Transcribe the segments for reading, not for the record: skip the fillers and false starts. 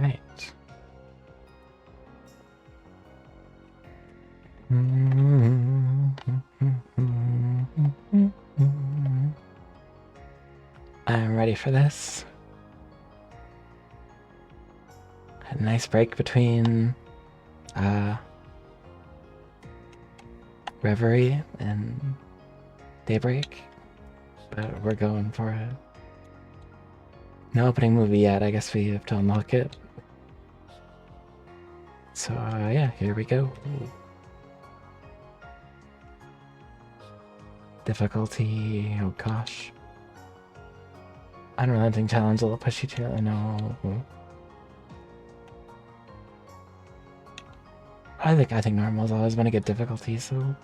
Right. I'm ready for this. Had a nice break between Reverie and Daybreak, but we're going for it. No opening movie yet. I guess we have to unlock it. So yeah, here we go. Difficulty, oh gosh. Unrelenting challenge, a little pushy too, I know. I think normal's always been a good difficulty, so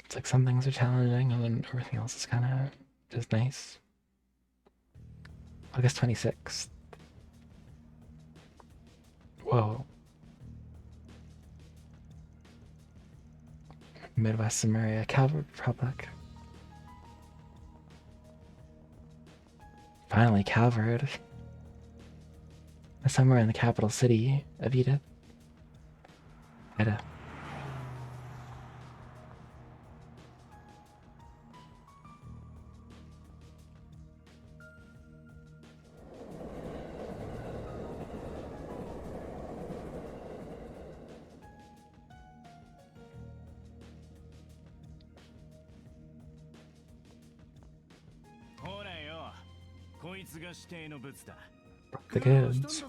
it's like some things are challenging and then everything else is kinda just nice. August 26th. Whoa. Midwest Samaria, Calvary Republic. Finally, Calvard. Somewhere in the capital city of Edith. Edith. The goods.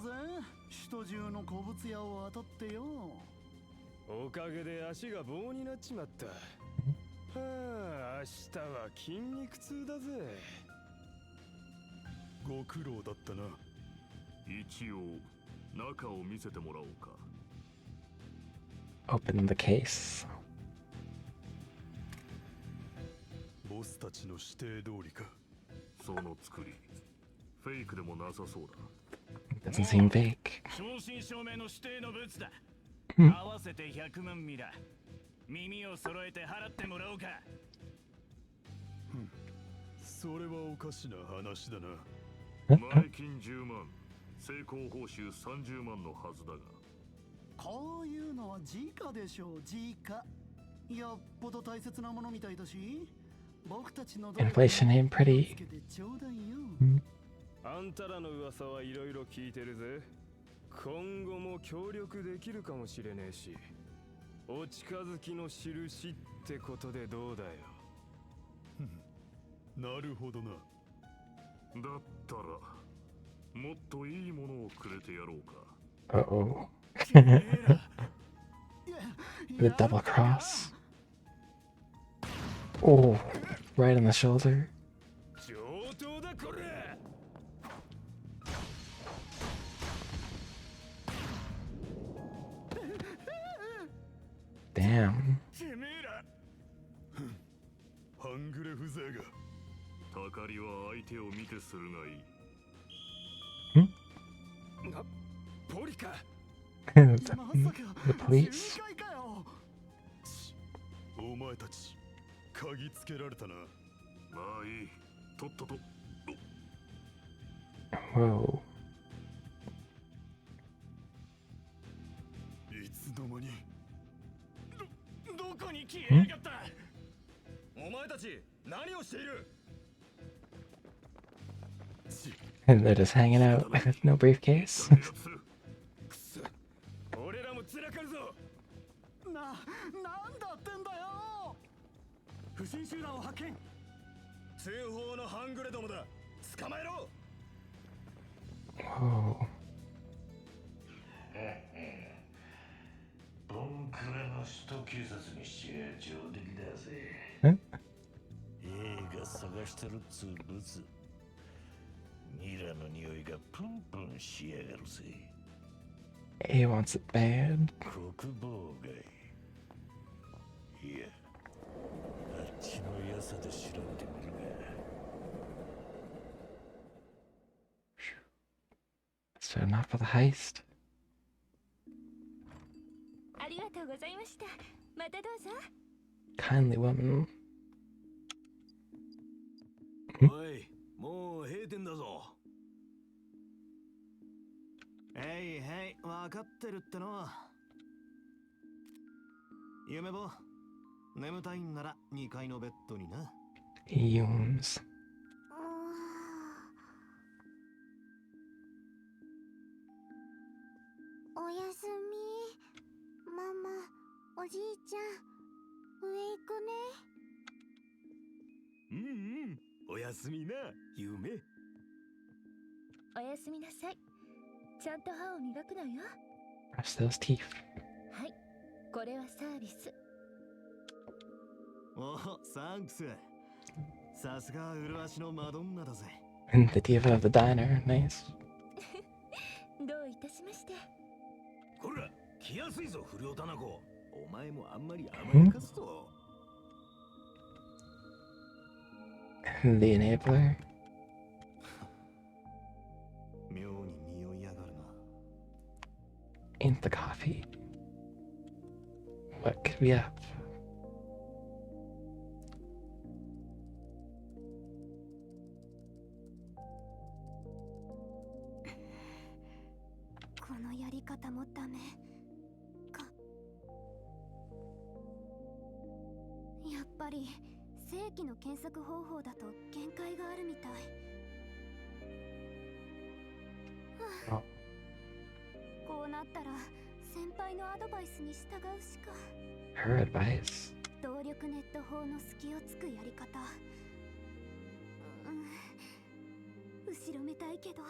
おかげで足が棒になっちまった。はあ、明日は筋肉痛だぜ。ご苦労だったな。一応中を見せてもらおうか。Open the case. ボスたちの指定通りか。その作り、フェイクでもなさそうだ。 Doesn't seem fake. 正真正銘の指定のブツだ。合わせて100万ミだ。耳を揃えて払ってもらおうか。それはおかしな話だな。前金10万、成功報酬30万のはずだが。こういうのは時価でしょう、時価。よっぽど大切なものみたいだし。僕たちの Inflation ain't pretty. あんたらの噂はいろいろ聞いてるぜ。今後も協力できるかもしれねえし、お近づきの印ってことでどうだよ。なるほどな。だったらもっといいものをくれてやろうか。Uh-oh. The double cross. Oh, right on the shoulder. Damn. 半グレ風情が。たかりは相手を見てするがいい。ポリカ。the police? お前たち、鍵つけられたな。まあいい。とっとと。Whoa. いつの間に。どこに消えやがった。お前たち、何をしている。 And they're just hanging out with no briefcase. 俺らもつらかるぞ。なんだってんだよ。不審集団を発見。通報の半グレどもだ。捕まえろ。 Whoa. ボンクラの首都警察にしちゃ上出来だぜ。い映画探してるっつうブツ。ミラの匂いがプンプンしやがるぜ。He wants it bad. 国防外。いや、あっちの良さで調べてみるが。So enough for the heist. ありがとうございました。またどうぞ。 Kindly woman. おい、もう閉店だぞ。へいへい、わかってるっての。夢坊、眠たいんなら2階のベッドにな。 He yawns. おやすみ。ママ、おじいちゃん、上行くね。うんうん、おやすみな、夢。おやすみなさい。ちゃんと歯を磨くのよ。 Brush those teeth. はい、これはサービス。お、サンクス。さすが麗しのマドンナだぜ。And the diva of the diner. Nice. どういたしまして。ほら、来やすいぞ、不良タナコ。お前もあんまり甘やかすと。The enabler. 妙に匂いやがるな。 Ain't the coffee. What could be up? このやり方もダメか。やっぱり正規の検索方法だと限界があるみたい。はあ、こうなったら先輩のアドバイスに従うしか。 Her advice. 動力ネット法の隙をつくやり方。後ろめたいけど。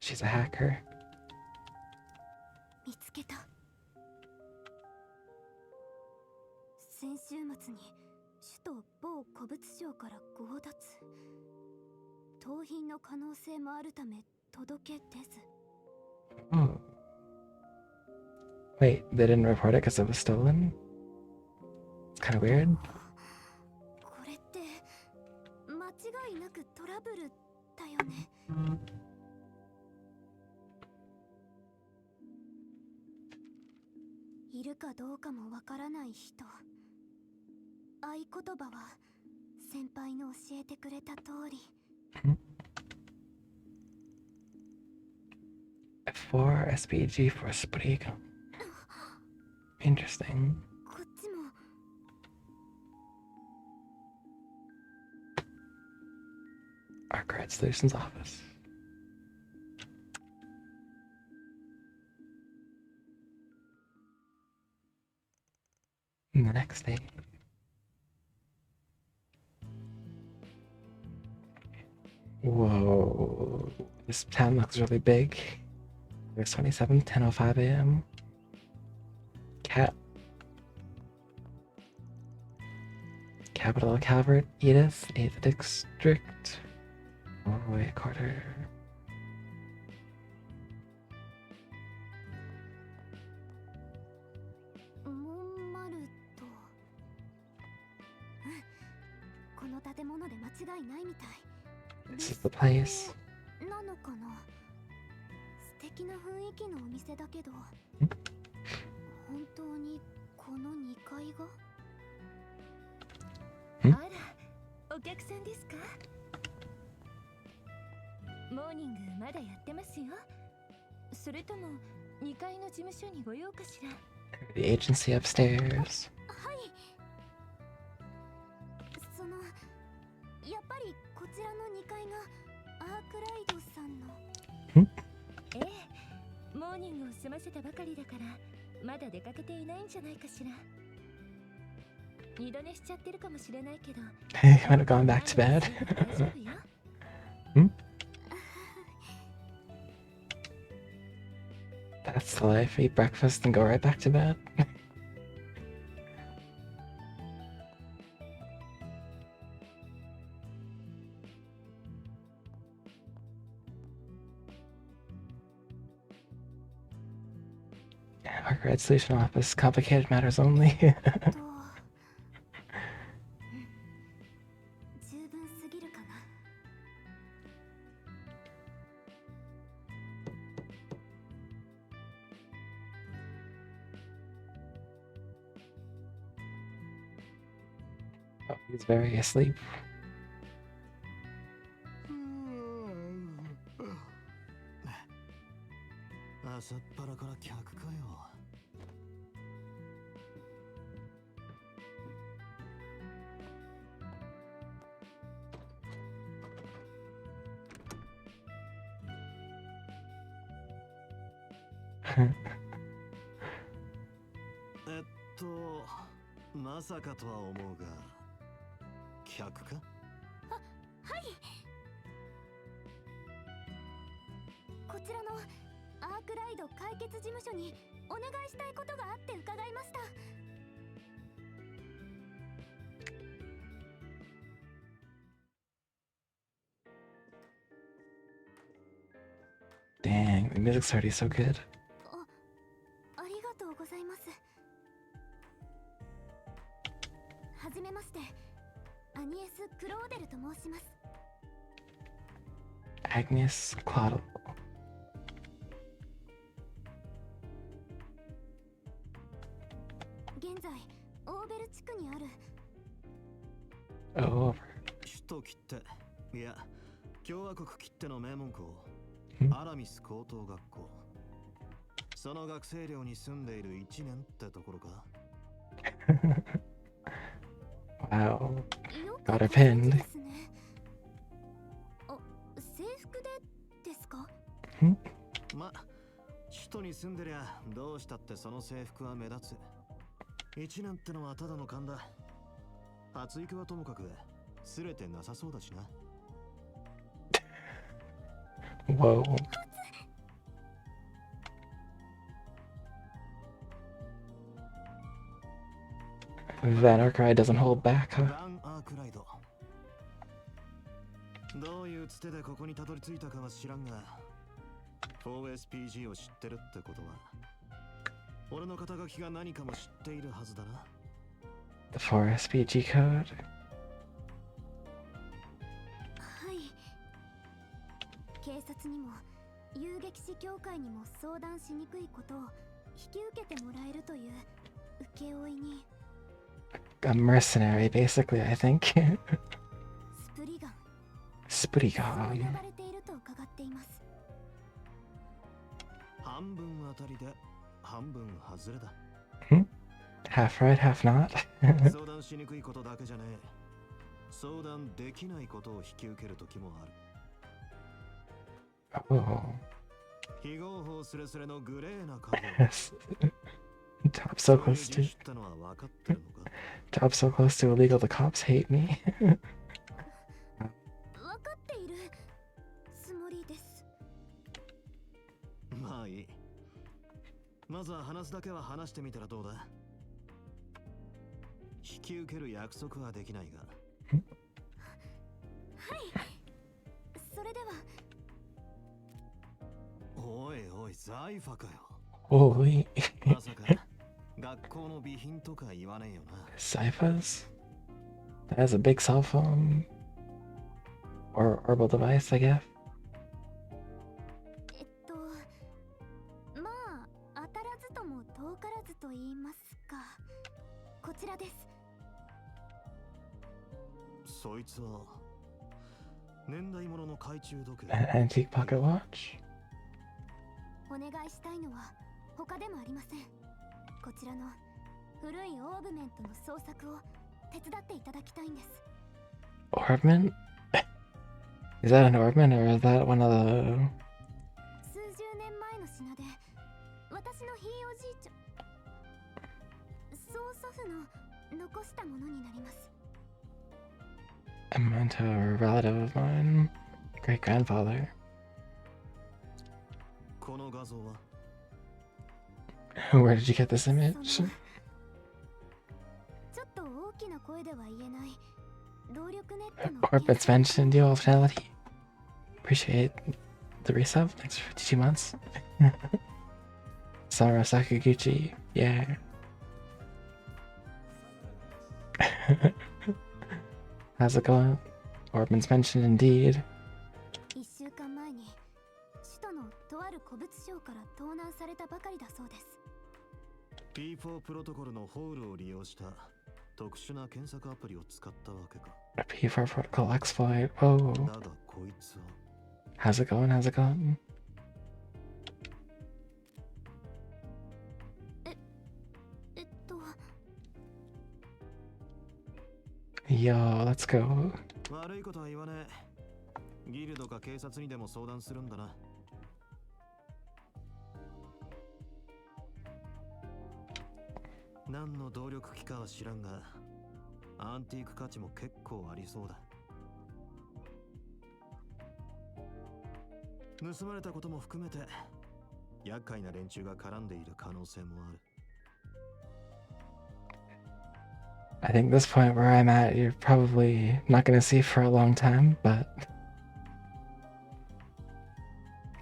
She's a hacker. 見つけた。先週末に首都某古物商から強奪。盗品の可能性もあるため届け出ず。 Oh. Wait, they didn't report it because it was stolen? It's kind of weird. これって間違いなくトラブルだよね。いるかどうかもわからない人。合言葉は先輩の教えてくれた通り。F4 SPG for Sprig. Interesting. こっちも。 Arcade Solutions office. And the next day. Whoa. This town looks really big. August 27th, 10:05 a.m. Capital Calvert, Edith, 8th District. Norway Quarter. This is the place. なのかな。素敵な雰囲気のお店だけど、本当にこの2階が。あら、お客さんですか。モーニングまだやってますよ。それとも2階の事務所にご用かしら。 The agency upstairs. はい。そのやっぱりこちらの2階がアークライドさんの。ええ、モーニングを済ませたばかりだからまだ出かけていないんじゃないかしら。二度寝しちゃってるかもしれないけど。He might have gone back to bed. 大丈夫よ。That's the life. Eat breakfast and go right back to bed. Arkwright Solution Office. Complicated matters only. 十分すぎるかな。Oh, he's very asleep. 朝っぱらから客かよ。まさかとは思うが、客か？はい。こちらのアークライド解決事務所にお願いしたいことがあって伺いました。Dang, the music's already so good. ありがとうございます。はじめまして、アニエス・クローデルと申します。Agnes Claude. 現在、オーベル地区にある Oh, 首都切手、いや、共和国切手の名門校、アラミス高等学校。その学生寮に住んでいる1年ってところか。wow. Got her pinned. 制服でですか？ま、首都に住んでりゃどうしたってその制服は目立つ。1年ってのはただの勘だ。発育はともかくすれてなさそうだしな。Whoa. Van Arkwright doesn't hold back, huh? バン・アークライド。どういうつてでここにたどり着いたかは知らんが、4SPG を知ってるってことは、俺の肩書きが何かも知っているはずだな。The 4SPG code? はい。警察にも遊撃士協会にも相談しにくいことを引き受けてもらえるという請負に。A mercenary, basically, I think. スプリガン。スプリそうガン。呼ばれていると伺っています。半分当たりで半分外れだ。Half right, half not. 相談しにくいことだけじゃねえ。相談できないことを引き受ける時もある。Oh. 非合法スレスレのグレーな影。 Yes. Job so close to 知ったのは分かってるのか。 job so close to illegal, the cops hate me. 分かっているつもりです。まあいい。まずは話すだけは話してみたらどうだ。引き受ける約束はできないが。はい。それでは。おいおい、ザイファかよ。Holy. まさか学校の備品とか言わねえよな。Cyphers? That has a big cell phone. Or orbital device, I guess. まあ、当たらずとも遠からずと言いますか。こちらです。そいつは年代物の懐中時計。 An antique pocket watch? お願いしたいのは他でもありません。こちらの古いオーブメントの捜索を手伝っていただきたいんです。 Orbment? Is that an orbment or is that one of the... 数十年前の品で、私のひいおじいちゃん、曽祖父の残したものになります。A memento or a relative of mine? Great grandfather. この画像は Where did you get this image? ちょっと大きな声では言えない動力ネットの Orbits mentioned dual fidelity. Appreciate the resub. Thanks for 52 months. Summer Sakaguchi. Yeah. How's it going? Orban's mentioned indeed. 1週間前に首都のとある古物商から盗難されたばかりだそうです。P4 プロトコルのホールを利用した特殊な検索アプリを使ったわけか。P4 protocol exploit. Whoa. だがこいつは How's it going? How's it going? Yo, let's go. 悪いことは言わねえ。ギルドか警察にでも相談するんだな。何の動力機かは知らんが、アンティーク価値も結構ありそうだ。盗まれたことも含めて、厄介な連中が絡んでいる可能性もある。I think this point where I'm at, you're probably not going to see for a long time, but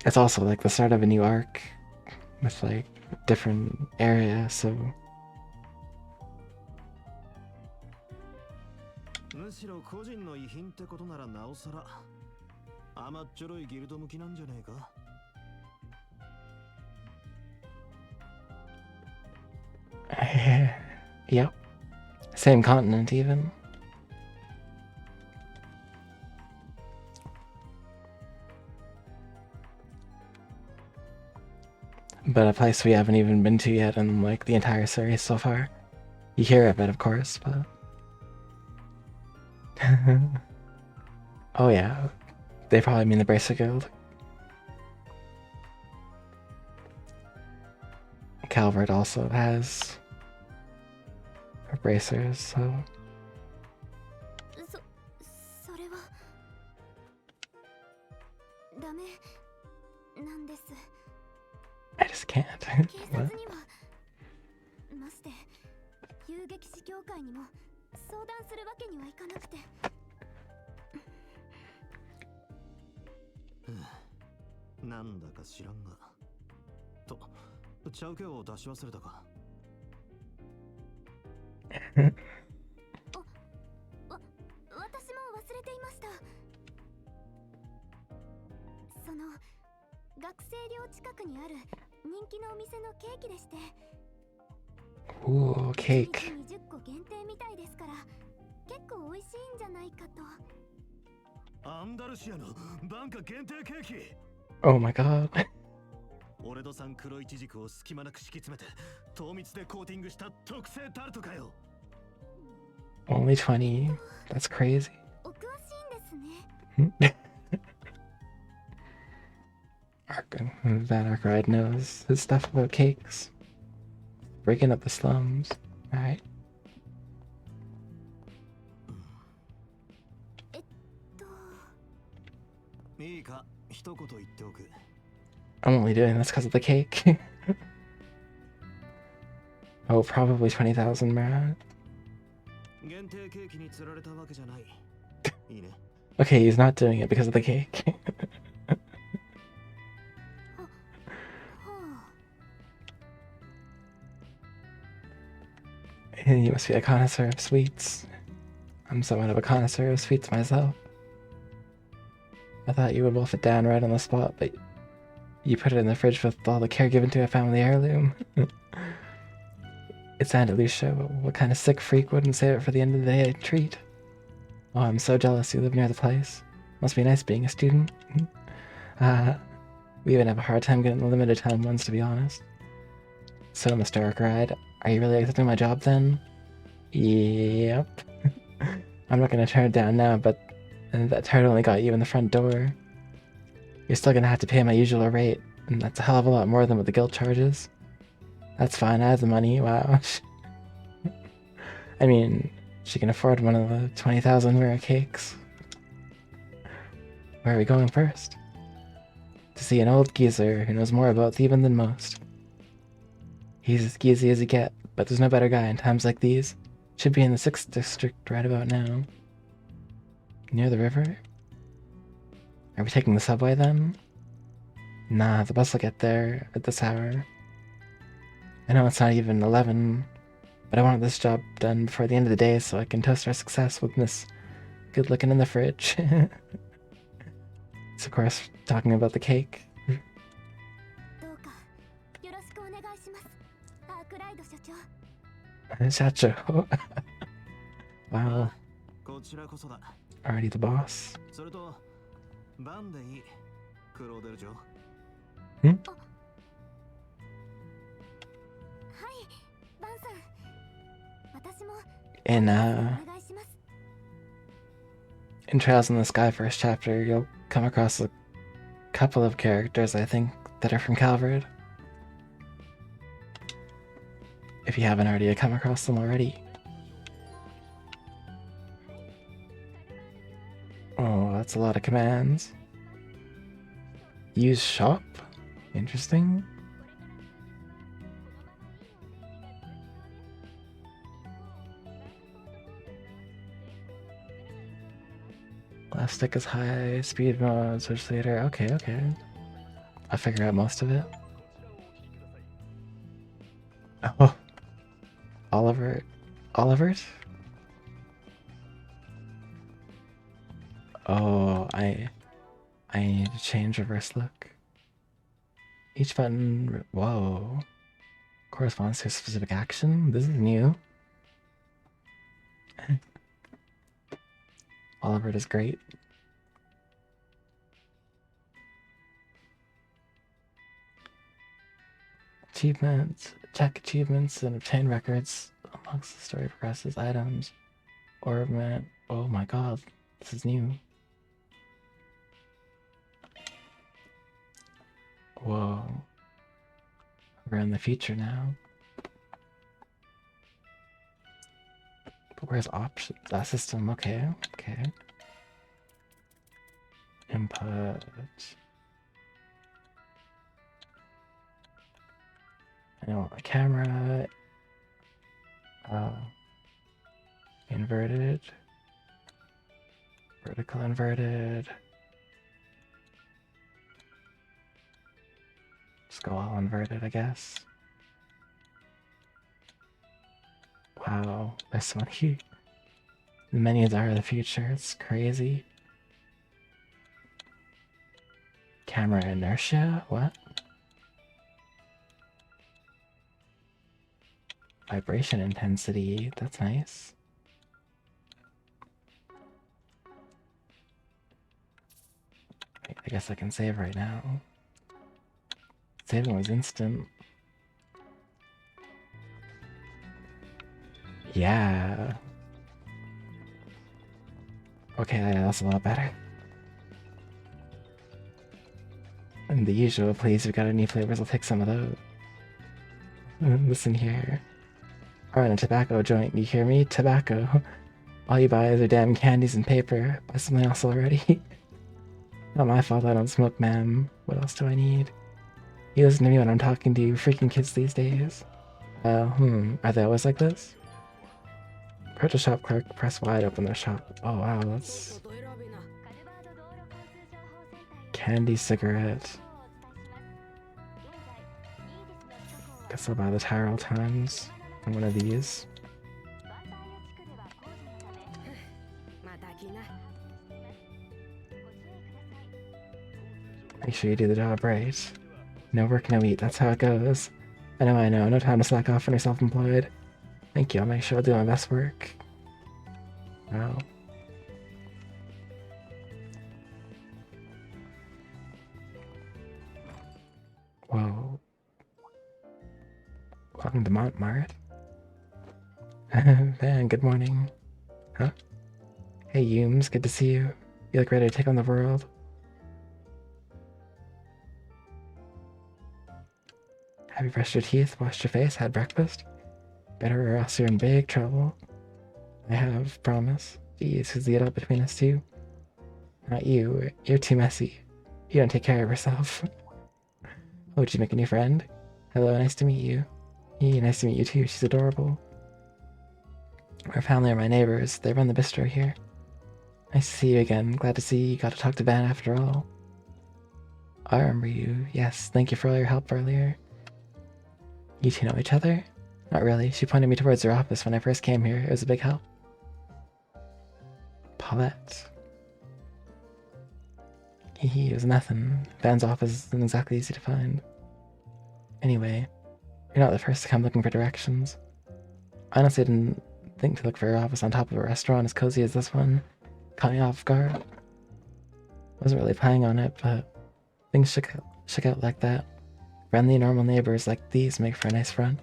it's also like the start of a new arc with like different area, so むしろ個人の遺品ってことならなおさら甘っちょろいギルド向きなんじゃねえか。yep. Same continent even. But a place we haven't even been to yet in like the entire series so far. You hear of it, of course, but oh yeah, they probably mean the Bracer Guild. Calvert also has bracers, so それはダメなんです。 I just can't. 警察にはまして遊撃士協会にも相談するわけにはいかなくて。なんだか知らんが。と、チャウケを出し忘れたか。私も忘れていました。その学生寮近くにある人気のお店のケーキでして。Ooh, cake. 20個限定みたいですから、結構美味しいんじゃないかと。アンダルシアのバンカ限定ケーキ。Oh my god. オレド産黒いちじくを隙間なく敷き詰めて糖蜜でコーティングした特製タルトかよ。 Only 20. That's crazy. お詳しいんですね。That Arc Ride knows his stuff about cakes. Breaking up the slums. Alright. いいか、一言言っておく。I'm only doing this because of the cake. Oh, probably 20,000 Marat. 限定ケーキに釣られたわけじゃない。いいね。Okay, he's not doing it because of the cake. You must be a connoisseur of sweets. I'm somewhat of a connoisseur of sweets myself. I thought you would wolf it down right on the spot, but you put it in the fridge with all the care given to a family heirloom. It's Aunt Alicia. What kind of sick freak wouldn't save it for the end of the day treat? Oh, I'm so jealous you live near the place. Must be nice being a student. We even have a hard time getting the limited time ones, to be honest. So, Mr. Arkride, are you really accepting my job then? Yep. I'm not gonna turn it down now, but that turd only got you in the front door. You're still gonna have to pay my usual rate, and that's a hell of a lot more than what the guild charges. That's fine, I have the money, wow. I mean, she can afford one of the 20,000 rare cakes. Where are we going first? To see an old geezer who knows more about thieving than most. He's as geezy as you get, but there's no better guy in times like these. Should be in the 6th district right about now. Near the river? Are we taking the subway then? Nah, the bus will get there at this hour. I know it's not even 11, but I wanted this job done before the end of the day so I can toast our success with this good looking in the fridge. It's of course talking about the cake. どうかよろしくお願いします。アークライド社長。Shacho. Wow, こちらこそだ。 already the boss. それとバンでいい。クローデル嬢。はい、バンさん。私も In お願いします。 in Trails in the Sky first chapter, you'll come across a couple of characters, I think, that are from Calvard. If you haven't already come across them already. Oh, that's a lot of commands. Use shop? Interesting. Left stick is high, speed mode, switch later. Okay, okay. I'll figure out most of it. Oh. Oliver's? Oh, I need to change reverse look. Each button, whoa, corresponds to a specific action. This is new. Oliver is great. Achievements. Check achievements and obtain records amongst the story progresses. Items. Orbment. Oh my god. This is new. Whoa. We're in the future now. But where's options? That system. Okay. Okay. Input. I want my camera. Inverted. Vertical inverted. Just go all inverted, I guess. Wow, there's so many. The menus are the future. It's crazy. Camera inertia? What? Vibration intensity. That's nice. Wait, I guess I can save right now. Saving was instant. Yeah. Okay, that's a lot better. And the usual, please, if you've got any flavors, I'll take some of those. Listen here. Alright, a tobacco joint, you hear me? Tobacco. All you buy is your damn candies and paper. Buy something else already. Not my fault I don't smoke, ma'am. What else do I need? You listen to me when I'm talking to you freaking kids these days. Are they always like this? Approach a shop clerk, press Y, open the shop. Oh wow, that's... Candy cigarette. Guess I'll buy the Tyrell Times and one of these. Make sure you do the job right. No work, no eat, that's how it goes. I know, no time to slack off when you're self-employed. Thank you, I'll make sure I'll do my best work. Wow. Whoa. Welcome to Montmart. Man, good morning. Huh? Hey, Yums, good to see you. You look ready to take on the world? Have you brushed your teeth, washed your face, had breakfast? Better or else you're in big trouble. I have, promise. Jeez, who's the adult between us two? Not you. You're too messy. You don't take care of yourself. Oh, did you make a new friend? Hello, nice to meet you. Hey, nice to meet you too. She's adorable. Our family are my neighbors. They run the bistro here. Nice to see you again. Glad to see you got to talk to Ben after all. I remember you. Yes, thank you for all your help earlier. You two know each other? Not really. She pointed me towards her office when I first came here. It was a big help. Paulette. It was nothing. Van's office isn't exactly easy to find. Anyway, you're not the first to come looking for directions. I honestly didn't think to look for her office on top of a restaurant as cozy as this one. Caught me off guard. Wasn't really planning on it, but things shook out like that. Friendly, normal neighbors like these make for a nice front.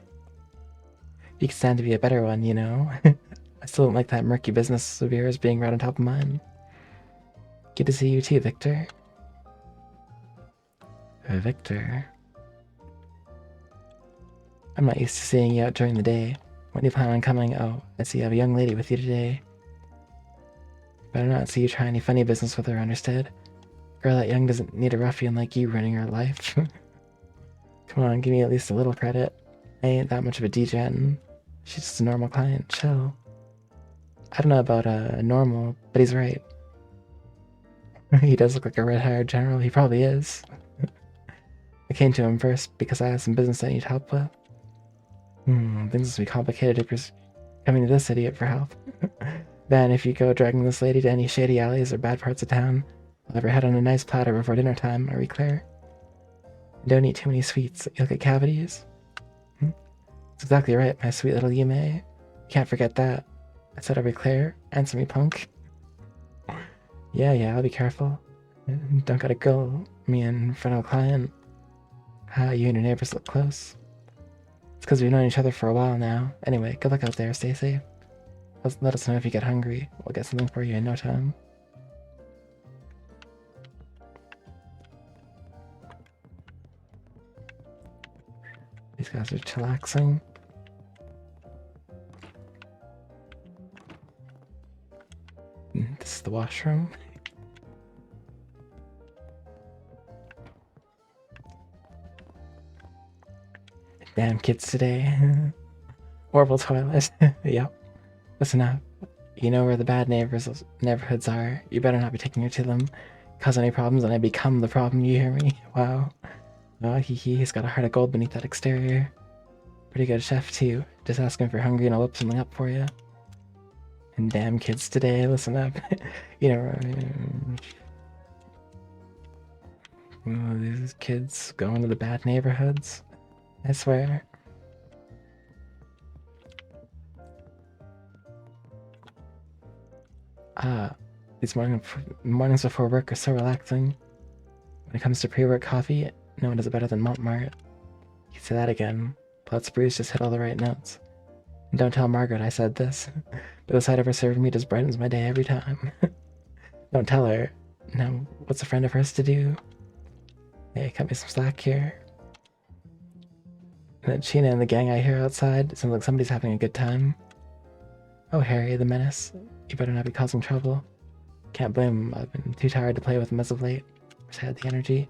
You could stand to be a better one, you know? I still don't like that murky business of yours being right on top of mine. Good to see you too, Victor. Victor. I'm not used to seeing you out during the day. When do you plan on coming? Oh, I see you have a young lady with you today. Better not see you try any funny business with her, understood? Girl that young doesn't need a ruffian like you running her life. Come on, give me at least a little credit. I ain't that much of a degen. She's just a normal client. Chill. I don't know about normal, but he's right. He does look like a red-haired general. He probably is. I came to him first because I have some business I need help with. Things must be complicated if you're coming to this idiot for help. Then, if you go dragging this lady to any shady alleys or bad parts of town, I'll have her head on a nice platter before dinner time. Are we clear? Don't eat too many sweets. You'll get cavities. That's exactly right, my sweet little Yume. Can't forget that. I said, are we clear? Answer me, punk. Yeah, I'll be careful. Don't gotta grill me in front of a client. You and your neighbors look close. It's because we've known each other for a while now. Anyway, good luck out there. Stay safe. Let us know if you get hungry. We'll get something for you in no time. These guys are chillaxing. This is the washroom. Damn kids today. Horrible toilet. Yep. Listen up. You know where the bad neighborhoods are. You better not be taking her to them. Cause any problems and I become the problem, you hear me? Wow. Oh, he's got a heart of gold beneath that exterior. Pretty good chef too. Just ask him if you're hungry and I'll whip something up for you. And damn kids today, listen up. You know, these kids going to the bad neighborhoods. I swear. These mornings before work are so relaxing. When it comes to pre-work coffee, no one does it better than Montmart. You can say that again. Plot's Brews just hit all the right notes. And don't tell Margaret I said this, but the sight of her serving me just brightens my day every time. Don't tell her. Now, what's a friend of hers to do? Hey, cut me some slack here. And Sheena and the gang I hear outside, it sounds like somebody's having a good time. Oh, Harry, the menace. You better not be causing trouble. Can't blame him. I've been too tired to play with him as of late. Just had the energy.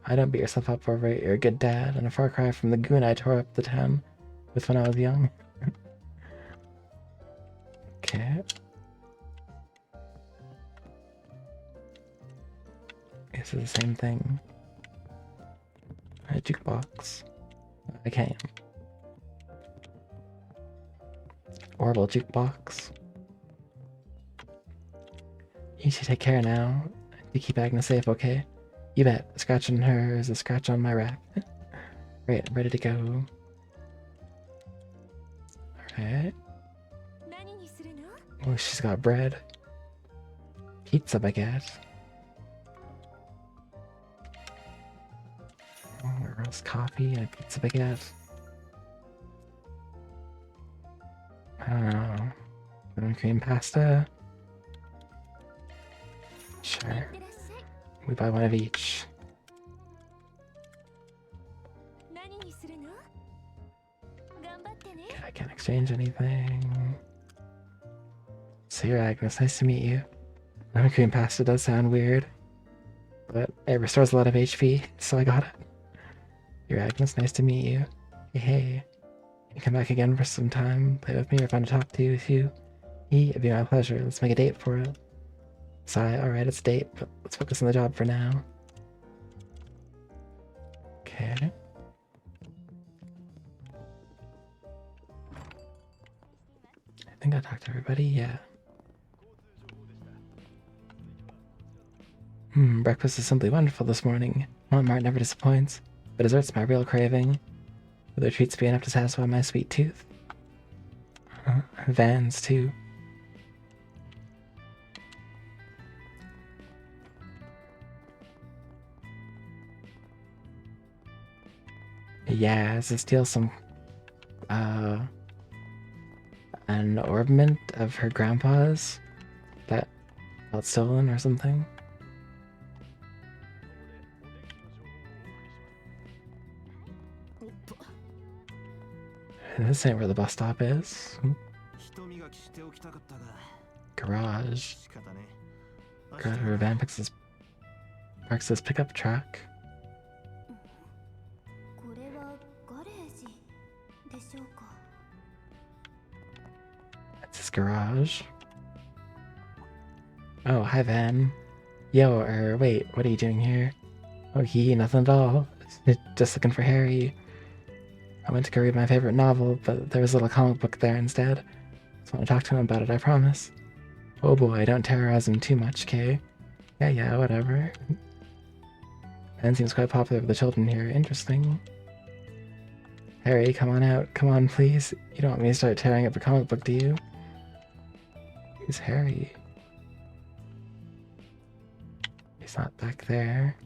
I don't beat yourself up over it. You're a good dad, and a far cry from the goon I tore up the town with when I was young. Okay. This is the same thing. A jukebox. I can't. Horrible jukebox. You should take care now. You keep Agnes safe, okay? You bet. A scratch on her is a scratch on my rack. Right, I'm ready to go. Alright. Oh, she's got bread. Pizza baguette. Oh, roast coffee and a pizza baguette. I don't know. Lemon cream pasta. Sure. We buy one of each. Okay, I can't exchange anything. So you're Agnes, nice to meet you. Lemon cream pasta does sound weird, but it restores a lot of HP, so I got it. You're Agnes, nice to meet you. Hey. You come back again for some time, play with me, or fun to talk to you with you. It'd be my pleasure. Let's make a date for it. Sigh, alright, it's a date, but let's focus on the job for now. Okay. I think I talked to everybody, yeah. Breakfast is simply wonderful this morning. Walmart never disappoints, but dessert's my real craving. Will their treats be enough to satisfy my sweet tooth? Vans, too. Yeah, to steal some, an ornament of her grandpa's that got stolen or something. This ain't where the bus stop is. Garage. Garage where Van parks his pickup truck. That's his garage. Oh, hi Van. Yo, wait, what are you doing here? Oh, nothing at all. Just looking for Harry. I went to go read my favorite novel, but there was a little comic book there instead. Just want to talk to him about it, I promise. Oh boy, don't terrorize him too much, Kay. Yeah, whatever. Ben seems quite popular with the children here. Interesting. Harry, come on out. Come on, please. You don't want me to start tearing up a comic book, do you? Who's Harry? He's not back there.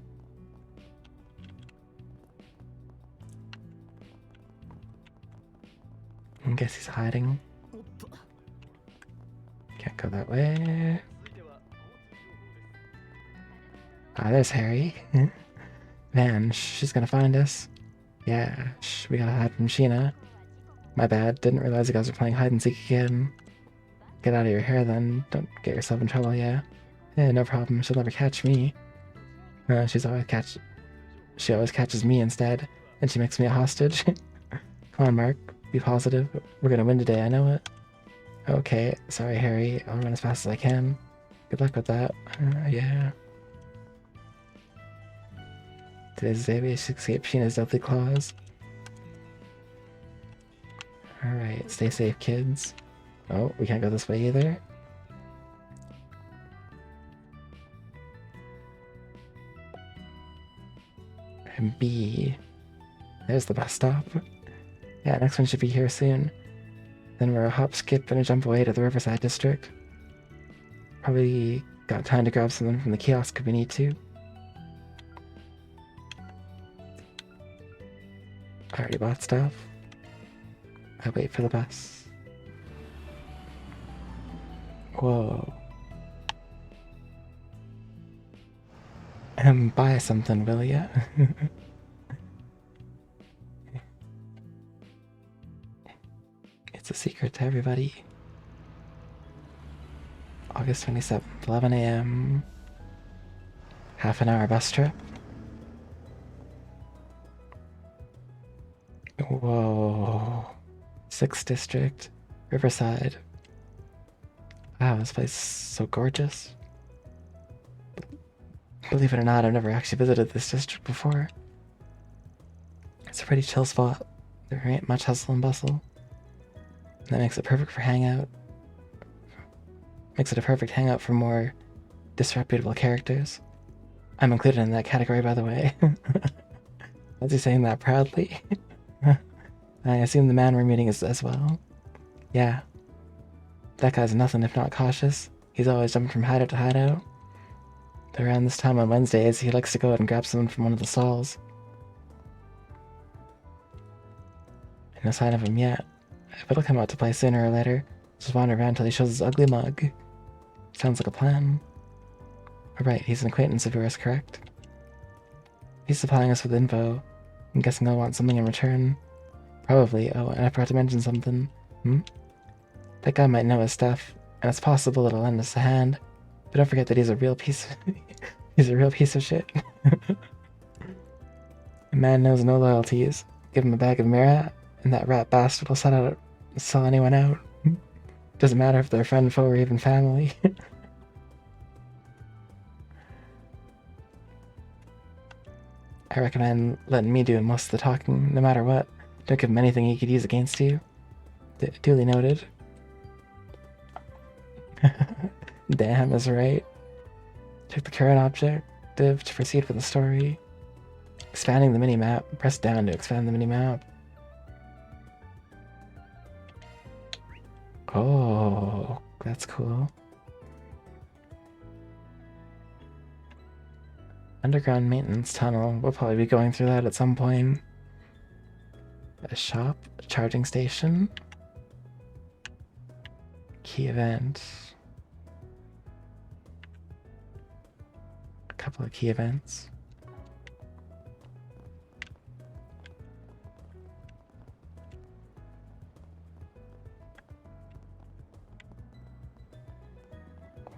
I guess he's hiding. Can't go that way. Ah, there's Harry. Man, she's gonna find us. Yeah, we gotta hide from Sheena. My bad, didn't realize you guys were playing hide and seek again. Get out of your hair then, don't get yourself in trouble, yeah? Yeah, no problem, she'll never catch me. She always catches me instead, and she makes me a hostage. Come on, Mark, be positive. We're gonna win today, I know it. Okay, sorry, Harry. I'll run as fast as I can. Good luck with that. Yeah. Today's day we escape Sheena's deadly claws. Alright, stay safe, kids. Oh, we can't go this way either. And B. There's the bus stop. Yeah, next one should be here soon. Then we're a hop, skip, and a jump away to the Riverside District. Probably got time to grab something from the kiosk if we need to. I already bought stuff. I wait for the bus. Whoa. Buy something, will ya? It's a secret to everybody. August 27th, 11 a.m. Half an hour bus trip. Whoa. 6th District, Riverside. Wow, this place is so gorgeous. Believe it or not, I've never actually visited this district before. It's a pretty chill spot. There ain't much hustle and bustle. That makes it perfect for hangout. Makes it a perfect hangout for more disreputable characters. I'm included in that category, by the way. Is he saying that proudly? I assume the man we're meeting is as well. Yeah. That guy's nothing if not cautious. He's always jumping from hideout to hideout. But around this time on Wednesdays, he likes to go out and grab someone from one of the stalls. No sign of him yet. But he'll come out to play sooner or later. Just wander around till he shows his ugly mug. Sounds like a plan. Alright, he's an acquaintance of yours, correct? He's supplying us with info. I'm guessing I'll want something in return. Probably. Oh, and I forgot to mention something. That guy might know his stuff, and it's possible it'll lend us a hand. But don't forget that he's a real piece of he's a real piece of shit. A man knows no loyalties. Give him a bag of Mira, and that rat bastard will sell anyone out. Doesn't matter if they're friend, foe, or even family. I recommend letting me do most of the talking, no matter what. Don't give him anything he could use against you. Duly noted. Damn is right. Check the current objective to proceed with the story. Expanding the minimap. Press down to expand the minimap. Oh, that's cool. Underground maintenance tunnel. We'll probably be going through that at some point. A shop, a charging station. Key event. A couple of key events.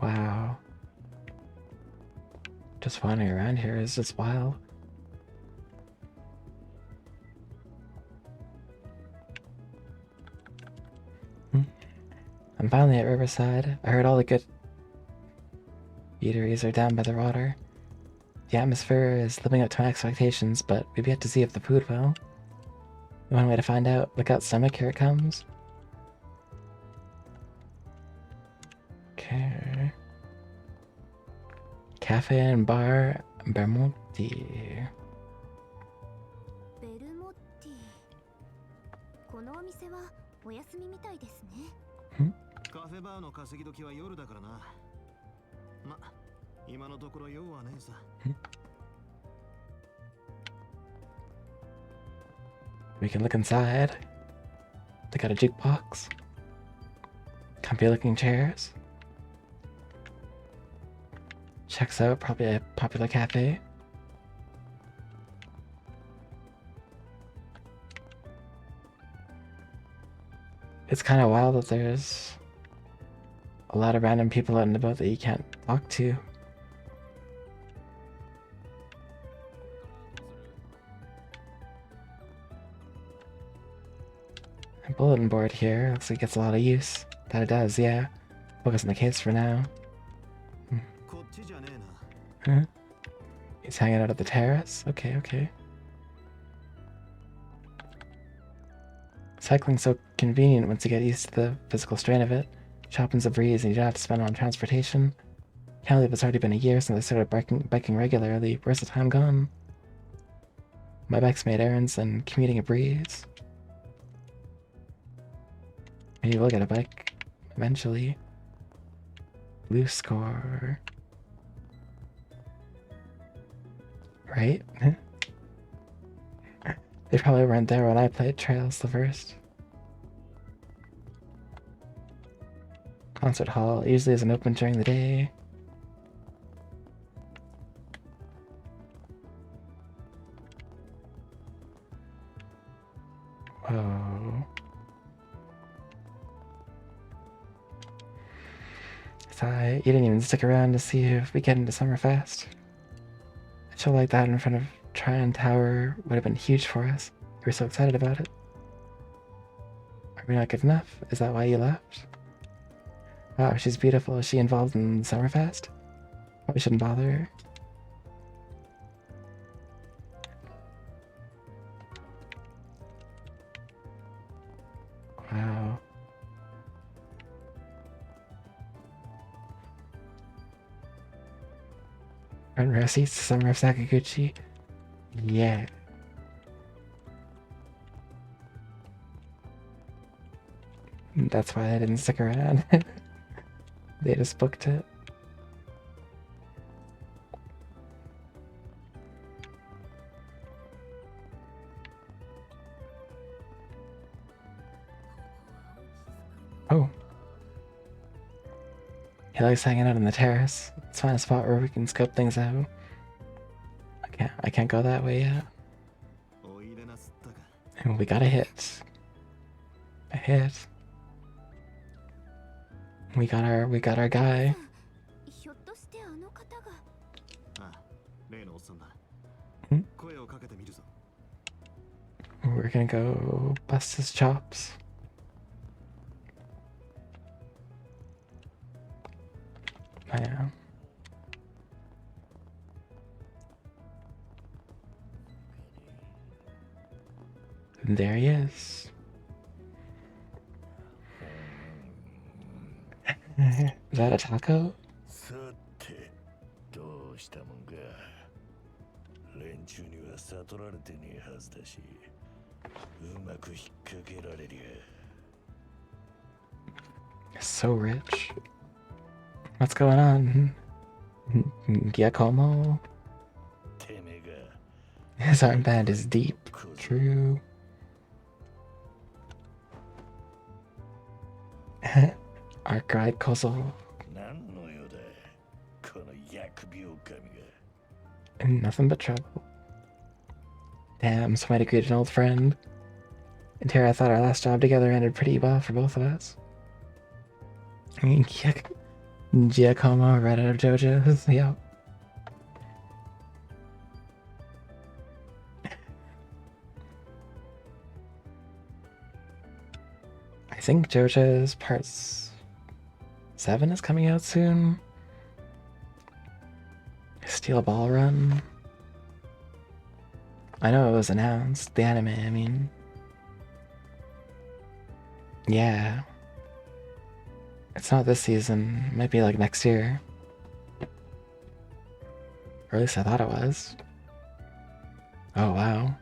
Wow. Just wandering around here is just wild. I'm finally at Riverside. I heard all the good eateries are down by the water. The atmosphere is living up to my expectations, but we've yet to see if the food will. One way to find out. Look out, stomach, here it comes. Okay. Cafe and bar Bermonti. ベルモッティ。このお店はお休みみたいですね。カフェバーの稼ぎ時は夜だからな。ま、今のところ用はねえさ。We can look inside. They got a jukebox. Comfy looking chairs. Checks out, probably a popular cafe. It's kind of wild that there's a lot of random people out and about that you can't talk to. A bulletin board here looks like it gets a lot of use. That it does, yeah. Focus on the case for now. こっちじゃねえな。 Huh? He's hanging out at the terrace? Okay, okay. Cycling's so convenient once you get used to the physical strain of it. Shopping's a breeze and you don't have to spend on transportation. Can't believe it's already been a year since I started biking regularly. Where's the time gone? My bike's made errands and commuting a breeze. Maybe we'll get a bike eventually. Blue score. Right? They probably weren't there when I played Trails the first. Concert hall usually isn't open during the day. Whoa. You didn't even stick around to see if we get into Summerfest. A show like that in front of Tryon Tower would have been huge for us. We were so excited about it. Are we not good enough? Is that why you left? Wow, she's beautiful. Is she involved in Summerfest? Probably shouldn't bother her. Wow. Front row seats to Summer of Sakaguchi. Yeah. That's why I didn't stick around. They just booked it. Oh. He likes hanging out on the terrace. Let's find a spot where we can scope things out. I can't go that way yet. おいでなすったか。 And we got a hit. A hit. We got our guy. ひょっとしてあの方が。ああ、例のおっさんだ。ん？声をかけてみるぞ。 We're gonna go bust his chops. Yeah. And there he is. Is that a taco? さてどうしたもんか。連中には悟られてねえはずだし、うまく引っ掛けられりゃ。 So rich. What's going on? Giacomo? てめえが His armband is deep. True. Arc Ride Kozo. 何の用だこの疫病神が。 Nothing but trouble. Damn, somebody greet an old friend. And here I thought our last job together ended pretty well for both of us. I mean, Giacomo right out of JoJo's. Yep. I think JoJo's Part 7 is coming out soon. Steel Ball Run. I know it was announced. The anime, I mean. Yeah. It's not this season. It might be like next year. Or at least I thought it was. Oh, wow.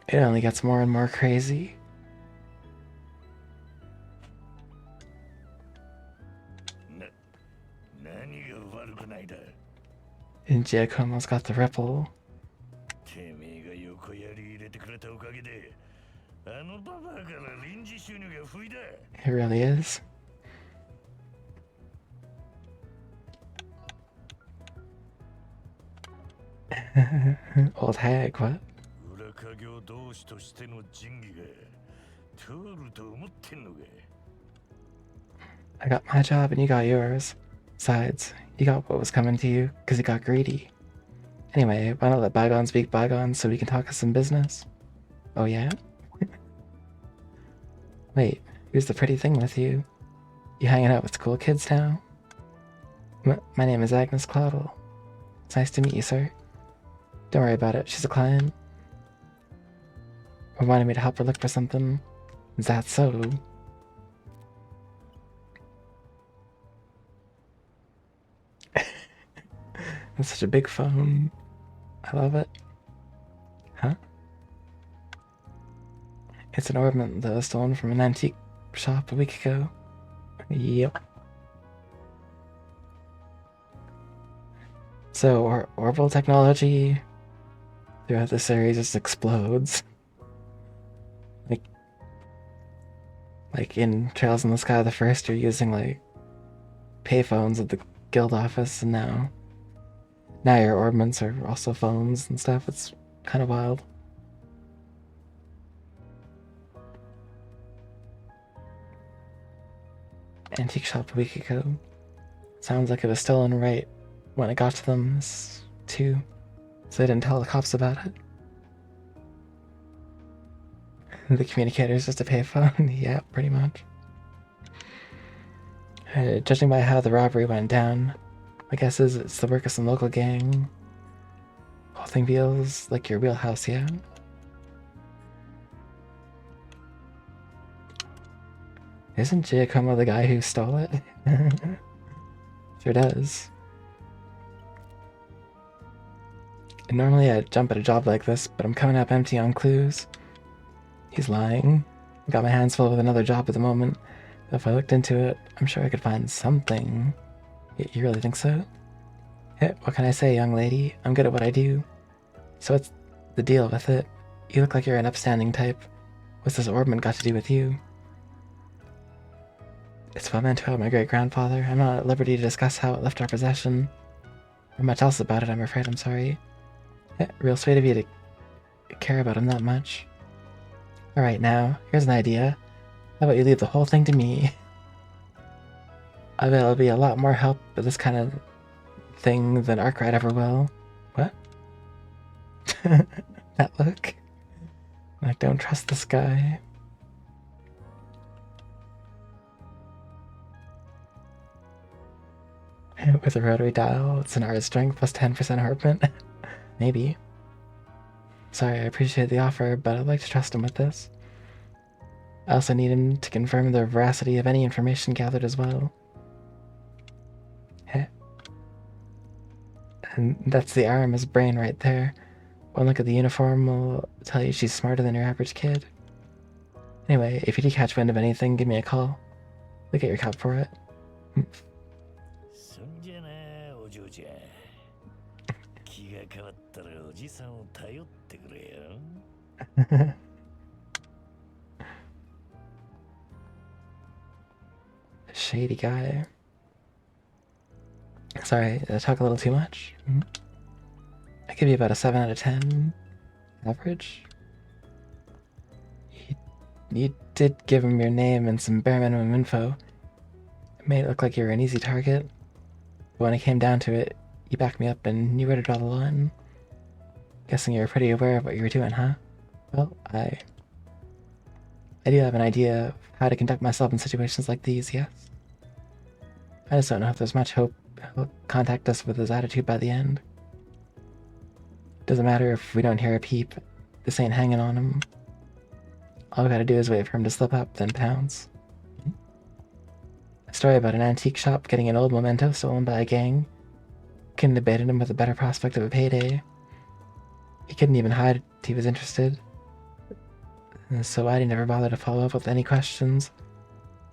It only gets more and more crazy. And Giacomo's got the ripple. It really is. Old hag, what? I got my job and you got yours. Besides, you got what was coming to you because you got greedy. Anyway, why not let bygones be bygones so we can talk some business? Oh yeah? Wait, who's the pretty thing with you? You hanging out with cool kids now? My name is Agnes Cloudle. It's nice to meet you, sir. Don't worry about it, she's a client. Wanted me to help her look for something. Is that so? It's such a big phone. I love it. Huh? It's an ornament that was stolen from an antique shop a week ago. Yep. So, orbital technology throughout the series just explodes. Like in Trails in the Sky the First, you're using like payphones at the guild office, and now your orbments are also phones and stuff. It's kind of wild. Antique shop a week ago. Sounds like it was stolen right when it got to them too, so they didn't tell the cops about it. The communicator is just a payphone. Yeah, pretty much. Judging by how the robbery went down, my guess is it's the work of some local gang. Whole thing feels like your wheelhouse, yeah? Isn't Giacomo the guy who stole it? Sure does. And normally I'd jump at a job like this, but I'm coming up empty on clues. He's lying. Got my hands full with another job at the moment. If I looked into it, I'm sure I could find something. You really think so? Hey, what can I say, young lady? I'm good at what I do. So what's the deal with it? You look like you're an upstanding type. What's this ornament got to do with you? It's a memento of my great-grandfather. I'm not at liberty to discuss how it left our possession. Or much else about it, I'm afraid. I'm sorry. Yeah, real sweet of you to care about him that much. Alright, now, here's an idea. How about you leave the whole thing to me? I bet I'll be a lot more help with this kind of thing than Arkwright ever will. What? That look? Like, don't trust this guy. With a rotary dial, it's an R strength plus 10% harpment. Maybe. Sorry, I appreciate the offer, but I'd like to trust him with this. I also need him to confirm the veracity of any information gathered as well. Heh. And that's the Aramis brain right there. One look at the uniform will tell you she's smarter than your average kid. Anyway, if you do catch wind of anything, give me a call. We'll get your cop for it. そんじゃな、お嬢ちゃん。気が変わったらおじさんを頼ってくれよ。Shady guy. Sorry, did I talk a little too much? I give you about a 7 out of 10 average. You did give him your name and some bare minimum info. It made it look like you were an easy target. But when it came down to it, you backed me up and knew where to draw the line. Guessing you were pretty aware of what you were doing, huh? Well, I do have an idea of how to conduct myself in situations like these, yes? I just don't know if there's much hope he'll contact us with his attitude by the end. Doesn't matter if we don't hear a peep. This ain't hanging on him. All we gotta do is wait for him to slip up, then pounce. A story about an antique shop getting an old memento stolen by a gang. Couldn't have baited him with a better prospect of a payday. He couldn't even hide he was interested. So why'd he never bother to follow up with any questions?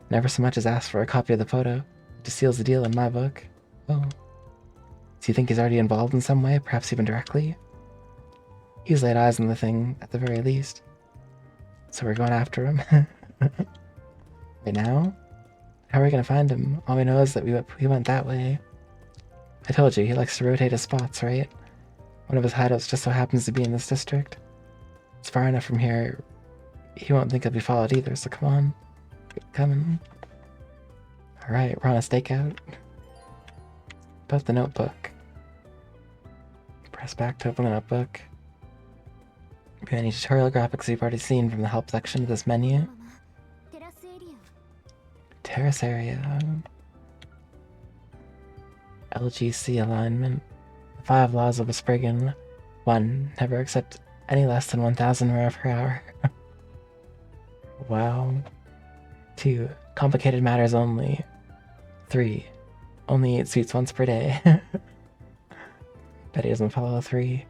Never so much as ask for a copy of the photo. Just seals the deal in my book. Oh. Do you think he's already involved in some way, perhaps even directly? He's laid eyes on the thing, at the very least. So we're going after him. Right now? How are we gonna find him? All we know is that we went that way. I told you, he likes to rotate his spots, right? One of his hideouts just so happens to be in this district. It's far enough from here, he won't think he'll be followed either, so come on. Keep coming. Alright, we're on a stakeout. About the notebook. Press back to open the notebook. Any tutorial graphics you've already seen from the help section of this menu. Terrace area. LGC alignment. 5 laws of a Spriggan. 1. Never accept any less than 1,000 rare per hour. Wow. 2. Complicated matters only. 3. Only eat sweets once per day. Bet he doesn't follow 3.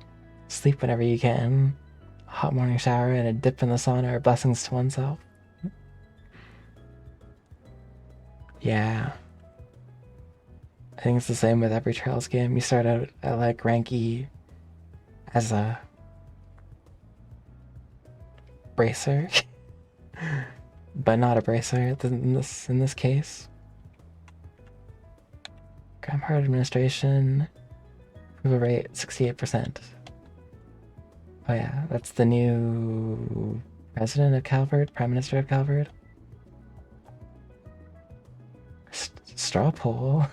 Sleep whenever you can. A hot morning shower and a dip in the sauna are blessings to oneself. Yeah. I think it's the same with every Trails game. You start out at like rank E as a bracer. But not a bracer in this case. Grandpa administration. Approval rate 68%. Oh yeah, that's the new president of Calvert, prime minister of Calvert. Straw poll.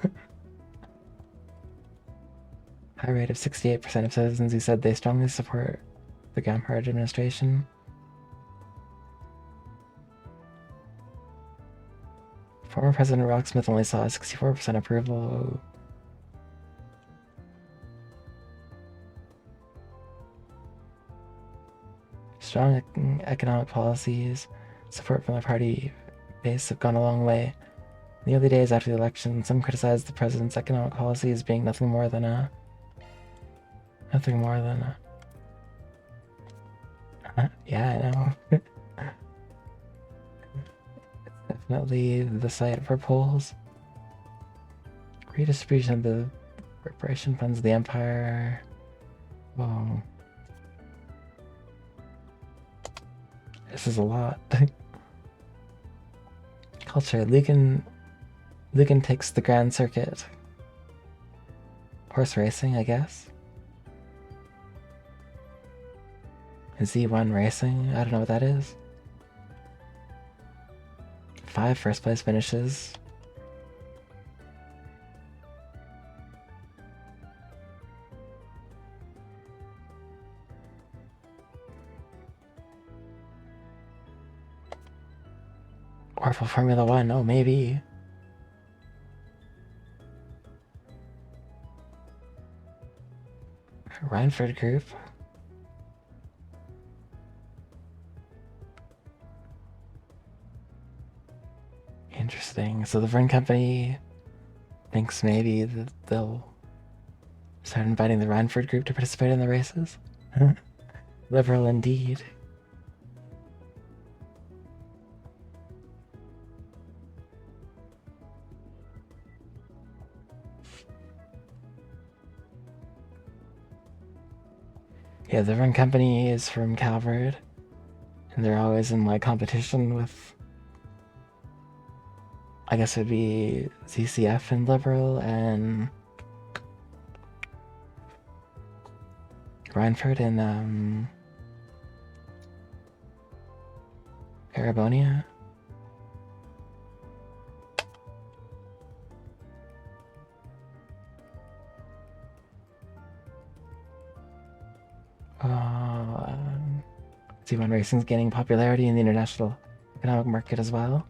High rate of 68% of citizens who said they strongly support the Grandpa administration. Former President Rocksmith only saw 64% approval. Strong economic policies, support from the party base have gone a long way. In the early days after the election, some criticized the president's economic policy as being nothing more than a... yeah, I know. It's definitely the site for polls. Redistribution of the reparation funds of the Empire. Whoa. This is a lot. Culture. Lucan takes the Grand Circuit. Horse racing, I guess. Z1 racing? I don't know what that is. 5 first place finishes. Or for Formula 1, oh maybe. Rhineford Group. Interesting. So the Vern Company thinks maybe that they'll start inviting the Rhineford group to participate in the races? Liberal indeed. Yeah, the Vern Company is from Calvert, and they're always in like competition with, I guess it'd be ZCF and Liberal and Rhineford and Arabonia. Z1 Racing's gaining popularity in the international economic market as well.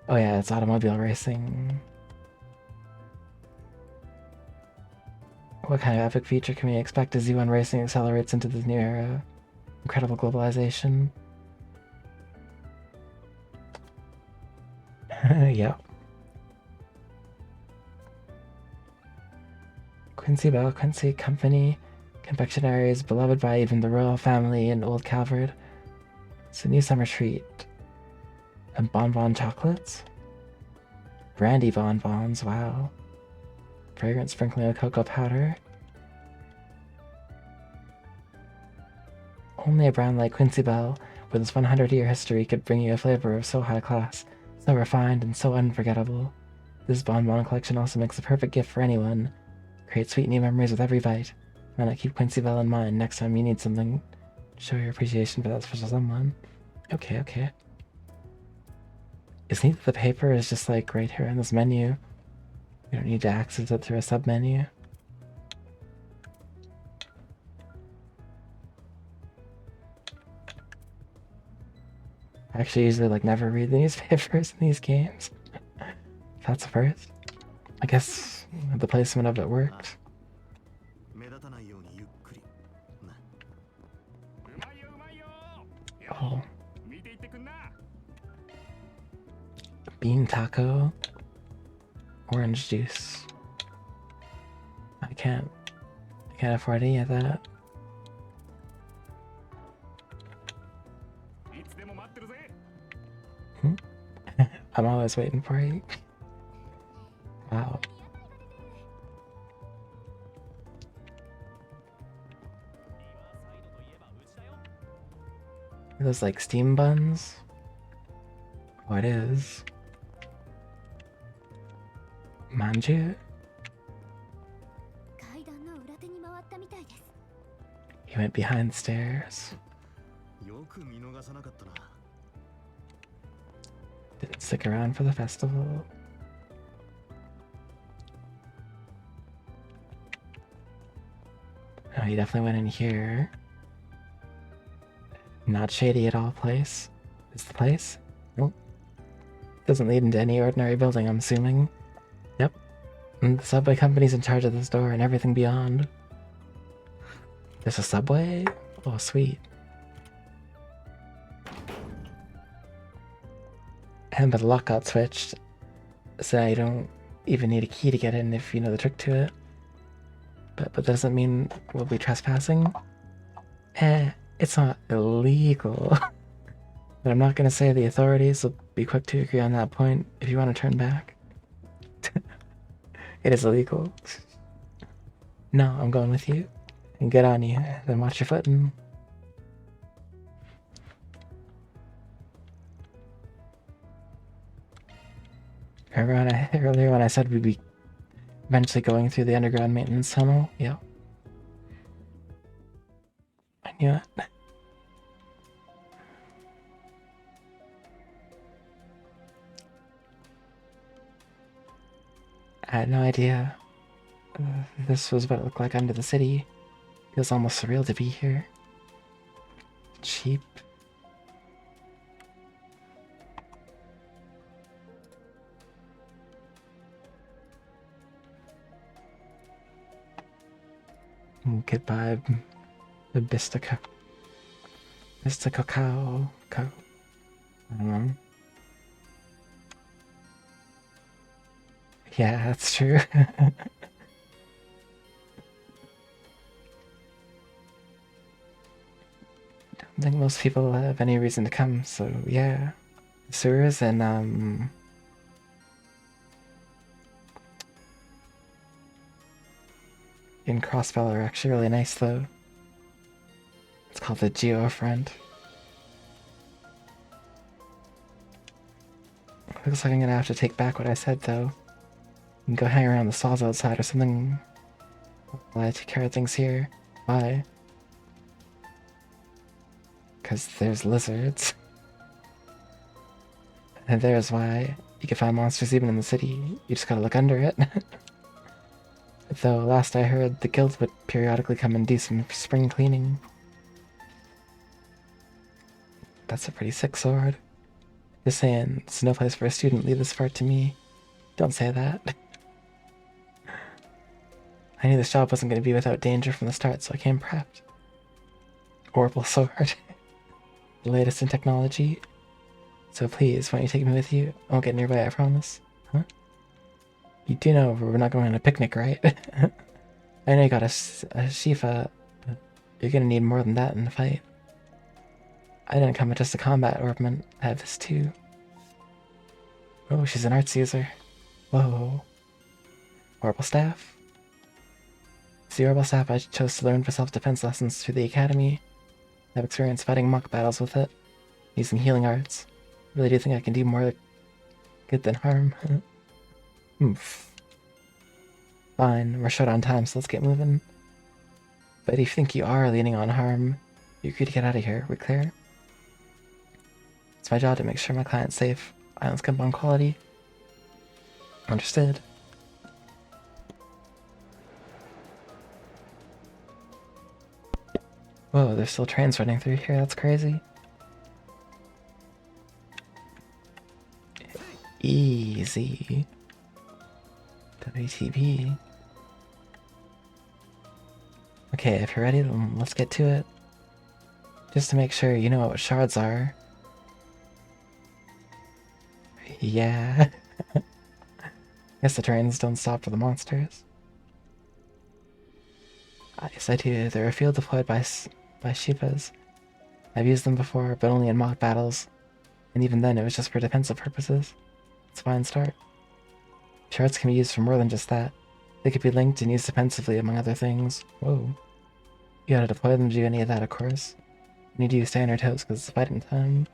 Oh yeah, it's automobile racing. What kind of epic feature can we expect as Z1 Racing accelerates into this new era? Incredible globalization. Yep. Quincy Bell Quincy Company confectionery is beloved by even the royal family in Old Calvert. It's a new summer treat. And bonbon chocolates? Brandy bonbons, wow. Fragrant sprinkling of cocoa powder. Only a brand like Quincy Bell, with its 100-year history, could bring you a flavor of so high class, so refined, and so unforgettable. This bonbon collection also makes a perfect gift for anyone. Create sweet new memories with every bite. Why not keep Quincy Bell in mind next time you need something to show your appreciation for that special someone? Okay, okay. It's neat that the paper is just like right here on this menu. You don't need to access it through a sub-menu. I actually usually like never read the newspapers in these games. That's a first. I guess the placement of it worked. Oh. Bean taco. Orange juice. I can't afford any of that. I'm always waiting for you. Wow. Are those like steam buns? What is? Manju? He went behind the stairs. Didn't stick around for the festival. Oh, he definitely went in here. Not shady at all place. Is the place? Nope. Doesn't lead into any ordinary building, I'm assuming. Yep. And the subway company's in charge of this door and everything beyond. There's a subway? Oh, sweet. But the lock got switched, so you don't even need a key to get in if you know the trick to it. But that doesn't mean we'll be trespassing. It's not illegal. But I'm not gonna say the authorities will be quick to agree on that point if you want to turn back. It is illegal. No, I'm going with you. And good on you. Then watch your footing. Remember earlier when I said we'd be eventually going through the underground maintenance tunnel? Yep. I knew it. I had no idea this was what it looked like under the city. Feels almost surreal to be here. Cheap. Goodbye, the Bistico. Bistico cow. I don't know. Yeah, that's true. Don't think most people have any reason to come, so yeah. Sewers and in Crossbell are actually really nice though. It's called the Geofront. Looks like I'm gonna have to take back what I said though. You can go hang around the saws outside or something while I take care of things here. Why? Because there's lizards. And there's why you can find monsters even in the city. You just gotta look under it. Though last I heard, the guild would periodically come and do some spring cleaning. That's a pretty sick sword. Just saying, it's no place for a student. Leave this part to me. Don't say that. I knew this job wasn't going to be without danger from the start, so I came prepped. Horrible sword. The latest in technology. So please, why don't you take me with you? I won't get nearby, I promise. Huh? You do know we're not going on a picnic, right? I know you got a Shifa, but you're gonna need more than that in the fight. I didn't come with just a combat ornament. I have this too. Oh, she's an arts user. Whoa. Horrible staff. It's the horrible staff I chose to learn for self-defense lessons through the academy. I've experienced fighting mock battles with it, using healing arts. Really do think I can do more good than harm. Oof. Fine, we're short on time, so let's get moving. But if you think you are leaning on harm, you're free to get out of here. We clear? It's my job to make sure my client's safe. Islands come on quality. Understood. Whoa, there's still trains running through here. That's crazy. Easy. WTP. Okay, if you're ready, then let's get to it. Just to make sure you know what shards are. Yeah. Guess the trains don't stop for the monsters. Yes, I do. They're a field deployed by Shivas. I've used them before, but only in mock battles. And even then, it was just for defensive purposes. It's a fine start. Shards can be used for more than just that. They could be linked and used defensively, among other things. Whoa. You gotta deploy them to do any of that, of course. You need to stay on your toes, because it's fighting time.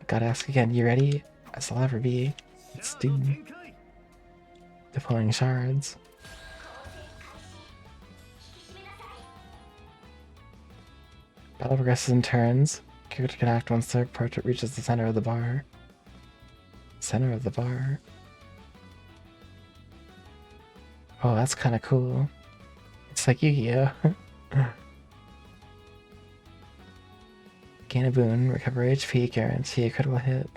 Gotta ask again, you ready? As I'll ever be. Let's do. Deploying shards. Battle progresses in turns. Character can act once their portrait reaches the center of the bar. Center of the bar? Oh, that's kind of cool. It's like Yu-Gi-Oh! Gain a boon, recover HP, guarantee a critical hit.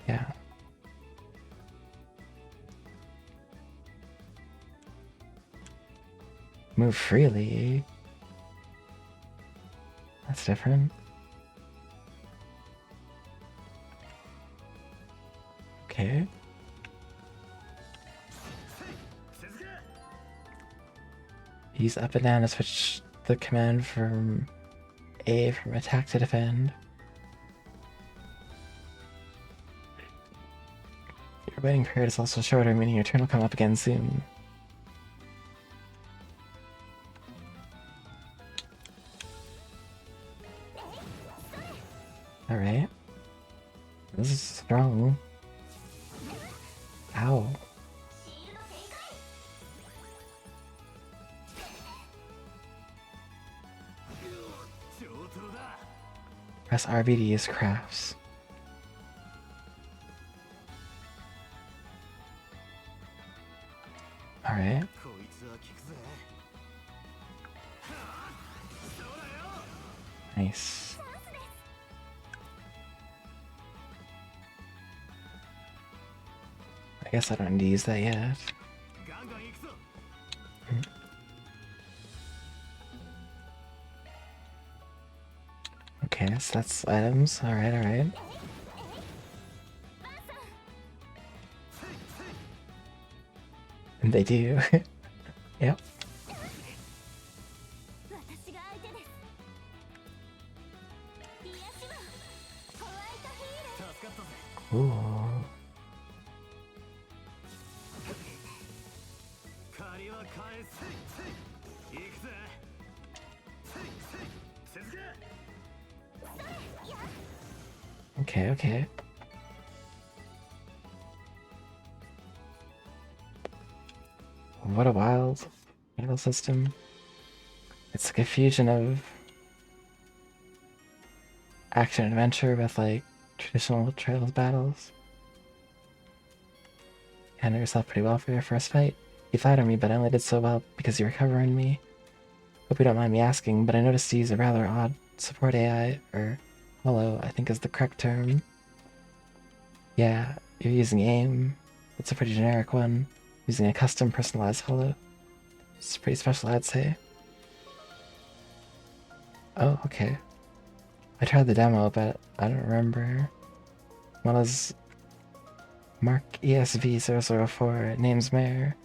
Yeah. Move freely. That's different. Okay. Use up and down to switch the command from A from attack to defend. Your waiting period is also shorter, meaning your turn will come up again soon. Alright. This is strong. Ow. Press RB to use crafts. Alright. Nice. I guess I don't need to use that yet. Okay, so that's items. Alright, alright. They do. Yep. 私が相手です。癒しはホワイトヒール。助かったぜ。 Ooh. 借りは返す。行くぜ。続け。 Okay, okay. What a wild battle system. It's like a fusion of action adventure with like traditional Trails battles. You handled yourself pretty well for your first fight. You flattered me, but I only did so well because you were covering me. Hope you don't mind me asking, but I noticed you use a rather odd support AI, or holo, I think is the correct term. Yeah, you're using AIM. It's a pretty generic one, using a custom personalized holo. It's pretty special, I'd say. Oh, okay. I tried the demo, but I don't remember. One is Mark ESV004, name's Mayor.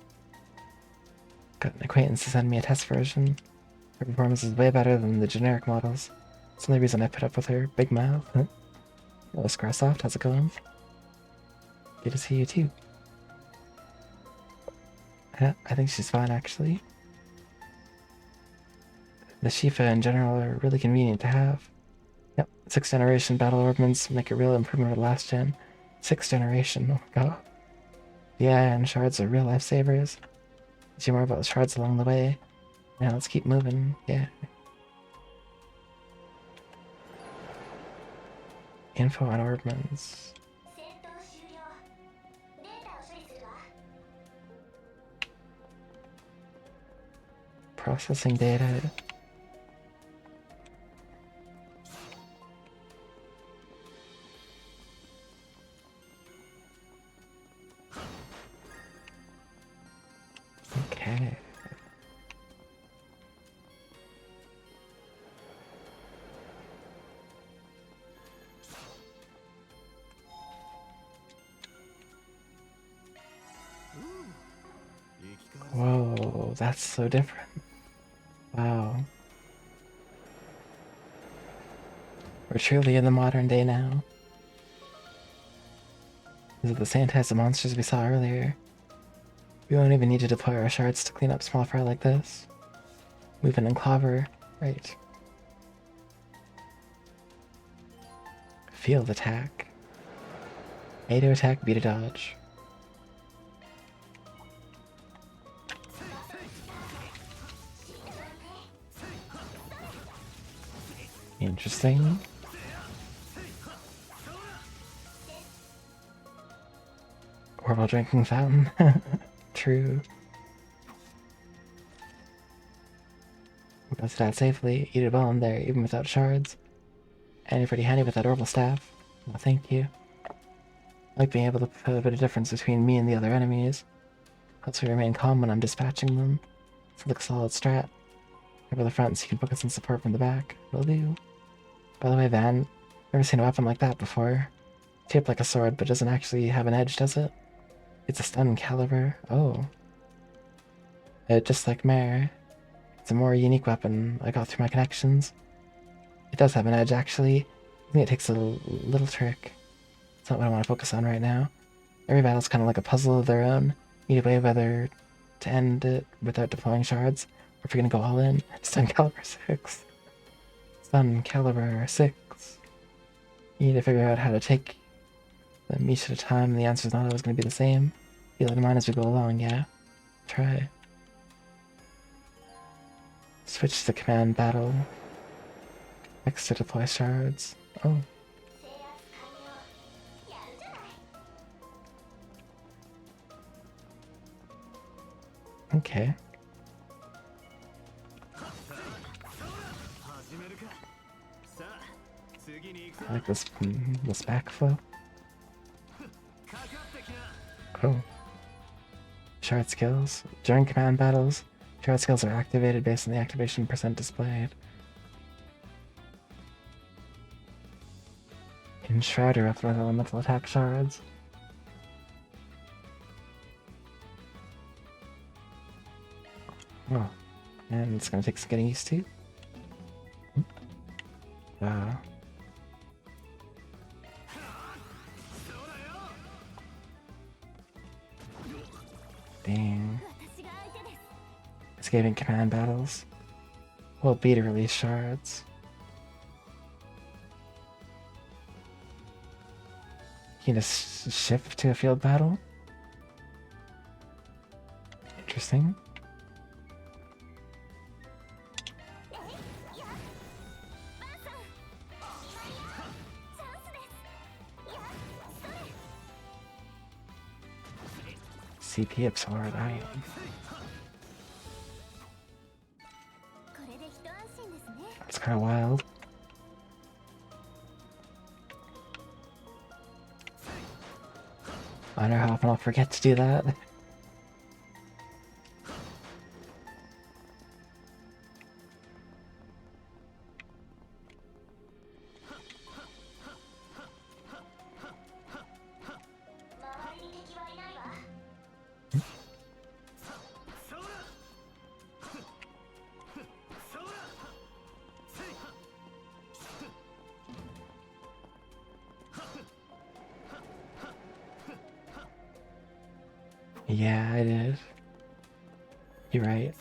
Got an acquaintance to send me a test version. Her performance is way better than the generic models. It's the only reason I put up with her. Big mouth. Hello, Scarsoft, how's it going? Good to see you too. Yeah, I think she's fine actually. The Shifa in general are really convenient to have. Yep, 6th generation battle orbments make a real improvement over last gen. 6th generation, oh my god. The AI and shards are real lifesavers. Teach you more about the shards along the way. Now let's keep moving, yeah. Info on orbments. 戦闘終了。データを処理するわ。 Processing data. Okay. Whoa, that's so different. Wow. We're truly in the modern day now. These are the same types of monsters we saw earlier. We won't even need to deploy our shards to clean up small fry like this. Moving in clobber, right. Field attack. A to attack, B to dodge. Interesting. Orbital drinking fountain. True. That's that safely. Eat it well in there, even without shards. And you're pretty handy with that orbital staff. Well, thank you. I like being able to put a bit of difference between me and the other enemies. Helps me remain calm when I'm dispatching them. It's like a solid strat. Cover the front so you can focus on support from the back. Will do. By the way, Van, never seen a weapon like that before. Shaped like a sword, but doesn't actually have an edge, does it? It's a stun caliber. Oh. Just like Mare. It's a more unique weapon I got through my connections. It does have an edge, actually. I think it takes a little trick. It's not what I want to focus on right now. Every battle's kind of like a puzzle of their own. You need a way whether to end it without deploying shards, or if you're gonna go all in. Stun caliber 6. Stun caliber 6. You need to figure out how to take them each at a time, and the answer's not always gonna be the same. Feel it in mind as we go along, yeah? Try. Switch to command battle. X to deploy shards. Oh. 制圧完了。やるじゃない。 Okay. 始めるか。さあ、次に行くぞ。 I like this backflow. かかってきな。 Oh. Shard skills. During command battles, shard skills are activated based on the activation percent displayed. Enshrouder up with elemental attack shards. and it's gonna take some getting used to. Dang. Escaping command battles. Will be to release shards. You can just shift to a field battle. Interesting. CP absorbed. I am. It's kind of wild. I wonder how often I'll forget to do that. Yeah, I did. You're right.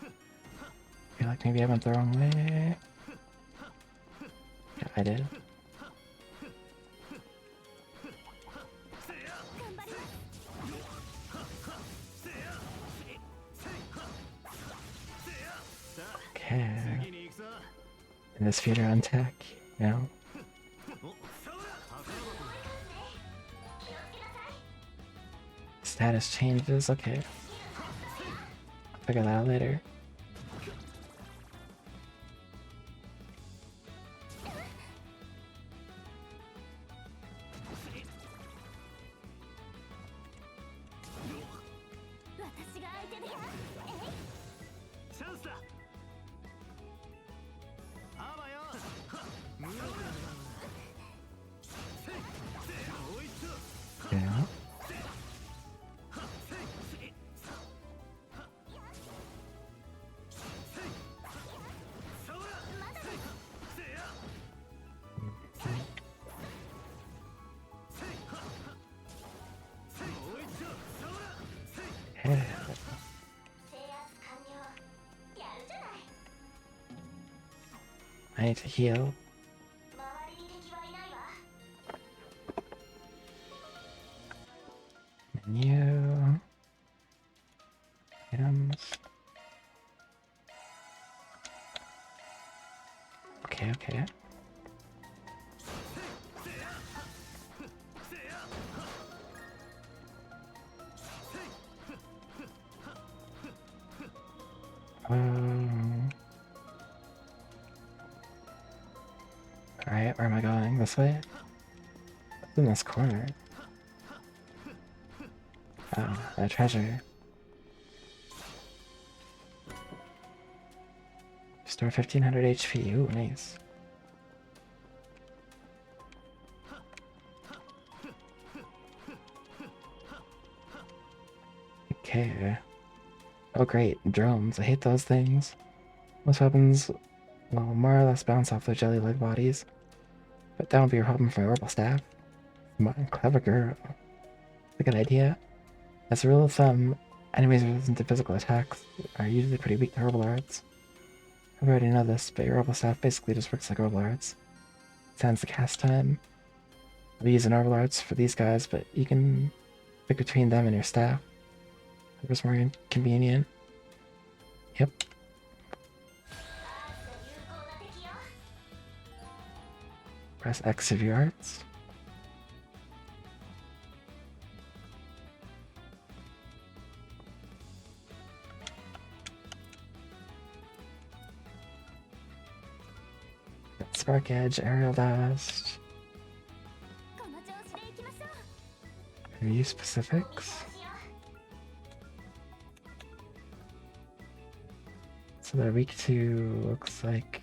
I feel like maybe I went the wrong way. Yeah, I did. Okay. In this feeder on tech, you know? Status changes, okay. I'll figure that out later. Yeah. Yeah. I need to heal. Menu. Items. Okay, okay. Alright, where am I going? This way? What's in this corner? Oh, a treasure. Restore 1500 HP. Ooh, nice. Okay. Oh great, drones. I hate those things. Most weapons, well, more or less bounce off their jelly-like bodies. But that won't be a problem for my orbital staff. Come on, clever girl. That's a good idea. As a rule of thumb, enemies resistant to physical attacks are usually pretty weak to herbal arts. I already know this, but your orbital staff basically just works like orbital arts. Sans the cast time. I'll be using orbital arts for these guys, but you can pick between them and your staff. Whatever's more convenient. Yep. Press X of your arts. Spark Edge, Aerial Dust. Review specifics. So they're weak to, looks like,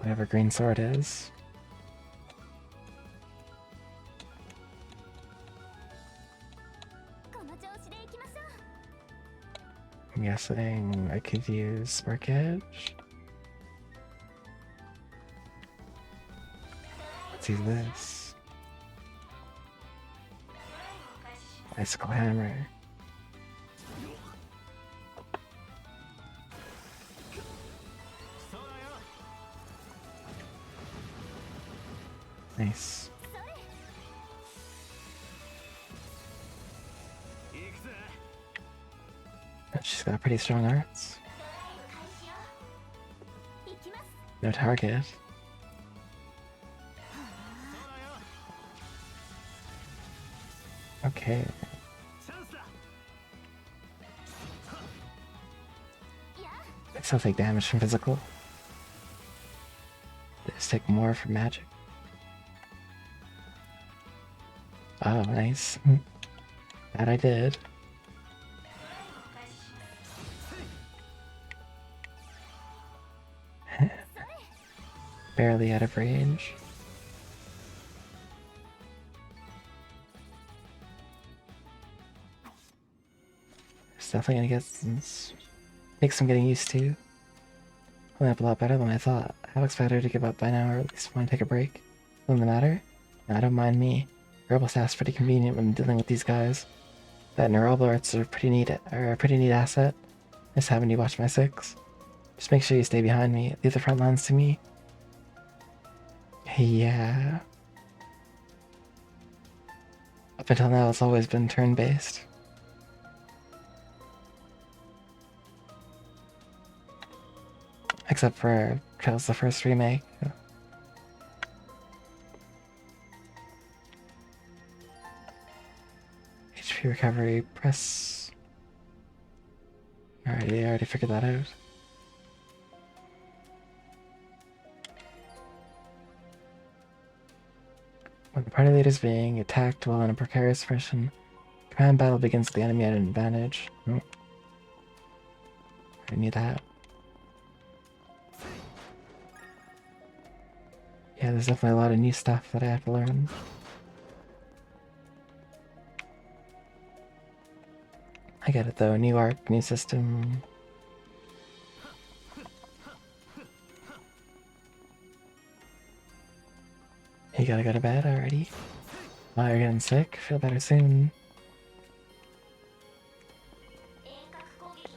Whatever green sword is. I'm guessing I could use Spark Edge. Let's use this. Icicle Hammer. Nice. She's got pretty strong arts. No target. Okay. I still take damage from physical. They just take more from magic. Oh, nice. That I did. Barely out of range. It's definitely gonna get take some getting used to. Holding up a lot better than I thought. I expected her to give up by now, or at least want to take a break. Something the matter? No, don't mind me. Herbal staff's pretty convenient when dealing with these guys. That and herbal arts are a pretty neat asset. Just having you watch my six. Just make sure you stay behind me. Leave the front lines to me. Yeah. Up until now, it's always been turn-based. Except for Trails the First remake. HP recovery, press. I already figured that out. When the party leader is being attacked while in a precarious position, command battle begins with the enemy at an advantage. Oh. I need that. Yeah, there's definitely a lot of new stuff that I have to learn. I get it though, new arc, new system. You gotta go to bed already? Oh, you're getting sick? Feel better soon.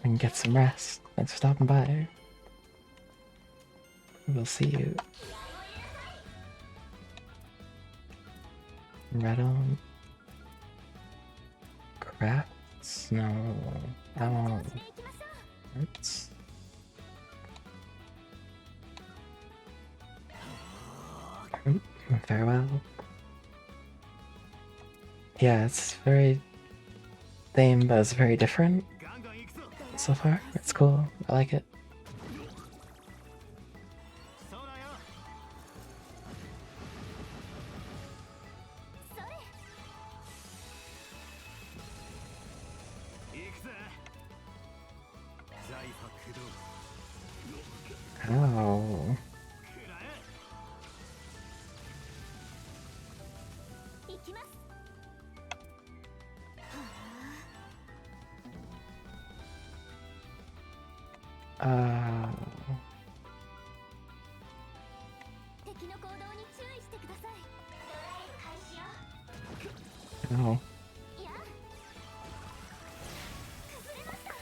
And get some rest. Thanks for stopping by. We'll see you. Rattle. Crafts? No. Arts? Farewell. Yeah, it's very same, but it's very different so far. It's cool. I like it. Oh. Oh.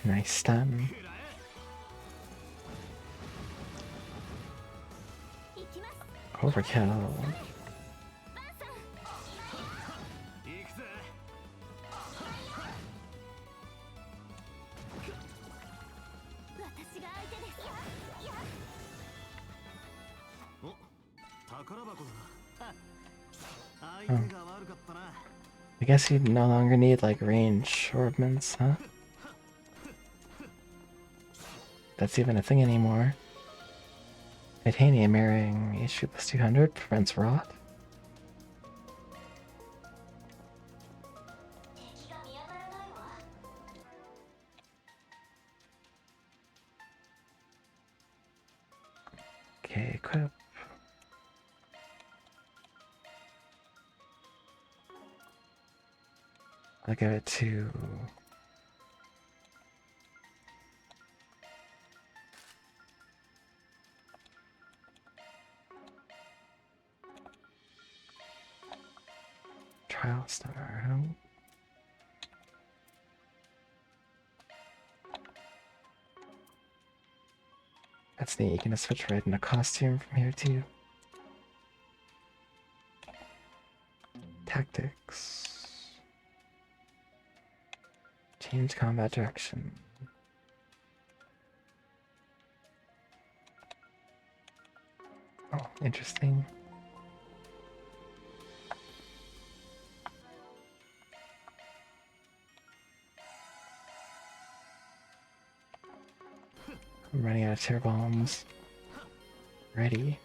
Nice stun. Overkill. Oh. I guess you no longer need like range orbments, huh? That's even a thing anymore. Titanium mirroring HP plus 200 prevents rot. Okay, equip. I'll give it to... Trial Star, huh? That's neat, you can just switch right into costume from here too. Tactics. Change combat direction. Oh, interesting. I'm running out of tear bombs. Ready.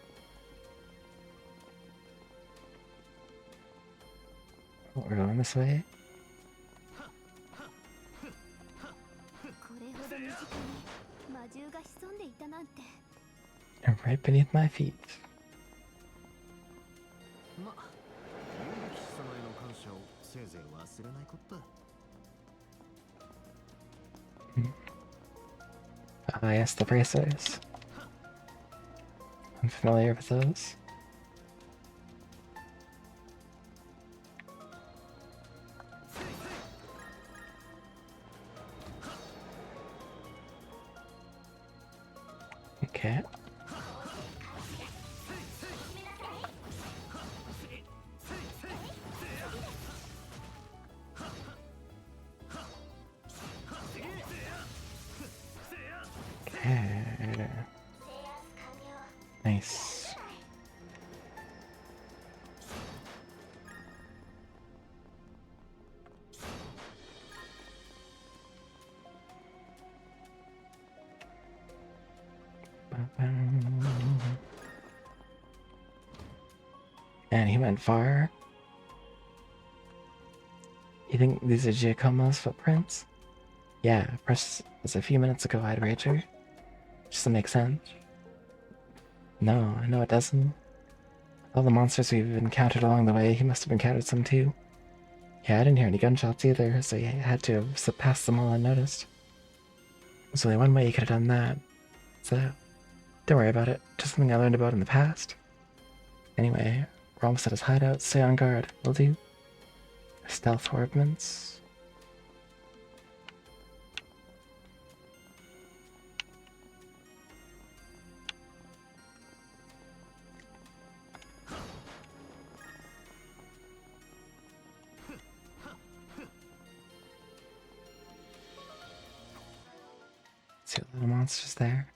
Oh, we're going this way. これほど身近に魔獣が潜んでいたなんて。 And right beneath my feet. ま、遊撃士様への感謝をせいぜい忘れないことだ。Ah, yes, the bracers. I'm familiar with those. Okay. Okay. Nice. And he went far. You think these are Giacomo's footprints? Yeah, precious as a few minutes ago, I'd wager. Just to make sense. No, I know it doesn't. All the monsters we've encountered along the way, he must have encountered some too. Yeah, I didn't hear any gunshots either, so he had to have passed them all unnoticed. There's only one way he could have done that. So, don't worry about it. Just something I learned about in the past. Anyway, we're almost at his hideout. Stay on guard. Will do. Stealth ordnance. See what little monsters there.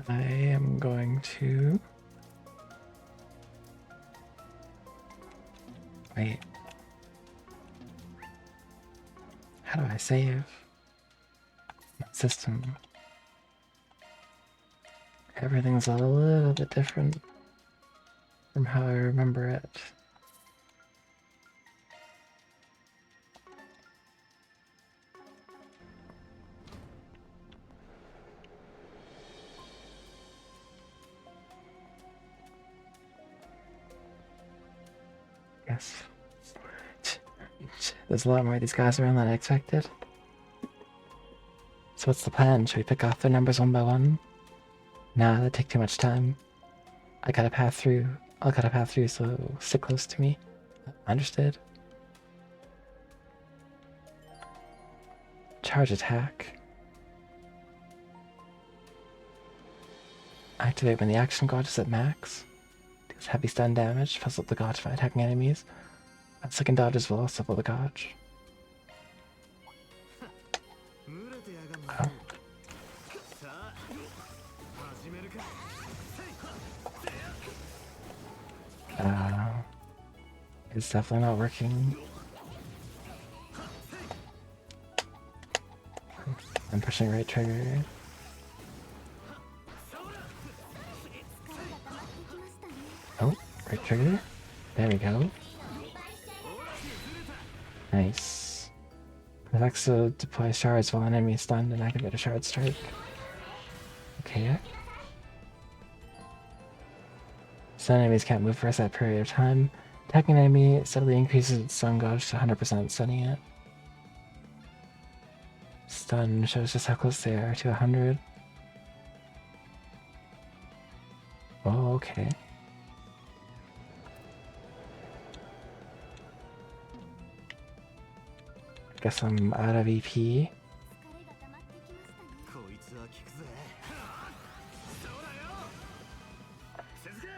I am going to... Wait. How do I save? System. Everything's a little bit different from how I remember it. Yes. There's a lot more of these guys around than I expected. So what's the plan? Should we pick off their numbers one by one? Nah, that'd take too much time. I gotta pass through, so stick close to me. Understood. Charge attack. Activate when the action gauge is at max. Deals heavy stun damage, fills up the gauge by attacking enemies. And second dodges will also fill the gauge. Oh. It's definitely not working. I'm pushing right trigger. Oh, right trigger. There we go. Nice. Alexa deploys shards while an enemy is stunned and activate a shard strike. Okay. Some enemies can't move for a set period of time. Attacking enemy steadily increases its stun gauge to 100%, stunning it. Stun shows just how close they are to 100. Oh, okay. Guess I'm out of EP. 疲れが溜まってきましたね。こいつは効くぜ。そうだよ続け。それ。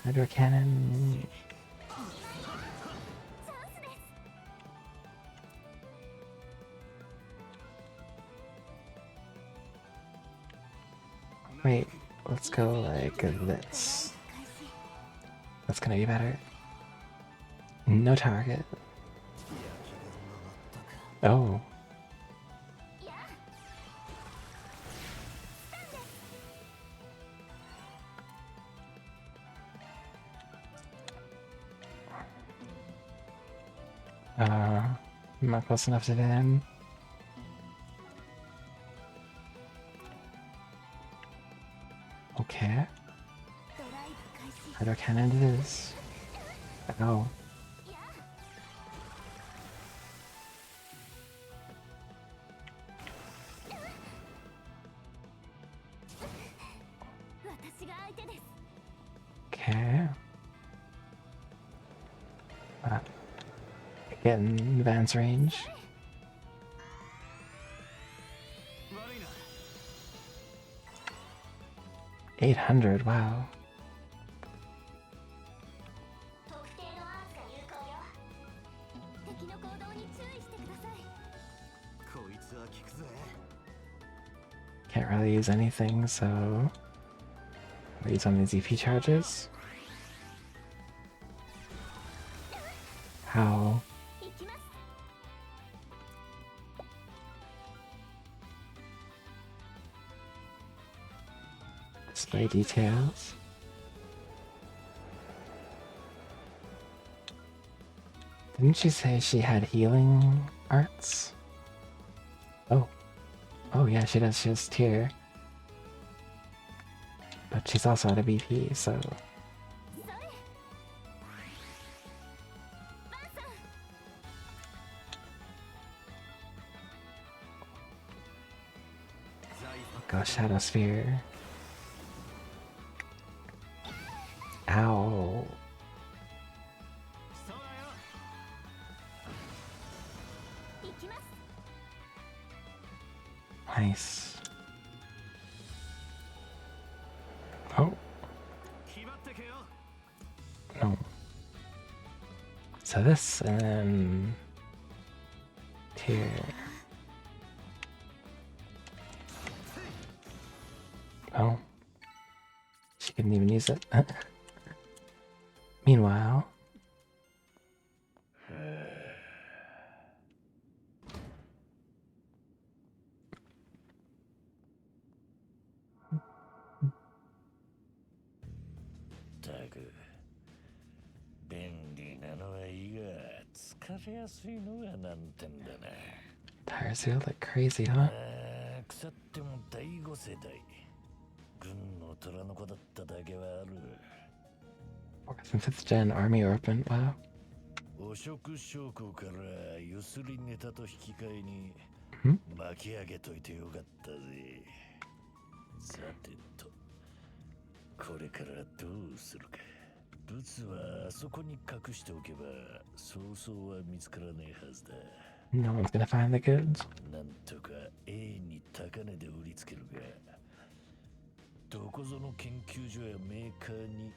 Hydro Cannon. チャンスです。 Wait, let's go like this. That's gonna be better. No target. Oh. I'm not close enough to them. Okay. ドライブ開始。 Hydro Cannon it is. Oh. 私が相手です。 Okay. Getting advance range. 悪いな。 800, wow. 特定のアースが有効よ。敵の行動に注意してください。こいつは効くぜ。 Can't really use anything, so I'll use one of these EP charges. How? 行きます。 Display details. Didn't she say she had healing arts? Oh. Oh yeah, she does. She has tier. But she's also out of BP, so... それ。バンさん。 Go Shadow Sphere. Ow. そうだよ 行きます。 Nice. Oh, 気張ってけよ no. So this, and then... Tier. Oh. She couldn't even use it. Meanwhile... Taku. 便利なのはいいが、疲れやすいのが難点だな。 Tires feel like crazy, huh? ああ、腐っても第5世代。軍の虎の子だっただけはある。 4th and 5th gen army orphan, wow. 汚職将校からゆすりネタと引き換えにん巻き上げといてよかったぜ。さてと、これからどうするか。物はあそこに隠しておけばそうそうは見つからねえはずだ。 No one's gonna find the goods. なんとか A に高値で売りつけるが、どこぞの研究所やメーカーに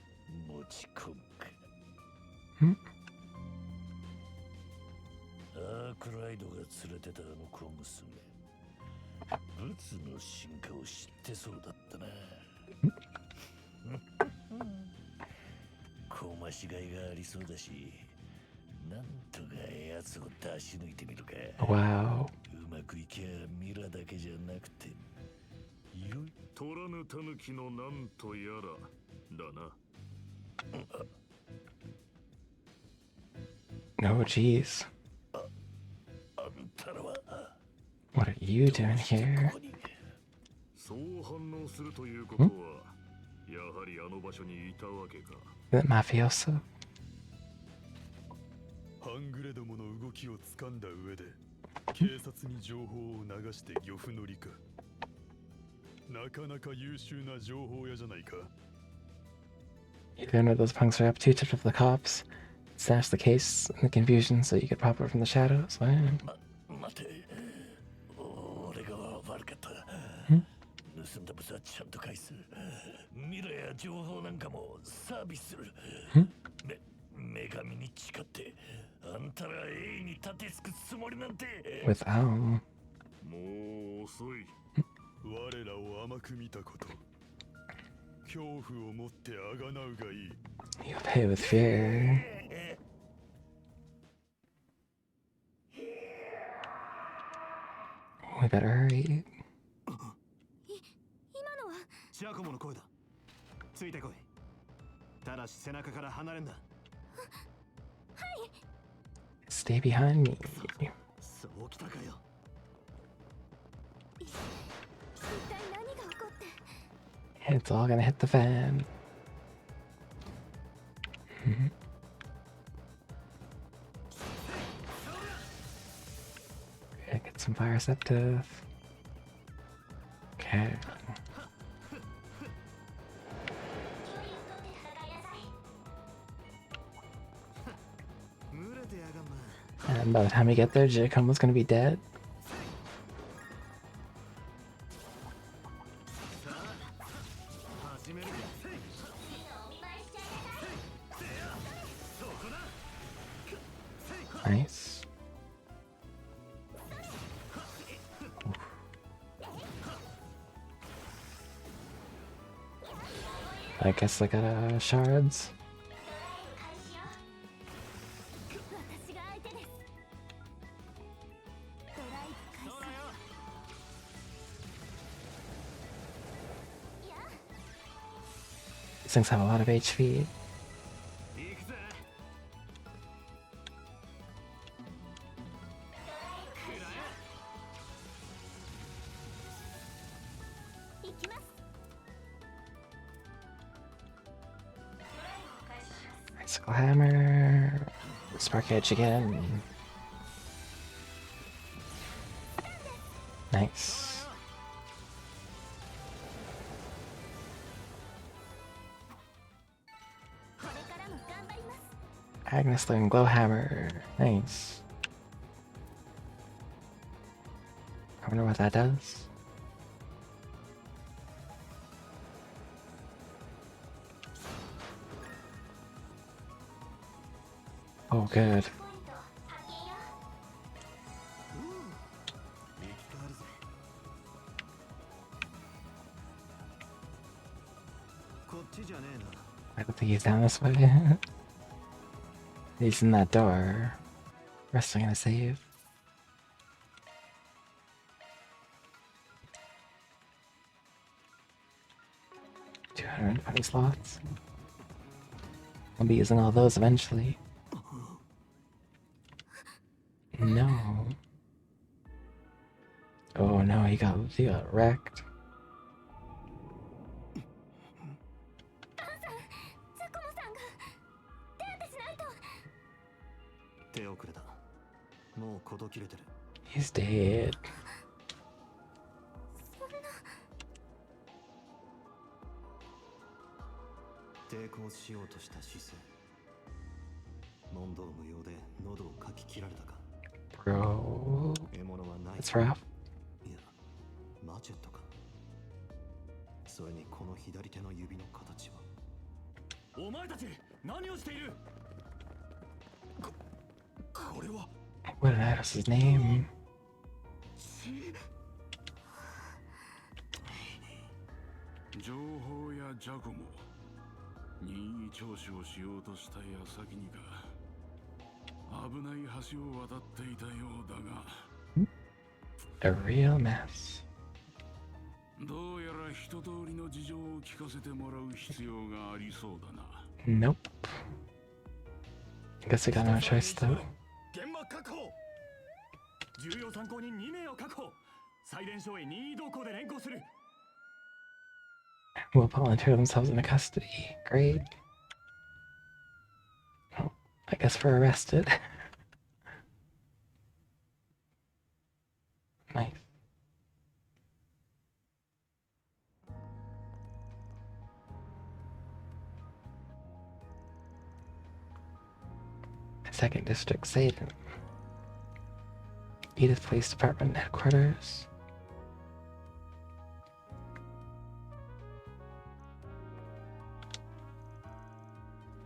持ち込むか。んアークライドが連れてたあの小娘、物の進化を知ってそうだったな。こましがいがありそうだし、なんとか奴を出し抜いてみるか。 Wow. うまくいきゃミラだけじゃなくて、よい虎の狸のなんとやらだな。 Oh, jeez. あんたらは What are you doing here? そう反応するということは、やはりあの場所にいたわけか。Is it mafioso? 半グレどもの動きを掴んだ上で、警察に情報を流して漁夫乗りか。なかなか優秀な情報屋じゃないか。You learn what those punks are up to, tipped up the cops, snatched the case in the confusion so you could pop it from the shadows. Wow. 待て、俺が悪かった。盗んだ物はちゃんと返す。ミラや情報なんかもサービスする。女神に誓って、あんたら永遠に立てつくつもりなんて。Without. もう遅い。我らを甘く見たこと。恐怖を持ってあがなうがいい。You pay with fear. We better hurry. 今のはジャコモの声だ。ついてこい。ただし背中から離れんな。Stay behind me. そうきたかよ。一体何が起こって。 It's all gonna hit the fan. Gotta get some fire septive. Okay. And by the time we get there, Giacomo's gonna be dead. Nice. I guess I got shards. These things have a lot of HP. Icicle hammer. Spark edge again. Nice. Agnes and glow hammer. Nice. I wonder what that does. Oh, good. I don't think he's down this way. He's in that door. Resting in a save. $220 slots. I'll be using all those eventually. No. Oh no, he got wrecked. He's dead. Bro, that's rough. マチェットか。それにこの左手の指の形は。お前たち何をしている？これは。What is his name? 情報やジャコモ、任意聴取をしようとした矢先にか、危ない橋を渡っていたようだが。A real mess. どうやら一通りの事情を聞かせてもらう必要がありそうだな。Nope. Guess I got no choice though. 現場確保。重要参考人2名を確保。最連署へ任意同行で連行する。 Will volunteer themselves into custody. Great. Well, I guess we're arrested. Nice. Second District, Satan. Edith Police Department Headquarters.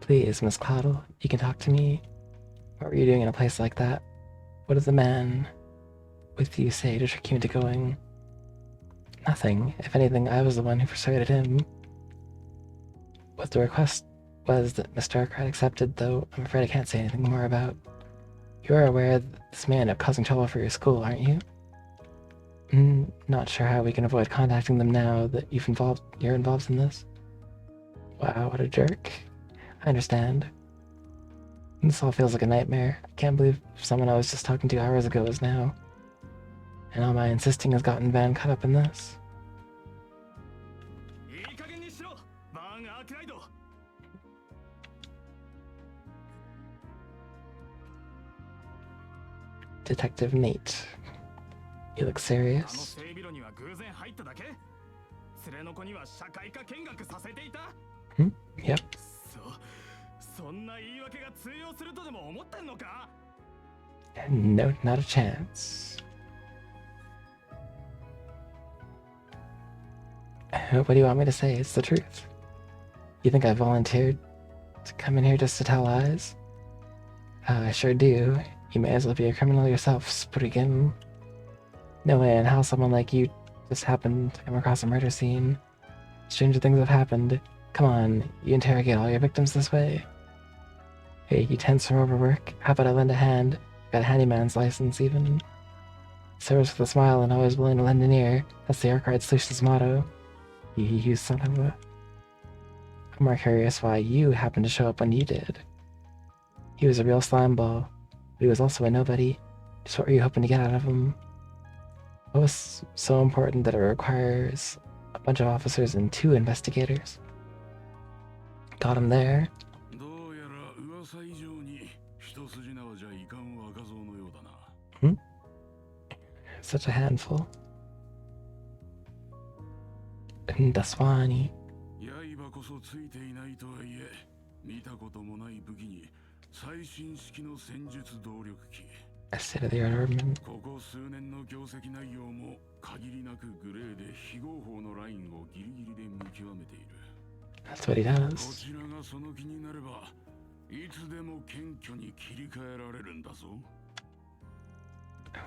Please, Miss Cloudle, you can talk to me. What were you doing in a place like that? What does the man with you say to trick you into going? Nothing. If anything, I was the one who persuaded him. What the request was that Mr. Arkwright accepted, though I'm afraid I can't say anything more about. You are aware that this man is causing trouble for your school, aren't you? Not sure how we can avoid contacting them now that you're involved in this. Wow, what a jerk. I understand. This all feels like a nightmare. I can't believe someone I was just talking to hours ago is now. And all my insisting has gotten Van caught up in this. Detective Nate. You look serious. Yep. No, not a chance. What do you want me to say? It's the truth. You think I volunteered to come in here just to tell lies? I sure do. You may as well be a criminal yourself, Spriggan. No way in hell someone like you just happened to come across a murder scene. Stranger things have happened. Come on, you interrogate all your victims this way. Hey, you tense from overwork? How about I lend a hand? Got a handyman's license, even. Service with a smile and always willing to lend an ear. That's the Arkwright Solutions motto. You son of a... I'm more curious why you happened to show up when you did. He was a real slimeball, but he was also a nobody. Just what were you hoping to get out of him? What was so important that it requires a bunch of officers and 2 investigators? Got him there. Such a handful. Daswani. A state-of-the-art armament. That's what he does.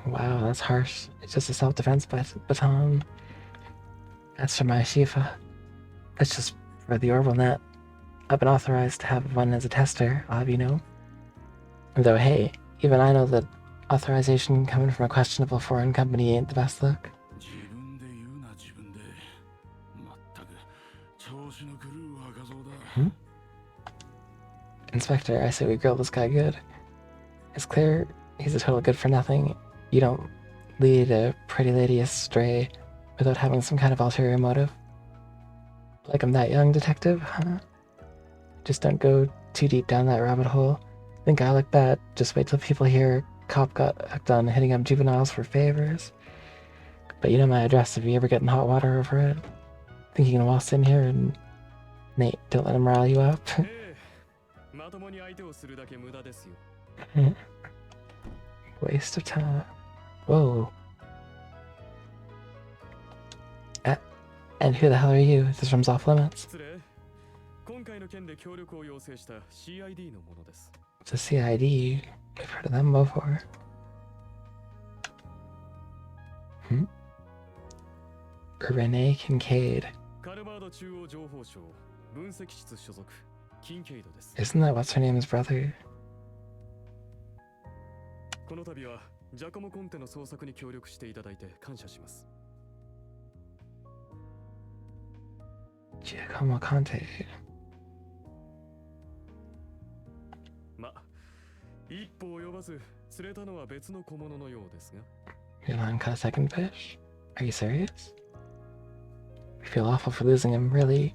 Wow, that's harsh. It's just a self-defense baton. That's for my Shifa. That's just for the Orbital Net. I've been authorized to have one as a tester, I'll have you know. Though hey, even I know that authorization coming from a questionable foreign company ain't the best look. Inspector, I say we grill this guy good. It's clear he's a total good for nothing. You don't lead a pretty lady astray without having some kind of ulterior motive. Like I'm that young, detective, huh? Just don't go too deep down that rabbit hole. Think I look bad? Just wait till people hear a cop got hooked on hitting up juveniles for favors. But you know my address if you ever get in hot water over it. Think you can waltz in here and... Nate, don't let him rile you up. Waste of time. Whoa. And who the hell are you? This room's off limits. It's a CID. We've heard of them before. Renee Kincaid. Isn't that what's her name's brother? Giacomo Conte. Milan caught a second fish? Are you serious? We feel awful for losing him, really.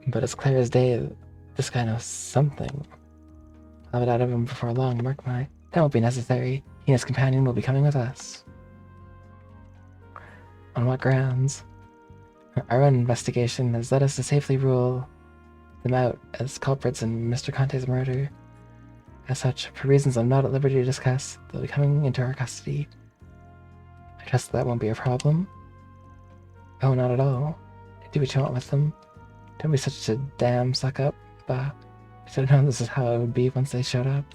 But it's clear as day this guy knows something. I'll have it out of him before long, mark my... That won't be necessary. He and his companion will be coming with us. On what grounds? Our own investigation has led us to safely rule them out as culprits in Mr. Conte's murder. As such, for reasons I'm not at liberty to discuss, they'll be coming into our custody. I trust that won't be a problem. Oh, not at all. Do what you want with them. Don't be such a damn suck-up. Bah. I should have known this is how it would be once they showed up.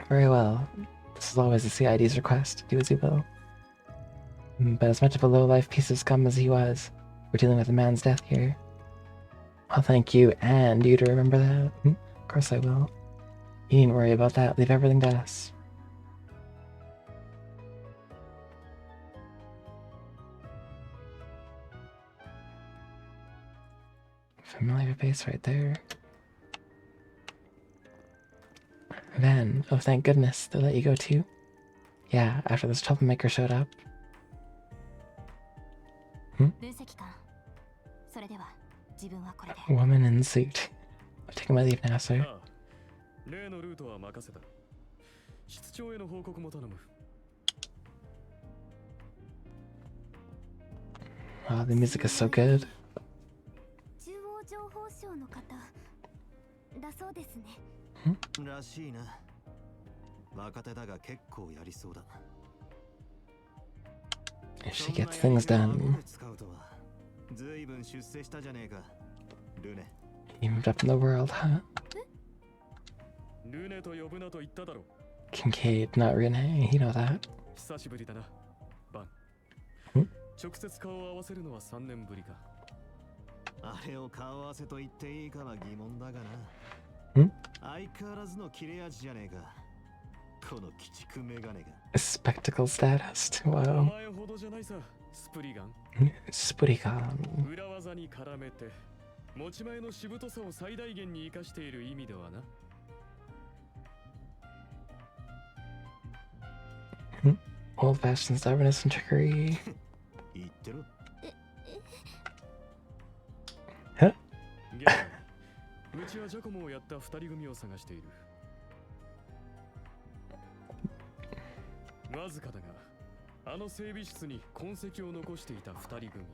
Very well. This is always the CID's request. Do as you will. But as much of a low-life piece of scum as he was, we're dealing with a man's death here. I'll thank you and you to remember that. Of course I will. You needn't worry about that. Leave everything to us. Familiar face right there. Van. Oh, thank goodness. They let you go too? Yeah, after this troublemaker showed up. Woman in suit. I'm taking my leave now, sir. Wow, the music is so good. If she gets things done. You moved up in the world, huh? Kincaid, not Renee, you know that. Spectacle status, wow. Spurigan. 持ち前のしぶとさを最大限に生かしている意味ではな。Old-fashioned stubbornness and trickery. Huh? うちはジャコモをやった二人組を探している。わずかだが、あの整備室に痕跡を残していた二人組を。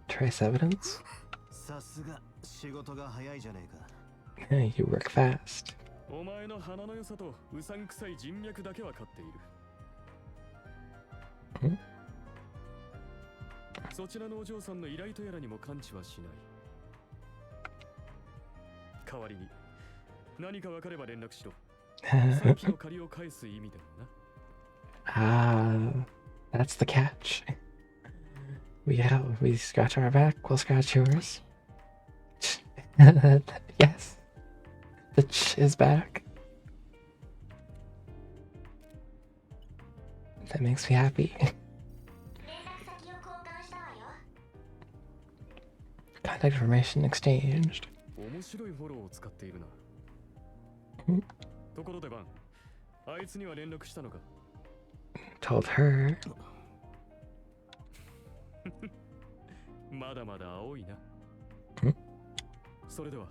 Trace evidence? さすが仕事が早いじゃねえか。You work fast. お前の鼻の良さとうさんくさい人脈だけは勝っている。そちらのお嬢さんの依頼とやらにも関知はしない。代わりに何か分かれば連絡しろ。さっきの借りを返す意味でもな。That's the catch. We scratch our back, we'll scratch yours. Yes. The ch is back. That makes me happy. Contact information exchanged. 面白いフォローを使っているな。ところでバン、あいつには連絡したのか？ Told her. まだまだ青いな。それでは、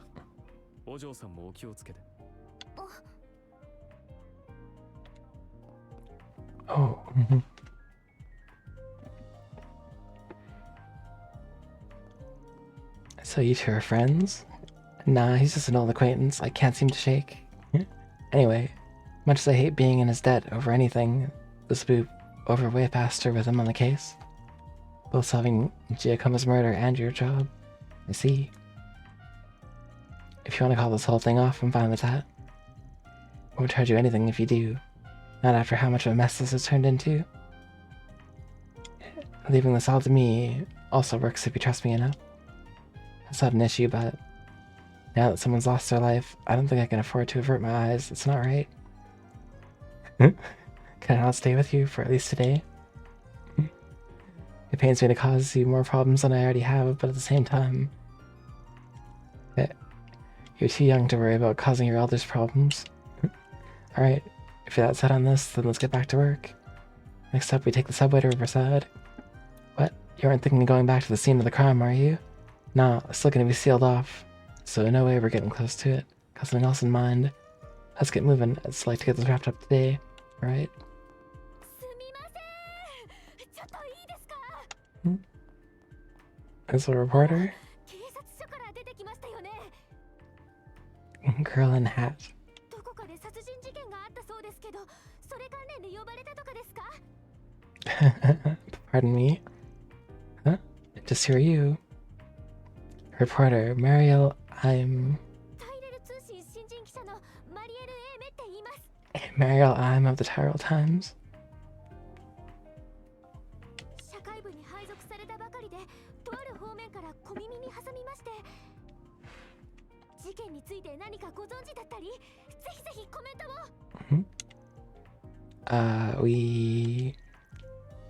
お嬢さんもお気をつけて。Oh. So you two are friends? Nah, he's just an old acquaintance I can't seem to shake. Anyway, much as I hate being in his debt over anything, this will be over way faster with him on the case. Both solving Giacomo's murder and your job. I see. If you want to call this whole thing off, I'm fine with that. I won't charge you anything if you do. Not after how much of a mess this has turned into. Leaving this all to me also works if you trust me enough. That's not an issue, but now that someone's lost their life, I don't think I can afford to avert my eyes. It's not right. Can I not stay with you for at least today? It pains me to cause you more problems than I already have, but at the same time, you're too young to worry about causing your elders problems. Alright, if you're that set on this, then let's get back to work. Next up, we take the subway to Riverside. What? You aren't thinking of going back to the scene of the crime, are you? Nah, it's still gonna be sealed off. So no way we're getting close to it. Got something else in mind. Let's get moving. I'd like to get this wrapped up today, right? As a reporter? Girl in hat. Pardon me? Huh? Just who are you? Reporter, Mariel, I'm of the Tyrell Times.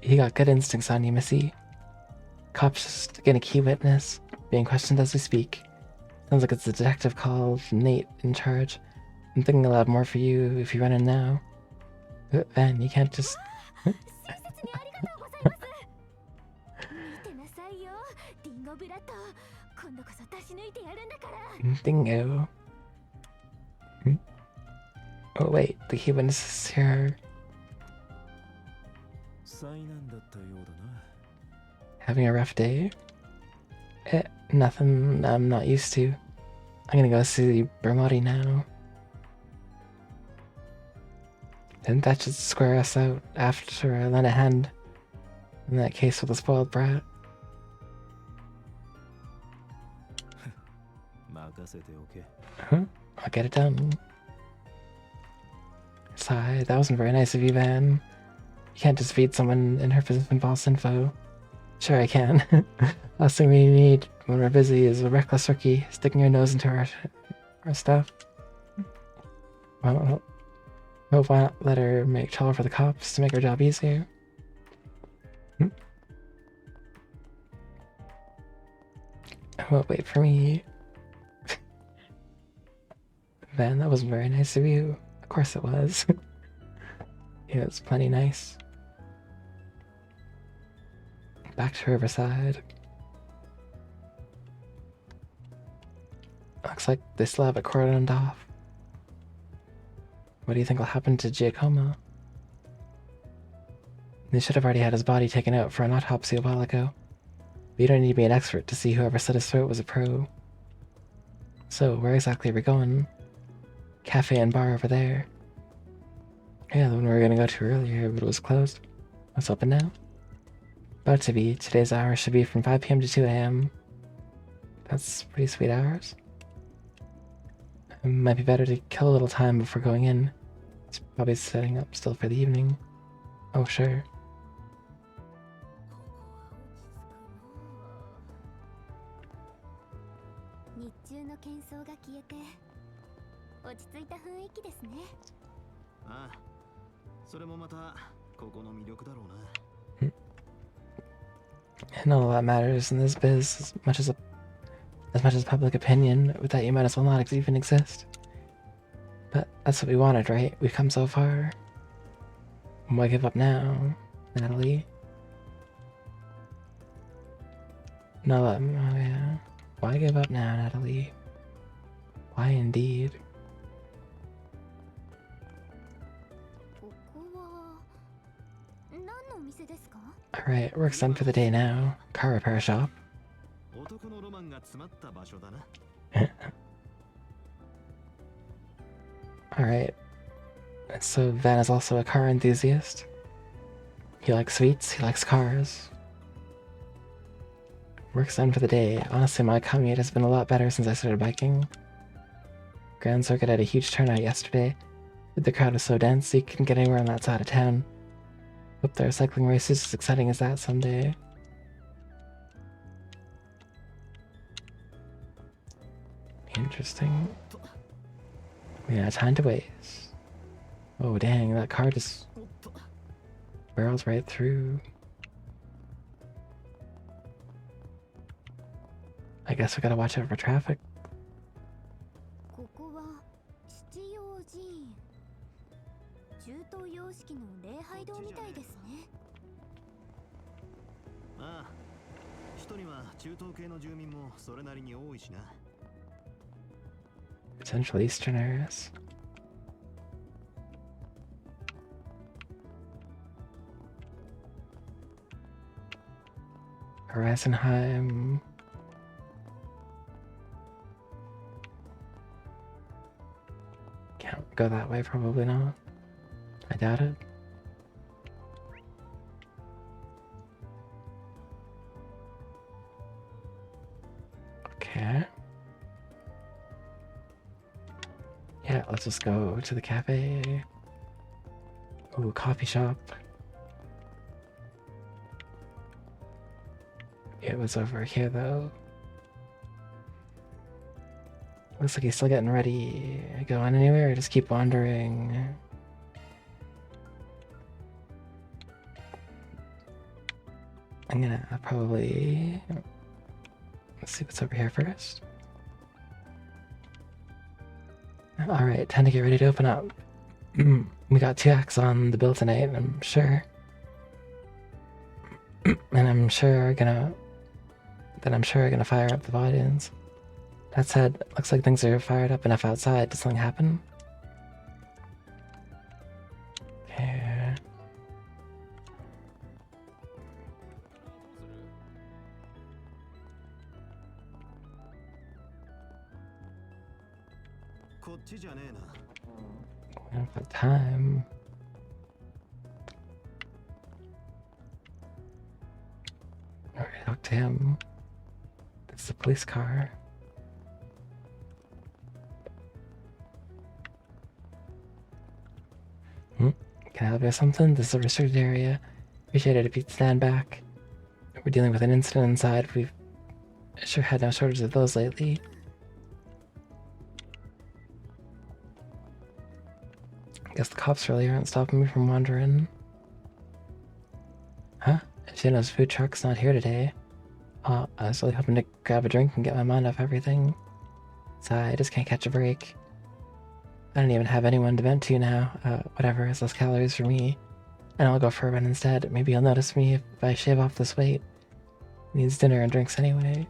He got good instincts on you, Missy. Cops just getting a key witness, being questioned as we speak. Sounds like it's a detective called Nate in charge. I'm thinking I'll have more for you if you run in now. Van, you can't just... Dingo. Oh wait, the key witness is here. Having a rough day? Nothing I'm not used to. I'm gonna go see Bermotti now. Didn't that just square us out after I lent a hand in that case with the spoiled brat? Huh? I'll get it done. Sigh, that wasn't very nice of you, Van. You can't just feed someone in her position false info. Sure I can. Last thing we need when we're busy is a reckless rookie sticking your nose into our stuff. Well, why not let her make trouble for the cops to make her job easier? Well, wait for me. Van, that wasn't very nice of you. Of course it was. It was plenty nice. Back to Riverside. Looks like they still have it cordoned off. What do you think will happen to Giacomo? They should have already had his body taken out for an autopsy a while ago. But you don't need to be an expert to see whoever slit his throat was a pro. So, where exactly are we going? Cafe and bar over there. Yeah, the one we were gonna go to earlier, but it was closed. What's open now? About to be. Today's hours should be from 5 p.m. to 2 a.m. That's pretty sweet hours. It might be better to kill a little time before going in. It's probably setting up still for the evening. Oh, sure. And all that matters in this biz as much as public opinion, with that you might as well not even exist. But that's what we wanted, right? We've come so far. Why give up now, Natalie? No, oh yeah. Why give up now, Natalie? Why indeed? Alright, work's done for the day now. Car repair shop. Alright. So Van is also a car enthusiast. He likes sweets, he likes cars. Work's done for the day. Honestly, my commute has been a lot better since I started biking. Grand Circuit had a huge turnout yesterday. The crowd was so dense, you couldn't get anywhere on that side of town. Hope their cycling race is as exciting as that someday. Interesting. Yeah, time to waste. Oh dang, that car just barrels right through. I guess we gotta watch out for traffic. 街道みたいですね。ああ、首都には中東系の住民もそれなりに多いしな。 Central Eastern areas. Horizonheim. Can't go that way, probably not. I doubt it. Okay. Yeah, let's just go to the cafe. Ooh, coffee shop. It was over here though. Looks like he's still getting ready. Going anywhere or just keep wandering? I'm gonna probably... Let's see what's over here first. Alright, time to get ready to open up. We got 2 acts on the bill tonight, I'm sure. And I'm sure gonna fire up the volumes. That said, looks like things are fired up enough outside. Did something happen? Okay. We don't have time. Alright, talk to him. It's the police car. Can I help you with something? This is a restricted area. Appreciate it if you'd stand back. We're dealing with an incident inside. We've sure had no shortage of those lately. I guess the cops really aren't stopping me from wandering. Huh? Shino's food truck's not here today. I was really hoping to grab a drink and get my mind off everything. Sorry, I just can't catch a break. I don't even have anyone to vent to now. Whatever, it's less calories for me. And I'll go for a run instead. Maybe you'll notice me if I shave off this weight. Needs dinner and drinks anyway.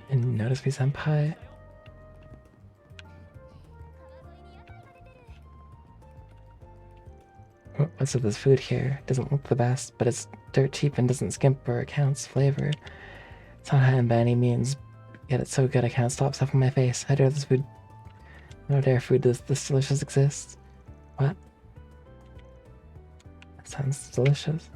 And notice me, senpai. What's with this food here? Doesn't look the best, but it's dirt cheap and doesn't skimp or accounts flavor. It's not high-end by any means, yet it's so good I can't stop stuffing my face. How dare this food... How dare food this delicious exists? What? That sounds delicious.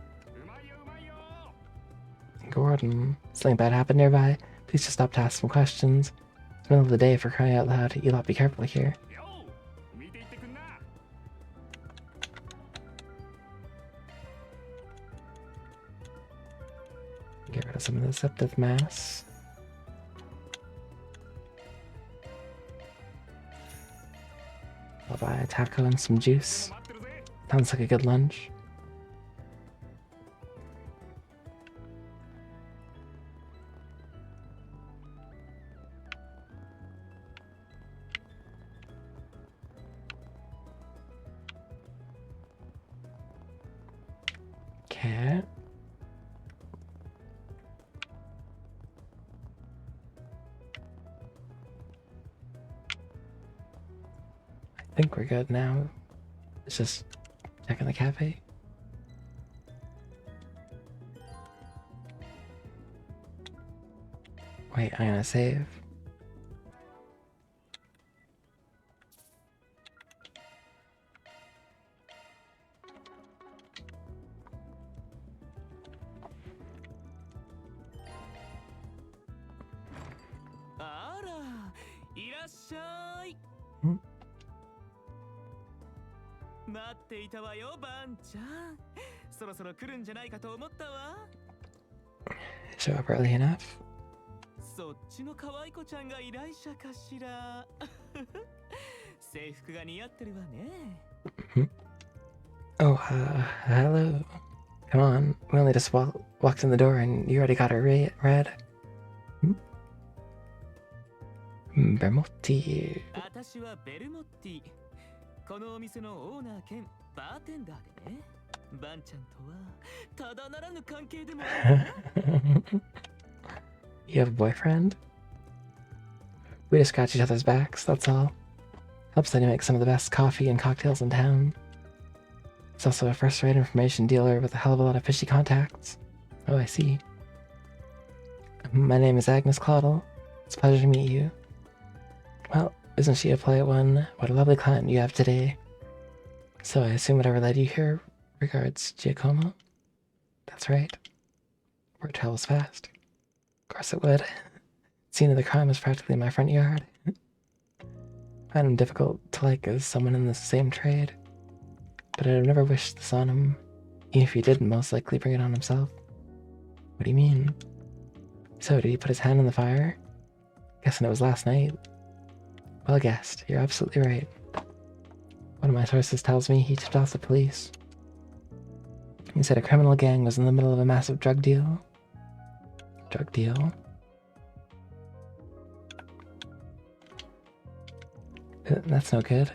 Gordon, something bad happened nearby? Please just stop to ask some questions. It's the middle of the day, for crying out loud. You lot be careful here. Get rid of some of the septic mass. I'll buy a taco and some juice. Sounds like a good lunch. Okay. I think we're good now. It's just checking the cafe. Wait, I'm gonna save. Hmm? 待っていたわよ、バンちゃん。そろそろ来るんじゃないかと思ったわ。Show up early enough? そっちの可愛い子ちゃんが依頼者かしら。制服が似合ってるわね。Oh, hello. Come on, we only just walked in the door and you already got her red. Bermotti. 私はベルモッティ。このお店のオーナー兼バーテンダーでね。バンちゃんとはただならぬ関係でもあるな。You have a boyfriend? We just scratch each other's backs, that's all. Helps that he makes some of the best coffee and cocktails in town. He's also a first-rate information dealer with a hell of a lot of fishy contacts. Oh, I see. My name is Agnes Claudel. It's a pleasure to meet you. Well, isn't she a polite one? What a lovely client you have today. So I assume whatever led you here regards Giacomo? That's right. Word travels fast. Of course it would. Scene of the crime was practically in my front yard. I find him difficult to like as someone in the same trade, but I'd have never wished this on him. Even if he didn't most likely bring it on himself. What do you mean? So, did he put his hand in the fire? Guessing it was last night. Well guessed. You're absolutely right. One of my sources tells me he tipped off the police. He said a criminal gang was in the middle of a massive drug deal. Drug deal? That's no good.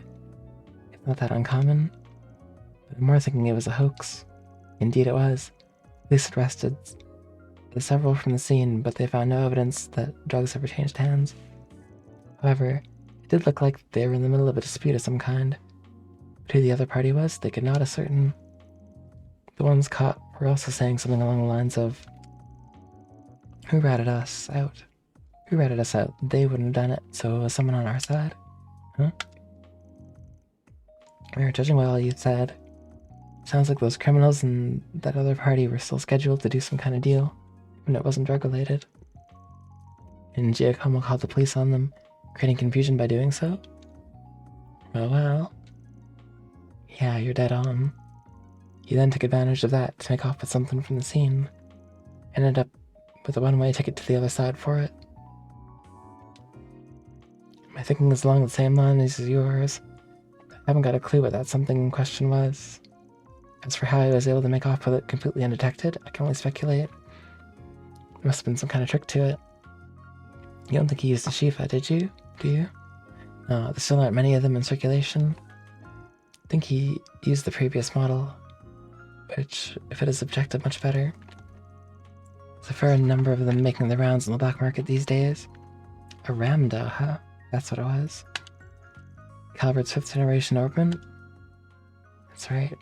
It's not that uncommon. But I'm more thinking it was a hoax. Indeed it was. Police arrested several from the scene, but they found no evidence that drugs ever changed hands. However, it did look like they were in the middle of a dispute of some kind. But who the other party was, they could not ascertain. The ones caught were also saying something along the lines of, "Who ratted us out? Who ratted us out? They wouldn't have done it, so it was someone on our side." Huh? Judging by all you said, sounds like those criminals and that other party were still scheduled to do some kind of deal, and it wasn't drug-related. And Giacomo called the police on them, creating confusion by doing so? Well. Yeah, you're dead on. He then took advantage of that to make off with something from the scene. Ended up with a one-way ticket to the other side for it. My thinking is along the same lines as yours. I haven't got a clue what that something in question was. As for how he was able to make off with it completely undetected, I can only speculate. There must have been some kind of trick to it. You don't think he used a Shifa, did you? Do you? There still aren't many of them in circulation. I think he used the previous model, which, if it is objective, much better. There's a fair number of them making the rounds on the black market these days. A Ramda, huh? That's what it was. Calvert's 5th generation orbment? That's right.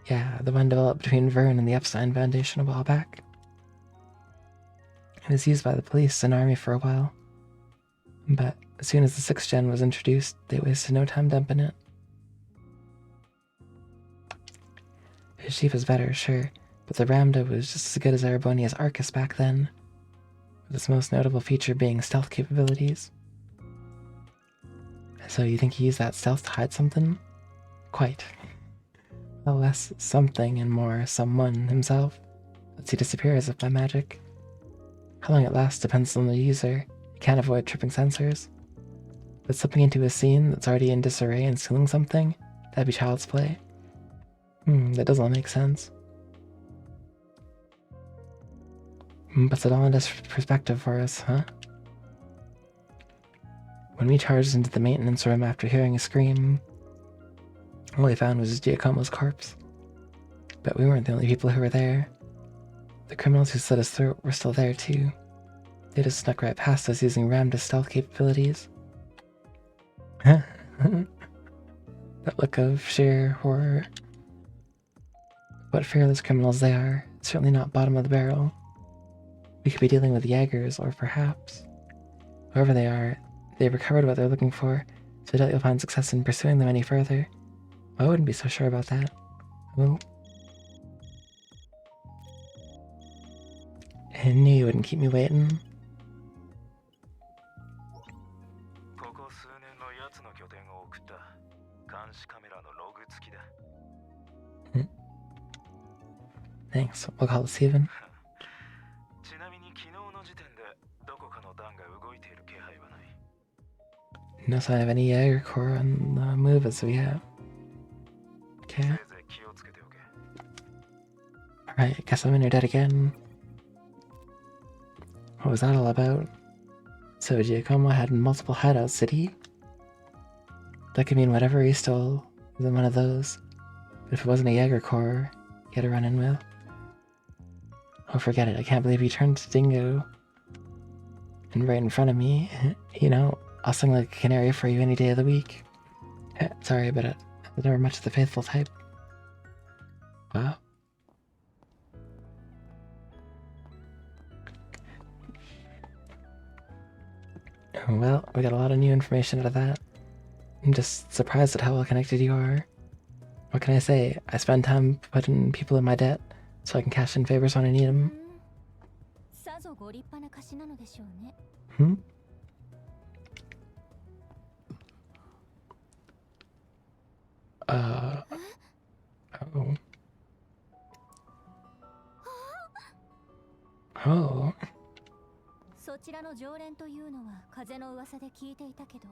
Yeah, the one developed between Vern and the Epstein Foundation a while back. It was used by the police and army for a while. But as soon as the 6th gen was introduced, they wasted no time dumping it. His Chief is better, sure, but the Ramda was just as good as Erebonia's Arcus back then, with its most notable feature being stealth capabilities. So you think he used that stealth to hide something? Quite. Well, less something and more someone himself. Lets he disappear as if by magic. How long it lasts depends on the user. You can't avoid tripping sensors. But slipping into a scene that's already in disarray and stealing something, that'd be child's play. That doesn't make sense. Puts it all into perspective for us, huh? When we charged into the maintenance room after hearing a scream, all we found was Giacomo's corpse. But we weren't the only people who were there. The criminals who slit his throat were still there too. They just snuck right past us using Ramda's stealth capabilities. That look of sheer horror. What fearless criminals they are. Certainly not bottom of the barrel. We could be dealing with Jaegers, or perhaps... Whoever they are, they've recovered what they're looking for, so I doubt you'll find success in pursuing them any further. I wouldn't be so sure about that. Well... I knew you wouldn't keep me waiting. Thanks, we'll call it Steven. No sign of any Jaeger Corps on the move as of yet. Okay. Alright, guess I'm in your debt again. What was that all about? So Giacomo had multiple hideouts, did he? That could mean whatever he stole was in one of those. But if it wasn't a Jaeger core he had to run in with. Oh, forget it. I can't believe he turned to Dingo. And right in front of me. You know, I'll sing like a canary for you any day of the week. Sorry, but I was never much of the faithful type. Wow. Well, we got a lot of new information out of that. I'm just surprised at how well connected you are. What can I say? I spend time putting people in my debt so I can cash in favors when I need them. さぞご立派な貸しなのでしょうね。Hmm? Oh. Oh. そちらの常連というのは風の噂で聞いていたけど、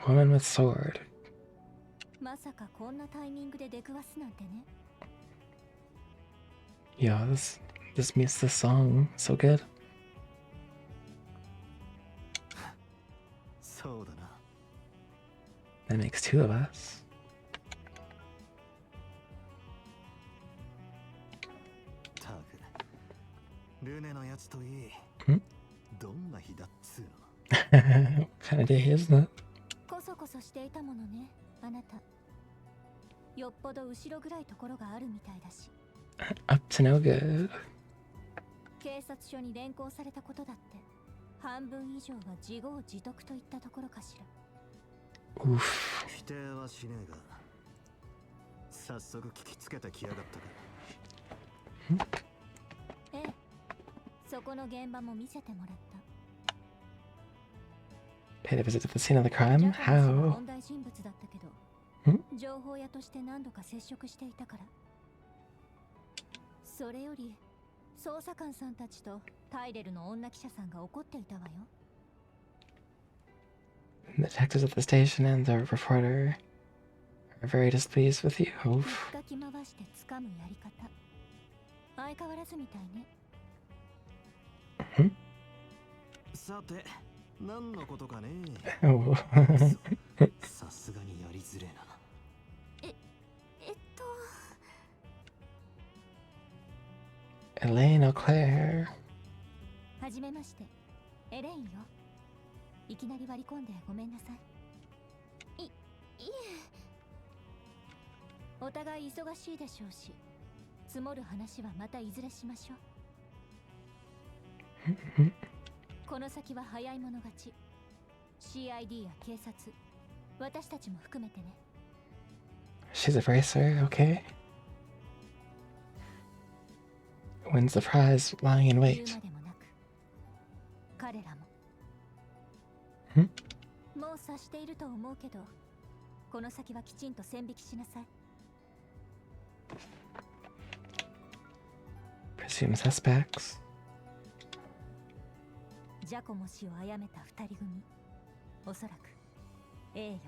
Woman with sword. まさかこんなタイミングで出くわすなんてね。 Yeah, this makes this song so good. そうだな。 That makes two of us. たくルネのやつといい。どんな日だっつうの。 What kind of day is that? こそこそしていたものね、あなた。よっぽど後ろ暗いところがあるみたいだし。 Up to no good. 警察署に連行されたことだって、半分以上が自業自得といったところかしら。 Oof. 否定はしねえが、早速聞きつけてきやがったか。ええ、そこの現場も見せてもらった。 Paid a visit to the scene of the crime? ジャパン氏は How? 問題人物だったけど、情報屋として何度か接触していたから。それより捜査官さんたちとタイレルの女記者さんが怒っていたわよ。 The detectives at the station and the reporter are very displeased with you. 引っ Oof. かき回して掴むやり方、相変わらずみたいね。さて、何のことかね。 Oh. さすがにやりづれえな。Elaine Auclair. はじめまして、エレインよ。いきなり割り込んでごめんなさい。いえ。お互い忙しいでしょうし、積もる話はまたいずれしましょう。この先は早い者勝ち。CID や警察、私たちも含めてね。 She's a bracer, okay. Wins the prize lying in 言う wait. までもなく、彼らも。もう察していると思うけど、この先はきちんと線引きしなさい。 Presumed suspects. ジャコモ氏を殺めた二人組、おそらく A よ。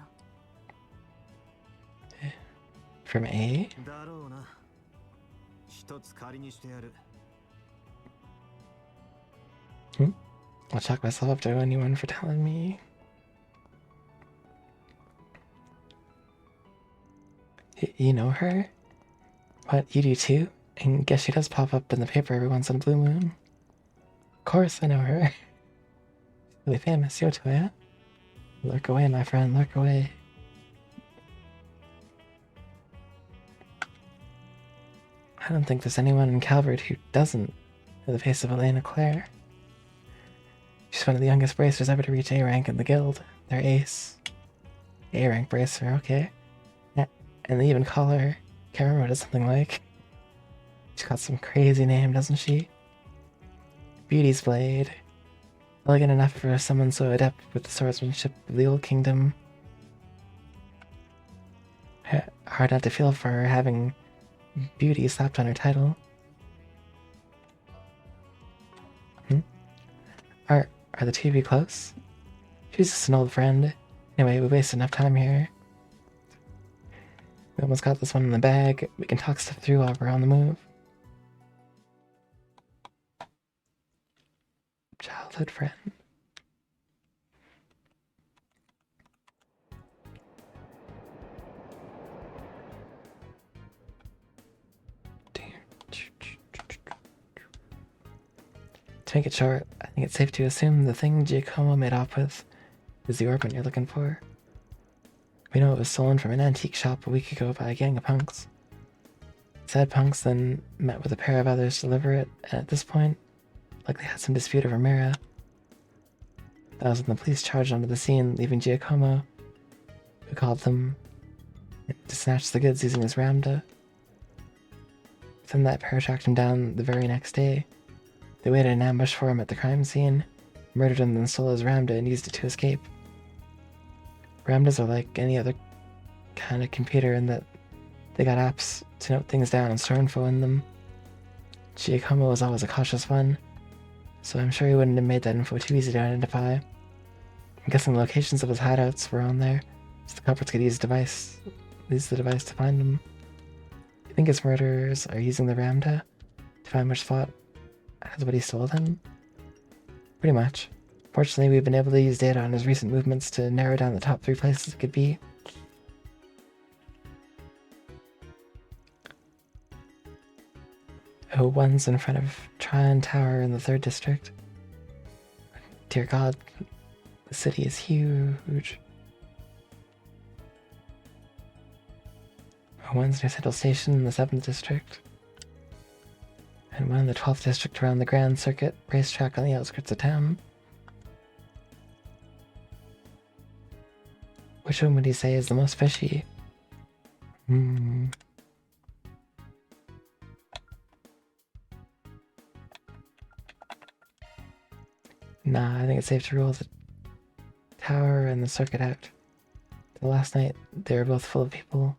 From A? だろうな。一つ仮にしてやる。 I'll chalk myself up to anyone for telling me. You know her? What, you do too? And guess she does pop up in the paper every once in a blue moon. Of course I know her. Really famous, Yotoya. Lurk away, my friend, lurk away. I don't think there's anyone in Calvert who doesn't know the face of Elena Clare. She's one of the youngest bracers ever to reach A rank in the guild. They're ace. A rank bracer, okay. Yeah, and they even call her, can't remember what it's something like. She's got some crazy name, doesn't she? Beauty's Blade. Elegant enough for someone so adept with the swordsmanship of the Old Kingdom. Hard not to feel for her having beauty slapped on her title. Are the two of you close? She's just an old friend. Anyway, we wasted enough time here. We almost got this one in the bag. We can talk stuff through while we're on the move. Childhood childhood friend. To make it short, I think it's safe to assume the thing Giacomo made off with is the orphan you're looking for. We know it was stolen from an antique shop a week ago by a gang of punks. Said punks then met with a pair of others to deliver it, and at this point, likely had some dispute over Mira. That was when the police charged onto the scene, leaving Giacomo, who called them, to snatch the goods using his Ramda. Then that pair tracked him down the very next day. They waited in ambush for him at the crime scene, murdered him, then stole his Ramda and used it to escape. Ramdas are like any other kind of computer in that they got apps to note things down and store info in them. Giacomo was always a cautious one, so I'm sure he wouldn't have made that info too easy to identify. I'm guessing the locations of his hideouts were on there, so the culprits could use the device to find him. I think his murderers are using the Ramda to find which spot has what he stole then? Pretty much. Fortunately, we've been able to use data on his recent movements to narrow down the top 3 places it could be. Oh, one's in front of Tryon Tower in the 3rd district. Dear God, the city is huge. Oh, one's near Central Station in the 7th district. And one in the 12th district around the Grand Circuit racetrack on the outskirts of town. Which one would you say is the most fishy? Nah, I think it's safe to rule the tower and the circuit out. The last night, they were both full of people.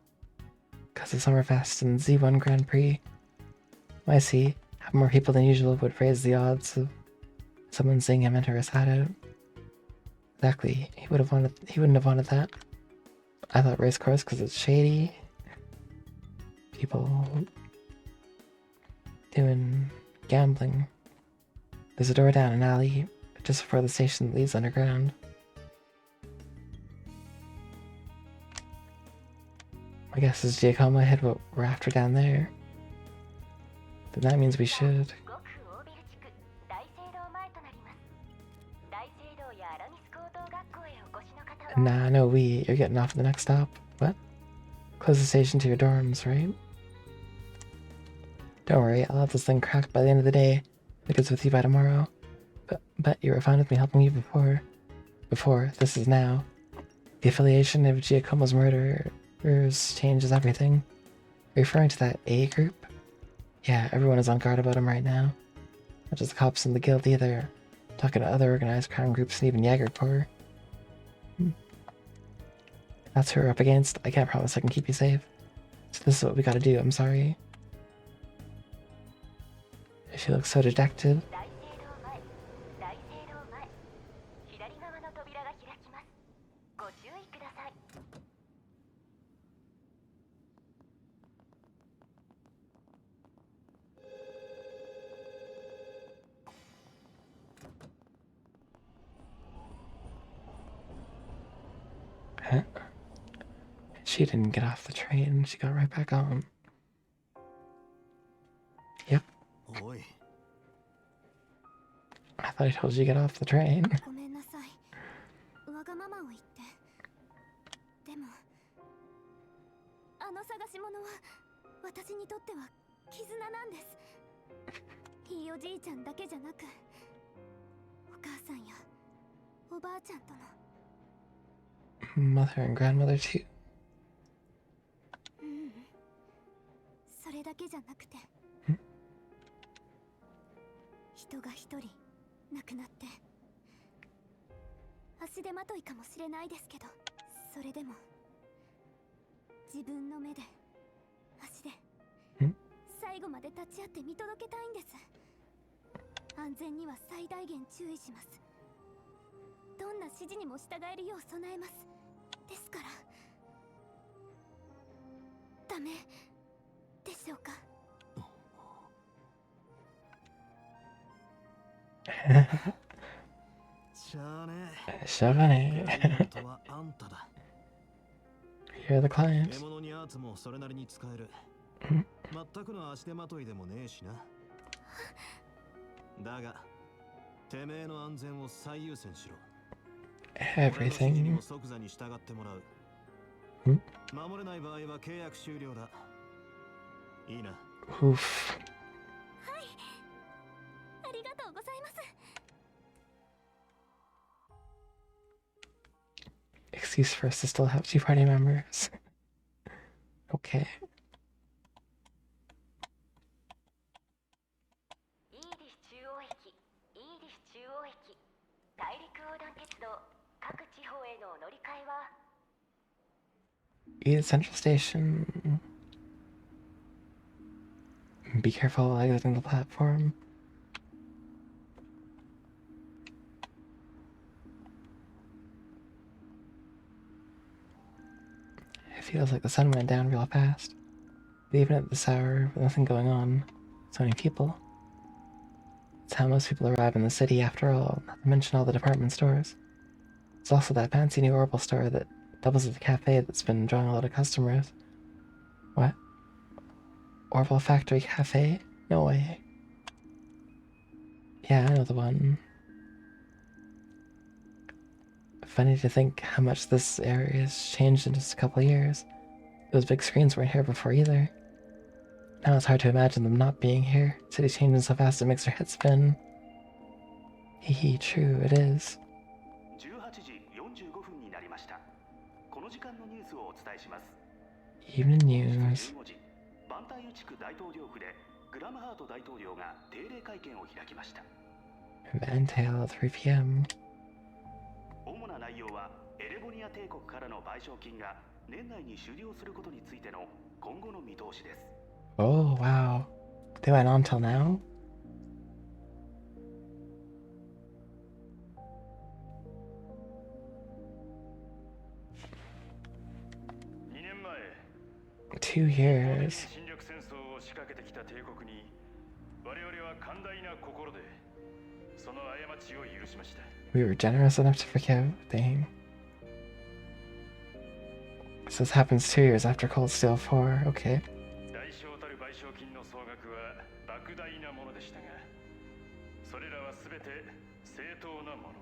Because of Summerfest and Z1 Grand Prix. I see. Having more people than usual would raise the odds of someone seeing him enter his hideout. Exactly. He wouldn't have wanted that. I thought racecourse because it's shady. People doing gambling. There's a door down an alley just before the station that leads underground. My guess is Giacomo hid what we're after down there. Then that means we should. Nah, no, you're getting off at the next stop. What? Close the station to your dorms, right? Don't worry, I'll have this thing cracked by the end of the day. If it's with you by tomorrow. But you were fine with me helping you before. This is now. The affiliation of Giacomo's murderers changes everything. Referring to that A group? Yeah, everyone is on guard about him right now. Not just the cops in the guild either. Talking to other organized crime groups and even Jagerpur. That's who we're up against. I can't promise I can keep you safe. So this is what we gotta do, I'm sorry. She looks so dejected. Huh? She didn't get off the train, she got right back on. Yep. Oi. I thought I told you to get off the train. ごめんなさい。わがままを言って。でも、あの探し物は私にとっては絆なんです。ひいおじいちゃんだけじゃなく、お母さんやおばあちゃんとの。Mother and grandmother too. それだけじゃなくて、人が一人亡くなって、足手まといかもしれないですけど、それでも自分の目で足で最後まで立ち会って見届けたいんです。安全には最大限注意します。どんな指示にも従えるよう備えます。ですからダメでしょうか。しょうがねガイえ。ドとはあんただ。 You're the 獲 client. 物にアーツもそれなりに使える。全くの足手まといでもねえしな。だが、てめえの安全を最優先しろ。俺の指示に Everything. も即座に従ってもらう。守れない場合は契約終了だ。いいな。 Oof. ありがとうございます。 Excuse for us to still have two party members. Okay. イーディス中央駅、イーディス中央駅、大陸横断鉄道、各地方への乗り換えは Eat Central Station. Be careful while exiting the platform. It feels like the sun went down real fast. But even at this hour, with nothing going on, so many people. It's how most people arrive in the city after all, not to mention all the department stores. There's also that fancy new Orbital store that doubles as a cafe that's been drawing a lot of customers. What? Orbital Factory Cafe? No way. Yeah, I know the one. Funny to think how much this area has changed in just a couple of years. Those big screens weren't here before either. Now it's hard to imagine them not being here. City's changing so fast it makes our head spin. Hee, true, it is. 18時45分になりました。この時間のニュースをお伝えします。 Evening news. 15時、バンタイユ地区大統領府でグラムハート大統領が定例会見を開きました。 Vantail at 3 p.m. 主な内容はエレボニア帝国からの賠償金が年内に終了することについての今後の見通しです。 Oh, wow. They went on till now? 2年前 2 years. 侵略戦争を仕掛けてきた帝国に我々は寛大な心でその過ちを許しました。 We were generous enough to forgive. Dang. So this happens 2 years after Cold Steel 4. Okay. 代償たる賠償金の総額は莫大なものでしたが、それらは全て正当なもの。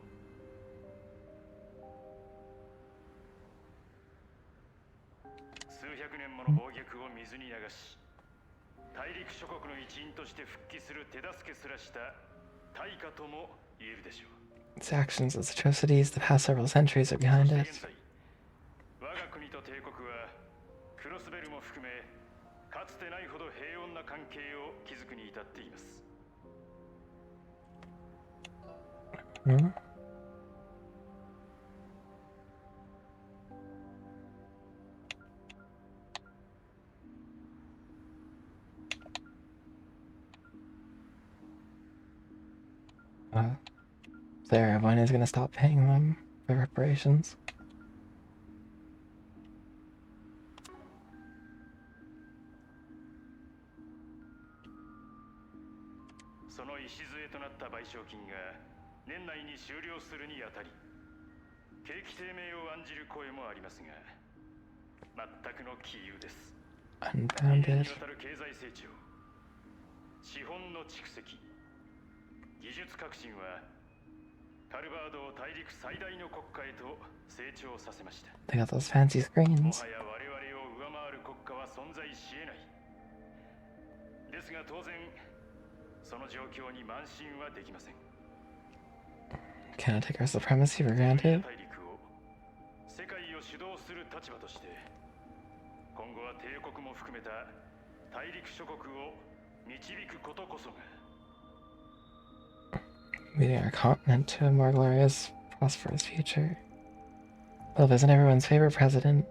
数百年もの暴虐を水に流し、大陸諸国の一員として復帰する手助けすらした対価とも言えるでしょう。 Its actions, its atrocities, the past several centuries are behind そ us. して現在、我が国と帝国はクロスベルも含めかつてないほど平穏な関係を築くに至っています。 Hmm? There, everyone is gonna stop paying them for reparations. その礎となった賠償金が年内に終了するにあたり、景気低迷を案じる声もありますが、全くの杞憂です。2年 Unbounded. にわたる経済成長、資本の蓄積、技術革新はカルバードを大陸最大の国家へと成長させました。 They got those fancy も screens. はや我々を上回る国家は存在し得ない。ですが当然、その状況に慢心はできません。 Can I take our supremacy for granted? 大陸を世界を主導する立場として、今後は帝国も含めた大陸諸国を導くことこそが Leading our continent to a more glorious, prosperous future. Love isn't everyone's favorite president.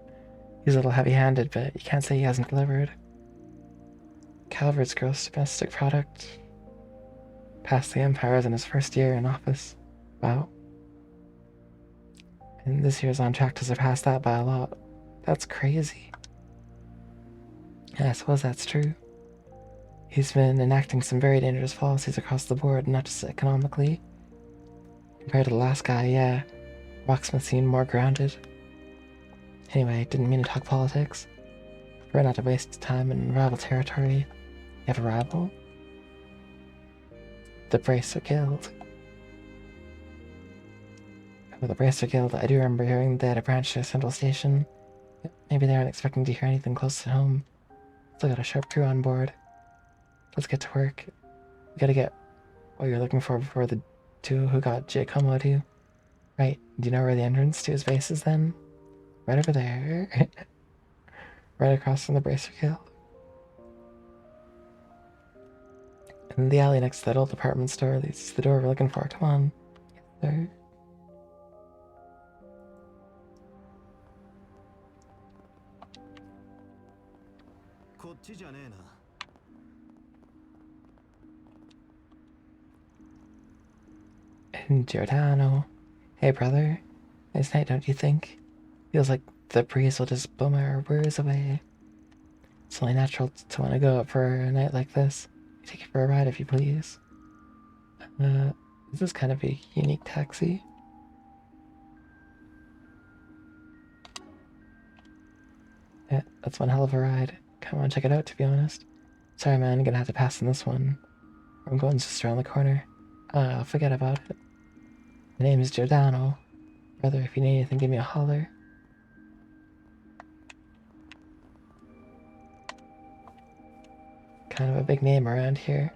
He's a little heavy-handed, but you can't say he hasn't delivered. Calvert's gross domestic product passed the empires in his first year in office. Wow. And this year's on track to surpass that by a lot. That's crazy. Yeah, I suppose that's true. He's been enacting some very dangerous policies across the board, not just economically. Compared to the last guy, yeah. Rocksmith seemed more grounded. Anyway, didn't mean to talk politics. Prefer not to waste time in rival territory. You have a rival? The Bracer Guild. Oh, the Bracer Guild. I do remember hearing they had a branch to Central Station. Maybe they aren't expecting to hear anything close to home. Still got a sharp crew on board. Let's get to work. We gotta get what you're looking for before the two who got Giacomo do. Right, do you know where the entrance to his base is then? Right over there. Right across from the Bracer Guild. In the alley next to that old department store leads to the door we're looking for. Come on. There. And Giordano. Hey, brother. Nice night, don't you think? Feels like the breeze will just blow my worries away. It's only natural to want to go out for a night like this. Take you for a ride if you please. This is kind of a unique taxi. Yeah, that's one hell of a ride. Kinda wanna check it out, to be honest. Sorry, man, I'm gonna have to pass on this one. I'm going just around the corner. I'll forget about it. My name is Giordano. Brother, if you need anything, give me a holler. Kind of a big name around here.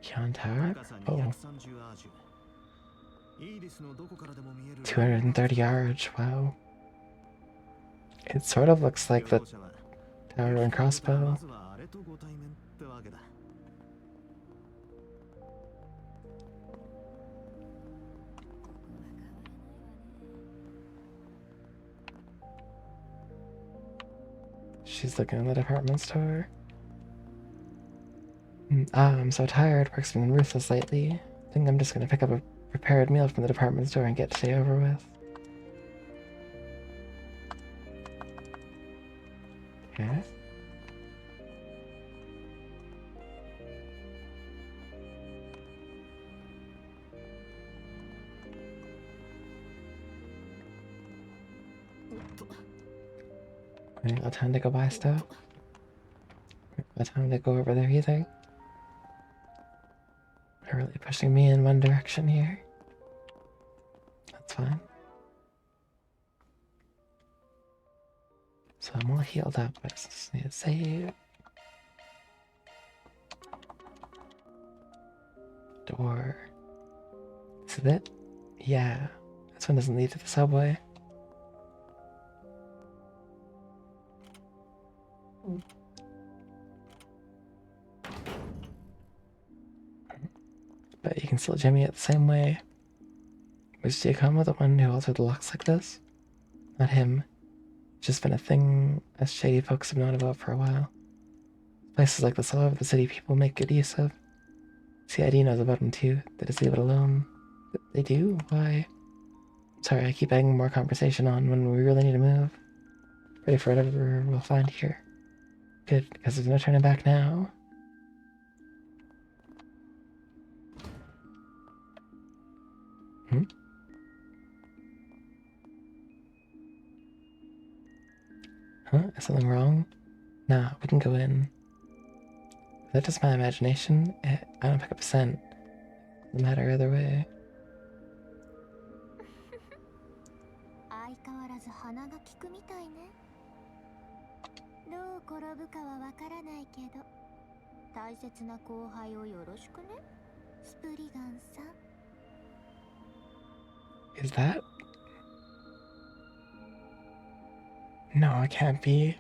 Kion Tower? Oh. 230 yards, wow. It sort of looks like the tower and crossbow. She's looking in the department store. I'm so tired. Work's been ruthless lately. I think I'm just gonna pick up a prepared meal from the department store and get today over with. Okay. I ain't got time to go buy stuff. Ain't got time to go over there either. They're really pushing me in one direction here. That's fine. So I'm all healed up. I just need to save. Door. Is it it? Yeah. This one doesn't lead to the subway. But you can still jimmy it the same way. Was Giacomo the one who altered the locks like this? Not him. It's just been a thing us shady folks have known about for a while. Places like this all over the city people make good use of. CID knows about them too. They just leave it alone. They do? Why? Sorry, I keep egging more conversation on when we really need to move. Ready for whatever we'll find here. Good, because there's no turning back now. Huh? Is something wrong? Nah, we can go in. Is that just my imagination? I don't pick up a scent. No matter either way. Is that? No, it can't be.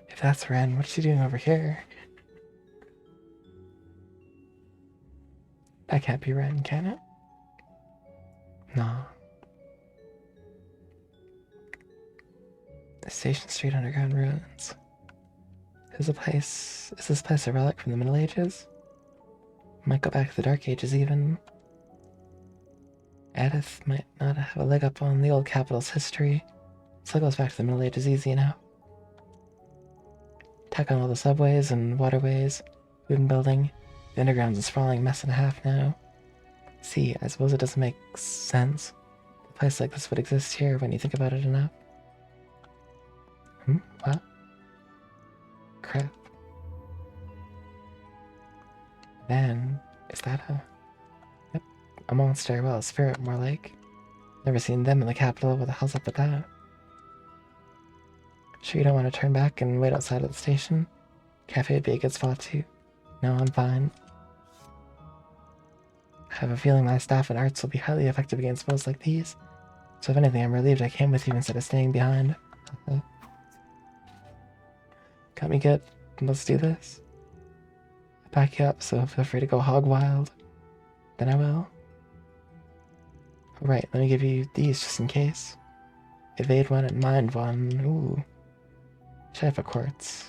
If that's Ren, what's she doing over here? That can't be Ren, can it? No. The Station Street underground ruins. Is this place a relic from the Middle Ages? Might go back to the Dark Ages even. Edith might not have a leg up on the old capital's history. Still goes back to the Middle Ages easy enough. Tack on all the subways and waterways we've been building. The underground's a sprawling mess and a half now. See, I suppose it doesn't make sense. A place like this would exist here when you think about it enough. What? Crap. Then, is that a... Yep, a monster, well, a spirit more like. Never seen them in the capital, what the hell's up with that? Sure you don't want to turn back and wait outside of the station? Cafe would be a good spot too. No, I'm fine. I have a feeling my staff and arts will be highly effective against foes like these. So if anything, I'm relieved I came with you instead of staying behind. Got me good. Let's do this. I'll back you up, so feel free to go hog wild. Then I will. Alright, let me give you these just in case. Evade one and mind one. Ooh. Shaffa quartz.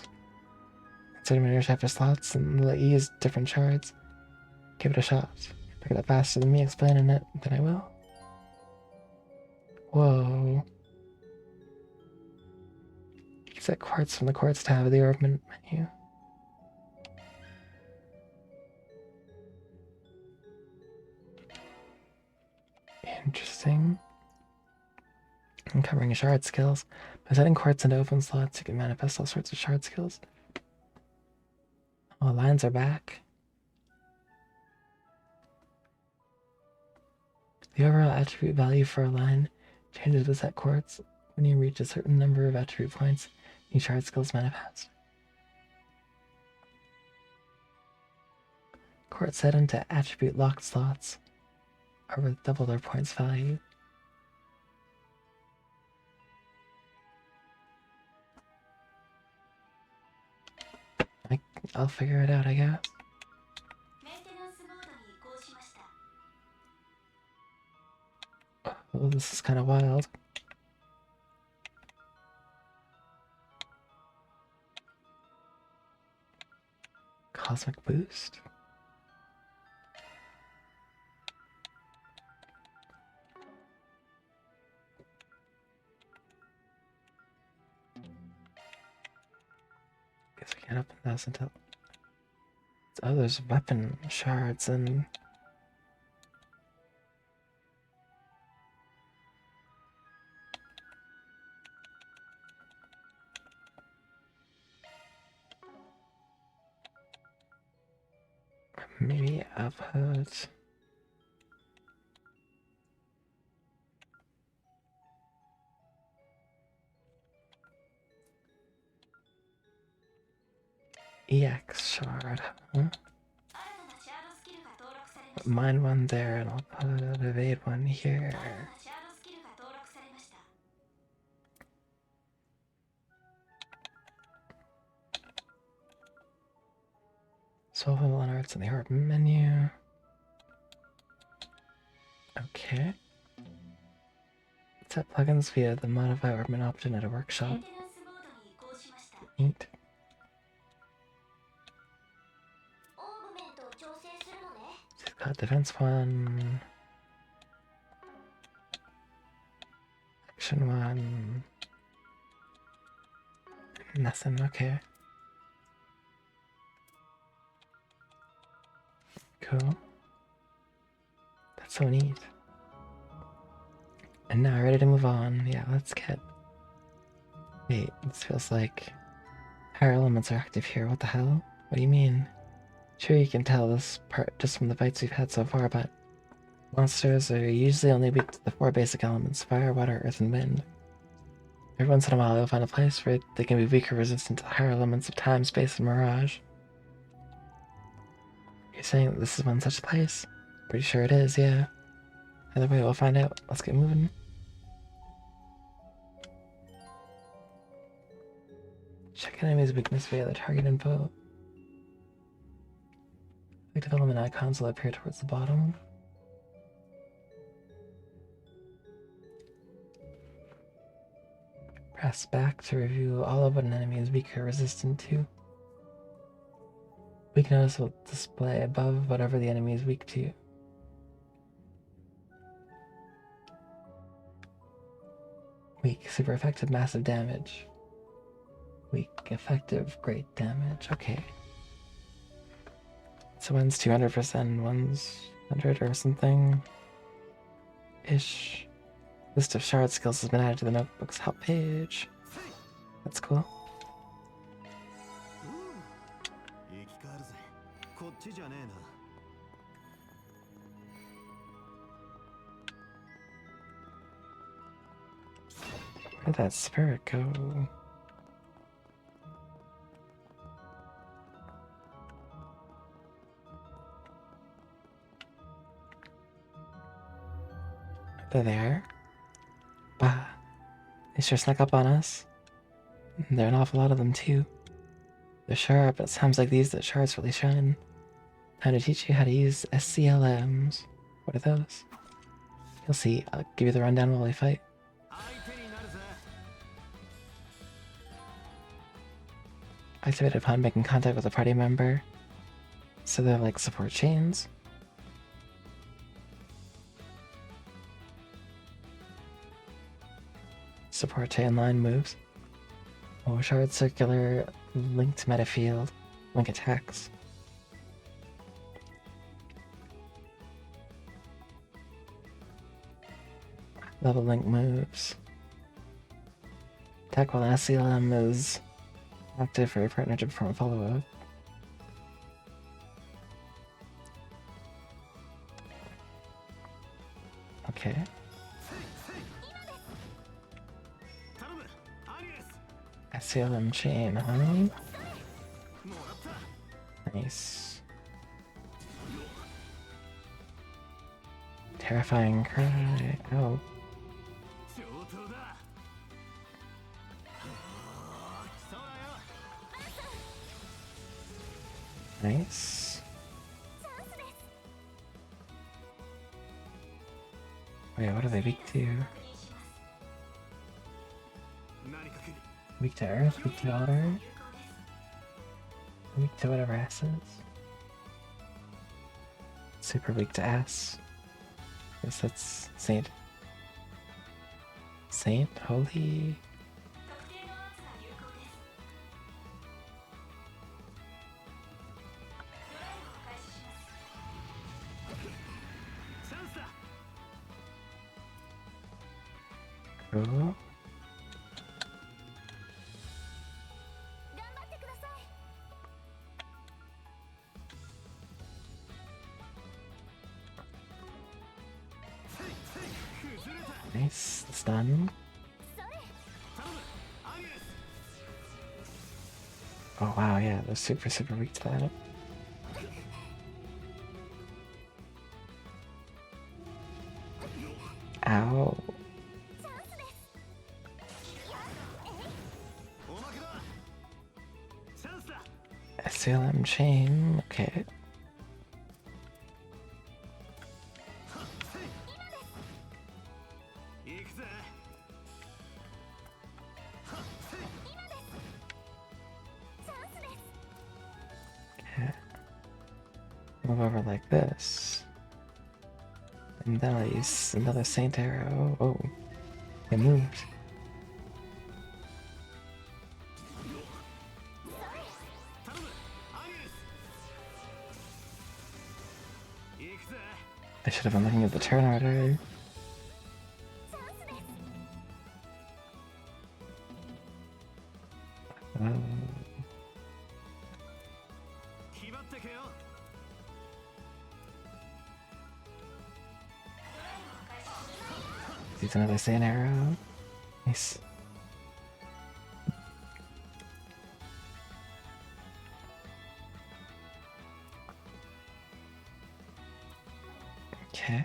Insert them in your Shaffa slots and let you use different shards. Give it a shot. Pick it up faster than me explaining it, then I will. Whoa. Set quartz from the quartz tab of the ornament menu. Interesting. Uncovering shard skills. By setting quartz into open slots, you can manifest all sorts of shard skills. Oh, lines are back. The overall attribute value for a line changes with set quartz. When you reach a certain number of attribute points, new shard skills manifest. Quartz set into attribute locked slots are worth double their points value. I'll figure it out, I guess. Oh, this is kind of wild. Cosmic boost? Guess we can't open this until... Oh, there's weapon shards and... Maybe I've heard... EX shard, huh? Mine one there, and I'll put an evade one here. Solve on arts in the art menu. Okay. Set plugins via the modify ornament option at a workshop. Neat. She's got defense one. Action one. Nothing, okay. Cool. That's so neat. And now ready to move on. Yeah, let's get... Wait, this feels like... Higher elements are active here, what the hell? What do you mean? Sure, you can tell this part just from the fights we've had so far, but... Monsters are usually only weak to the 4 basic elements, fire, water, earth, and wind. Every once in a while you'll find a place where they can be weak or resistant to the higher elements of time, space, and mirage. You're saying that this is one such place? Pretty sure it is, yeah. Either way, we'll find out. Let's get moving. Check enemy's weakness via the target info. The development icons will appear towards the bottom. Press back to review all of what an enemy is weak or resistant to. Weakness will display above whatever the enemy is weak to. Weak, super effective, massive damage. Weak, effective, great damage. Okay. So one's 200%, one's 100 or something. Ish. List of shard skills has been added to the notebook's help page. That's cool. 生き返るぜ。こっちじゃねえな。Where did that spirit go? They're there. Bah. They sure snuck up on us. There are an awful lot of them too. They're sharp, but it's times like these that shards really shine. Time to teach you how to use SCLMs. What are those? You'll see. I'll give you the rundown while we fight. Activated upon making contact with a party member. So they're like support chains. Support chain line moves. Oh, shard circular linked meta field. Link attacks. Level link moves. Attack while SCLM is active for your partner to perform a follow-up. Okay. SCLM chain, huh? Nice. Terrifying cry. Oh. Nice. Wait, what are they weak to? Weak to earth, weak to water, weak to whatever S is. Super weak to S. Guess that's Saint. Saint? Holy. Cool. Nice, stun. Oh wow, yeah, they're super weak to that. Ow. SLM chain, okay. Move over like this. And then I'll use another Saint Arrow. Oh, it moved. I should have been looking at the turn order. Use another Sand Arrow. Nice. Okay.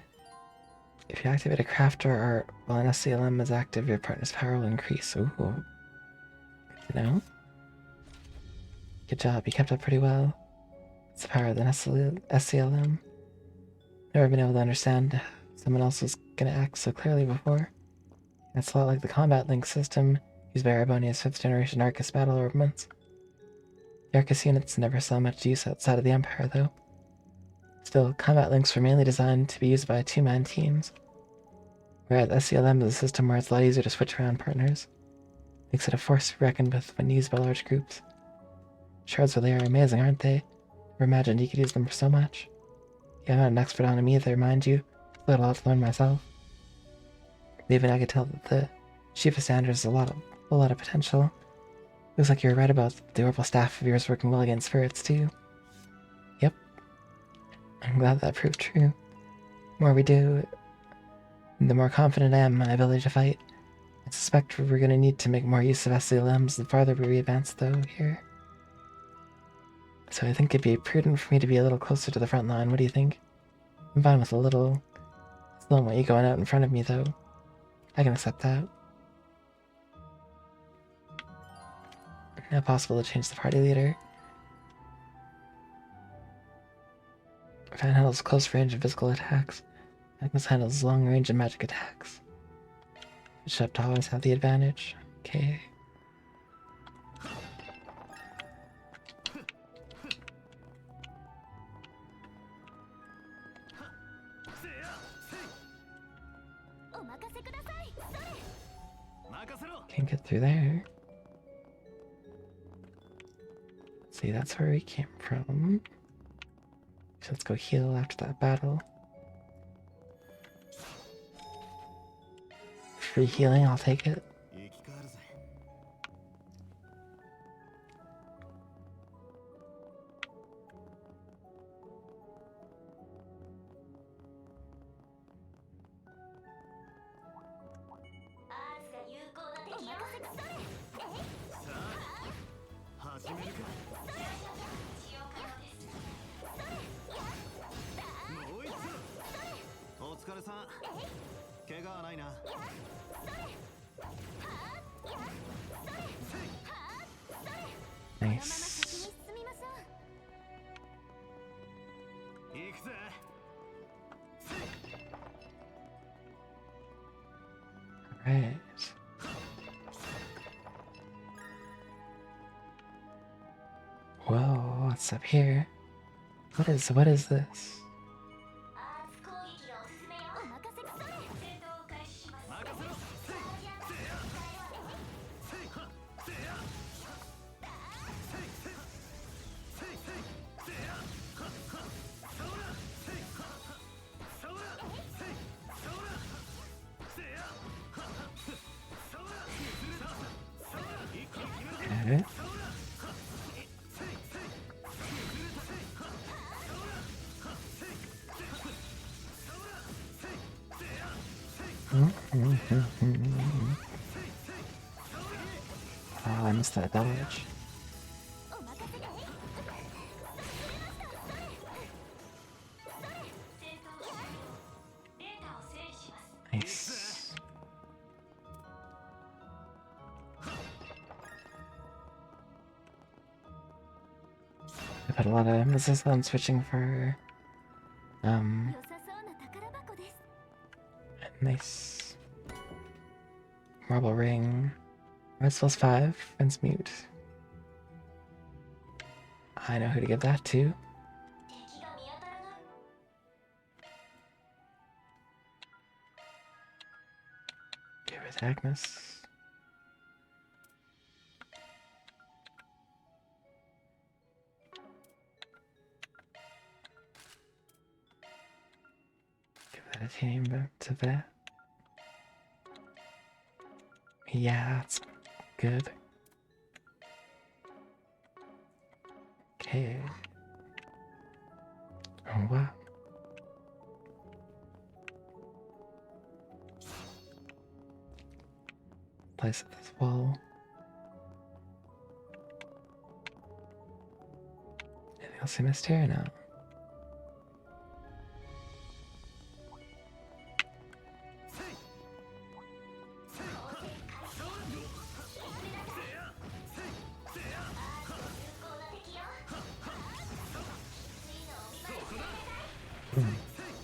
If you activate a crafter or while an SCLM is active, your partner's power will increase. Ooh. Good to know. Good job, you kept up pretty well. It's the power of the SCLM. Never been able to understand someone else was gonna act so clearly before. It's a lot like the combat link system used by Arbonia's 5th generation Arcus battle armaments. The Arcus units never saw much use outside of the Empire, though. Still, combat links were mainly designed to be used by two-man teams, whereas SCLM is a system where it's a lot easier to switch around partners. Makes it a force to be reckoned with when used by large groups. Shards really are amazing, aren't they? Never imagined you could use them for so much. Yeah, I'm not an expert on them either, mind you. I've got a lot to learn myself. Even I could tell that the Chief of Standards has a lot of potential. Looks like you're right about the orbital staff of yours working well against spirits, too. Yep. I'm glad that proved true. The more we do, the more confident I am in my ability to fight. I suspect we're going to need to make more use of SCLMs the farther we advance, though, here. So I think it'd be prudent for me to be a little closer to the front line. What do you think? I'm fine with a little... Still don't want you going out in front of me, though. I can accept that. Now possible to change the party leader. Fan handles close range and physical attacks. Agnes handles long range and magic attacks. Bishop to always have the advantage. Okay. Can't get through there. See, that's where we came from. So let's go heal after that battle. Free healing, I'll take it. Nice. Alright. Whoa, what's up here? What is this? Okay. Oh, I missed that dodge. Nice. I put a lot of emphasis on switching for nice marble ring. Red plus 5, fence mute. I know who to give that to. Give it to Agnes. Give that a team to that. Yeah, that's good. Okay. Oh wow. Place at this wall. Anything else I missed here? No.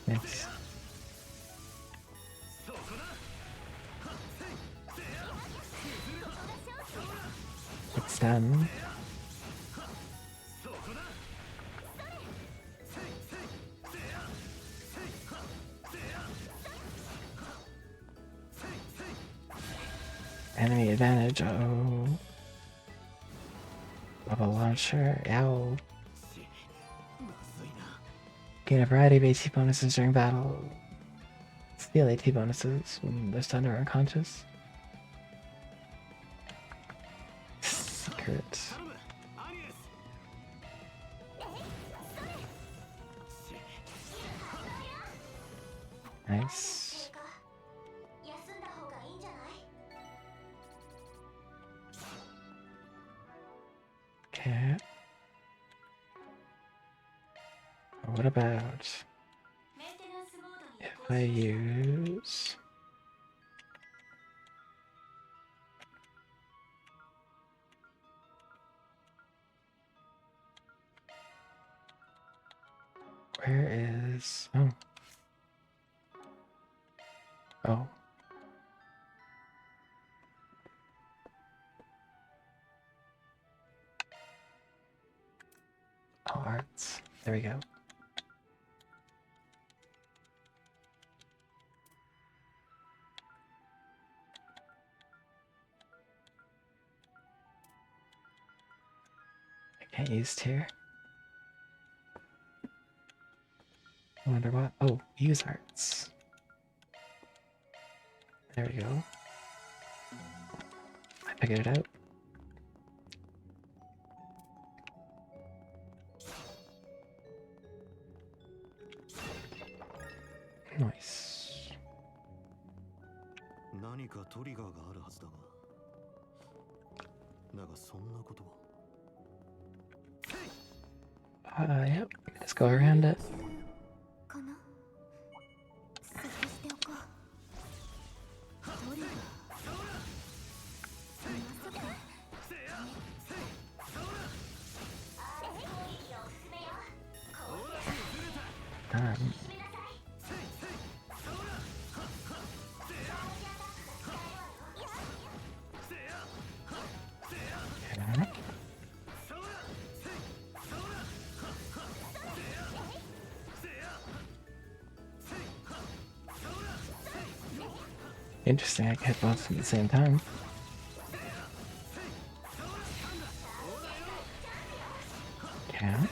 Nice. It's done. Enemy advantage. Oh. Bubble launcher. Ow. Gain a variety of AT bonuses during battle. Steal AT bonuses when they're stunned or unconscious. Secret. Nice. Okay. What about if I use where is oh arts. There we go. I can't use tier. I wonder what. Oh, use arts. There we go. I figured it out. Nice. 何かトリガーがあるはずだが。だがそんなことは。Yep. Let's go around it. かな。設置しておこう。トリガー。まさか。Interesting, I can hit both at the same time. Yeah.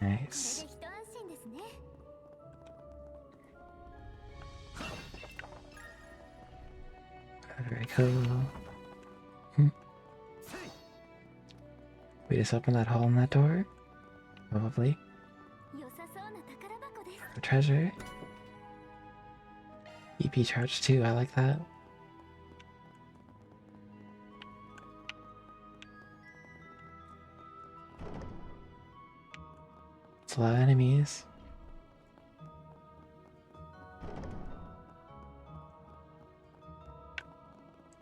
Nice. Very cool. We just opened that hole in that door? Probably. For treasure. EP charge too, I like that. It's a lot of enemies.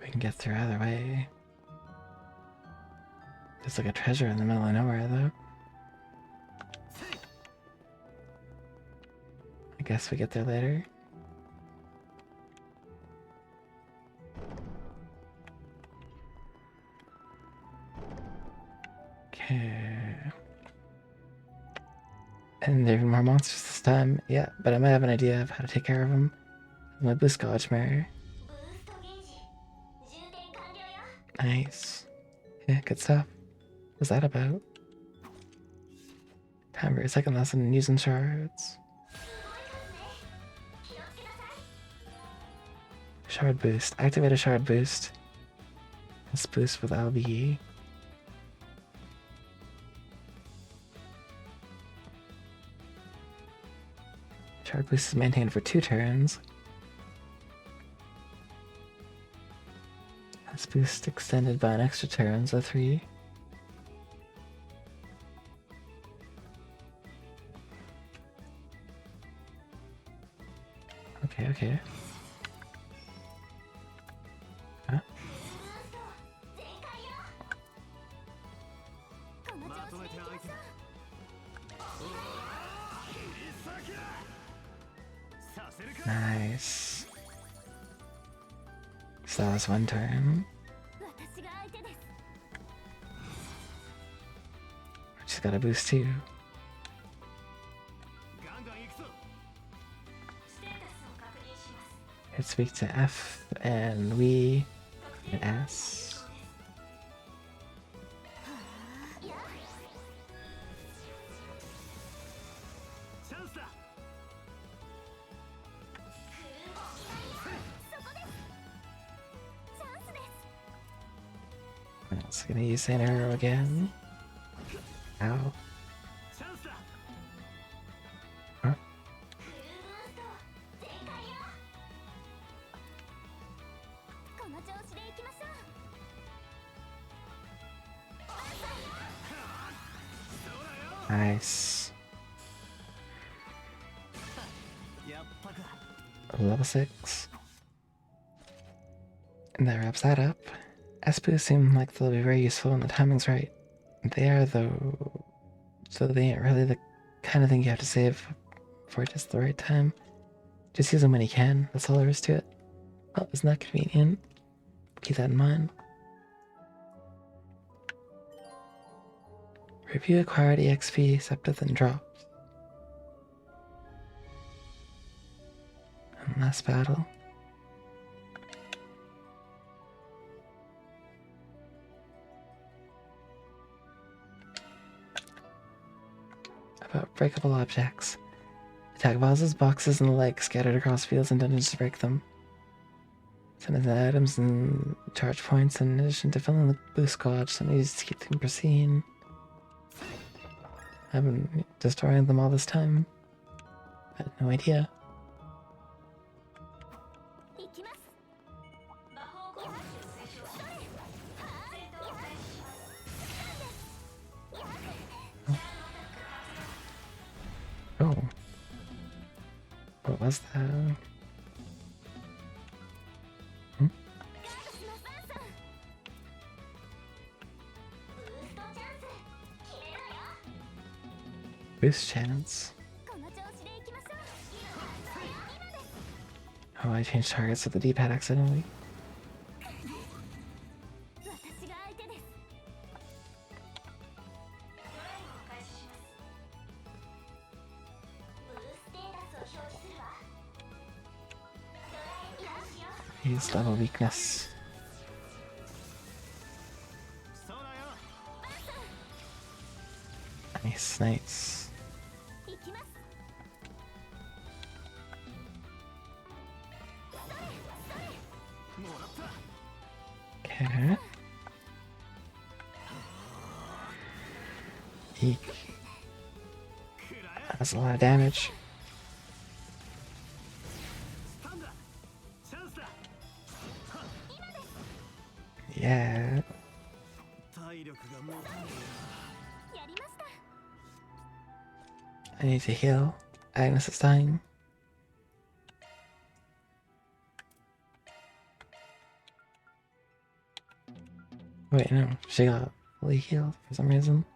We can get through either way. There's like a treasure in the middle of nowhere, though. I guess we get there later. Okay. And there are more monsters this time. Yeah, but I might have an idea of how to take care of them. My boost gauge mirror. Nice. Yeah, good stuff. What's that about? Time for a second lesson in using shards. Shard boost. Activate a shard boost. Let's boost with LBE. Shard boost is maintained for 2 turns. This boost extended by an extra turn, so 3. Okay. Huh? Nice. So that was 1 turn. She's got a boost too. could speak to F and we and S. I'm also gonna use an arrow again. Ow. Huh? Nice. Level 6. And that wraps that up. S-Boosts seem like they'll be very useful when the timing's right. They are, though, so they ain't really the kind of thing you have to save for just the right time. Just use them when you can, that's all there is to it. Well, isn't that convenient? Keep that in mind. Review acquired EXP, except then drops. And last battle. About breakable objects. Attack vases, boxes, and the like scattered across fields and dungeons to break them. Send in the items and charge points in addition to filling the boost gauge, some needs to keep them pristine. I've been destroying them all this time. I had no idea. Oh. What was that? Hmm? Boost chance. Oh, I changed targets with the D-pad accidentally. Use level weakness. Nice, nice. Okay. Eek. That's a lot of damage. Yeah. I need to heal. Agnes is dying. Wait, no. She got fully healed for some reason.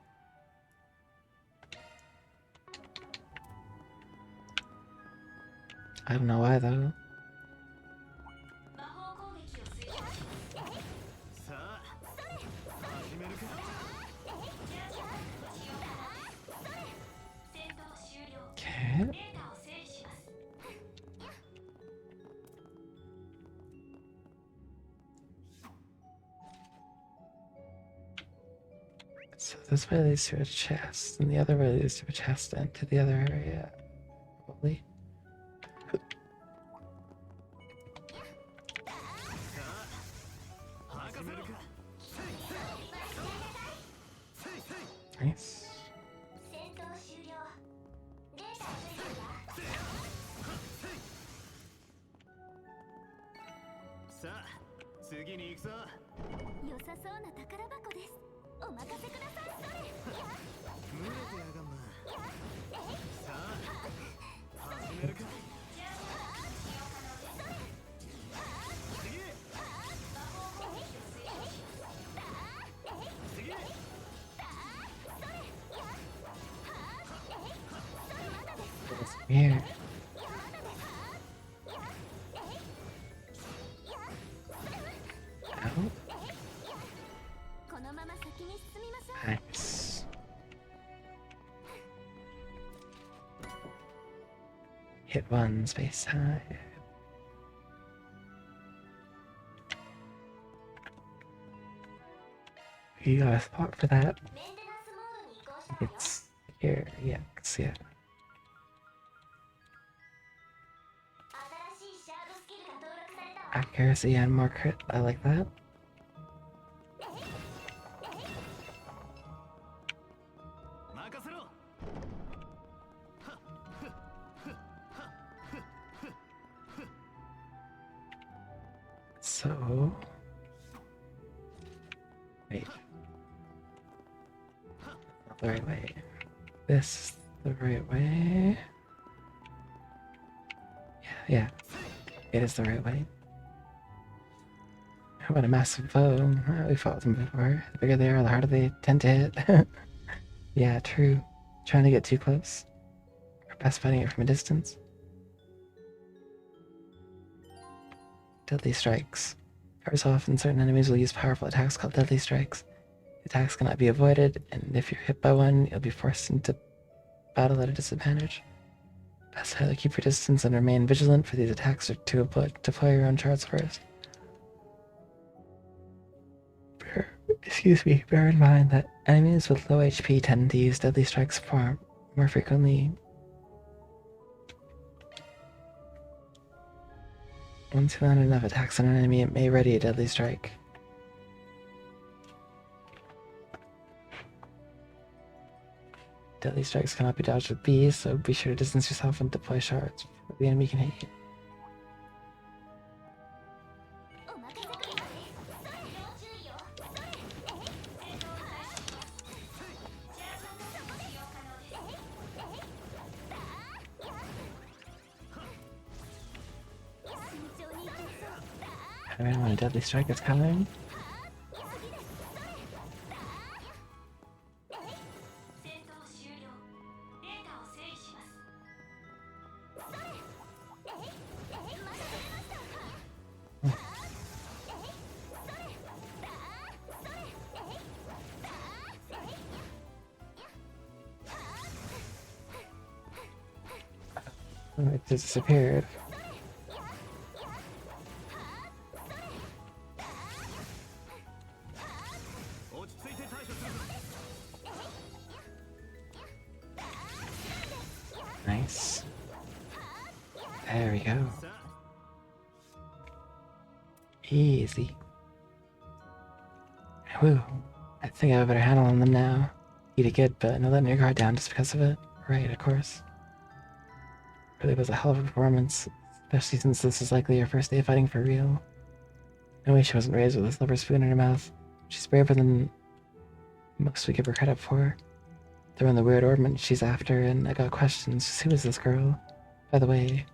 I don't know why though. Okay. So this way leads to a chest, and the other way leads to a chest and to the other area. Probably. Nice. Weird. Ow. Nice. Hit one space high. You got a spot for that? メンテナンスモードに移行したわよ。 It's here. Yeah, it's yeah. 新しいシャードスキルが登録されたわ。 Accuracy and more crit. I like that. 任せろ。 So, wait. Not the right way. This is the right way. Yeah. It is the right way. What a massive foe. We fought them before. The bigger they are, the harder they tend to hit. Yeah, true. Trying to get too close. Or best fighting it from a distance. Deadly strikes. Every so often, certain enemies will use powerful attacks called deadly strikes. The attacks cannot be avoided, and if you're hit by one, you'll be forced into battle at a disadvantage. Best to either keep your distance and remain vigilant for these attacks, or to deploy your own charts first. Bear in mind that enemies with low HP tend to use deadly strikes far more frequently. Once you land enough attacks on an enemy, it may ready a deadly strike. Deadly strikes cannot be dodged with B, so be sure to distance yourself and deploy shards before the enemy can hit you. お任せください。それ要注意よ。それ戦闘開始します。シャードの使用可能です。慎重にいけそう。 I don't know when a deadly strike is coming. 戦闘終了。データを整理します。Oh, it disappeared. Nice. There we go. Easy. Whew. I think I have a better handle on them now. You did good, but no letting your guard down just because of it. Right, of course. Really was a hell of a performance, especially since this is likely your first day fighting for real. No way she wasn't raised with a silver spoon in her mouth. She's braver than most we give her credit for. They're in the weird orbment she's after, and I got questions. Just who is this girl? By the way,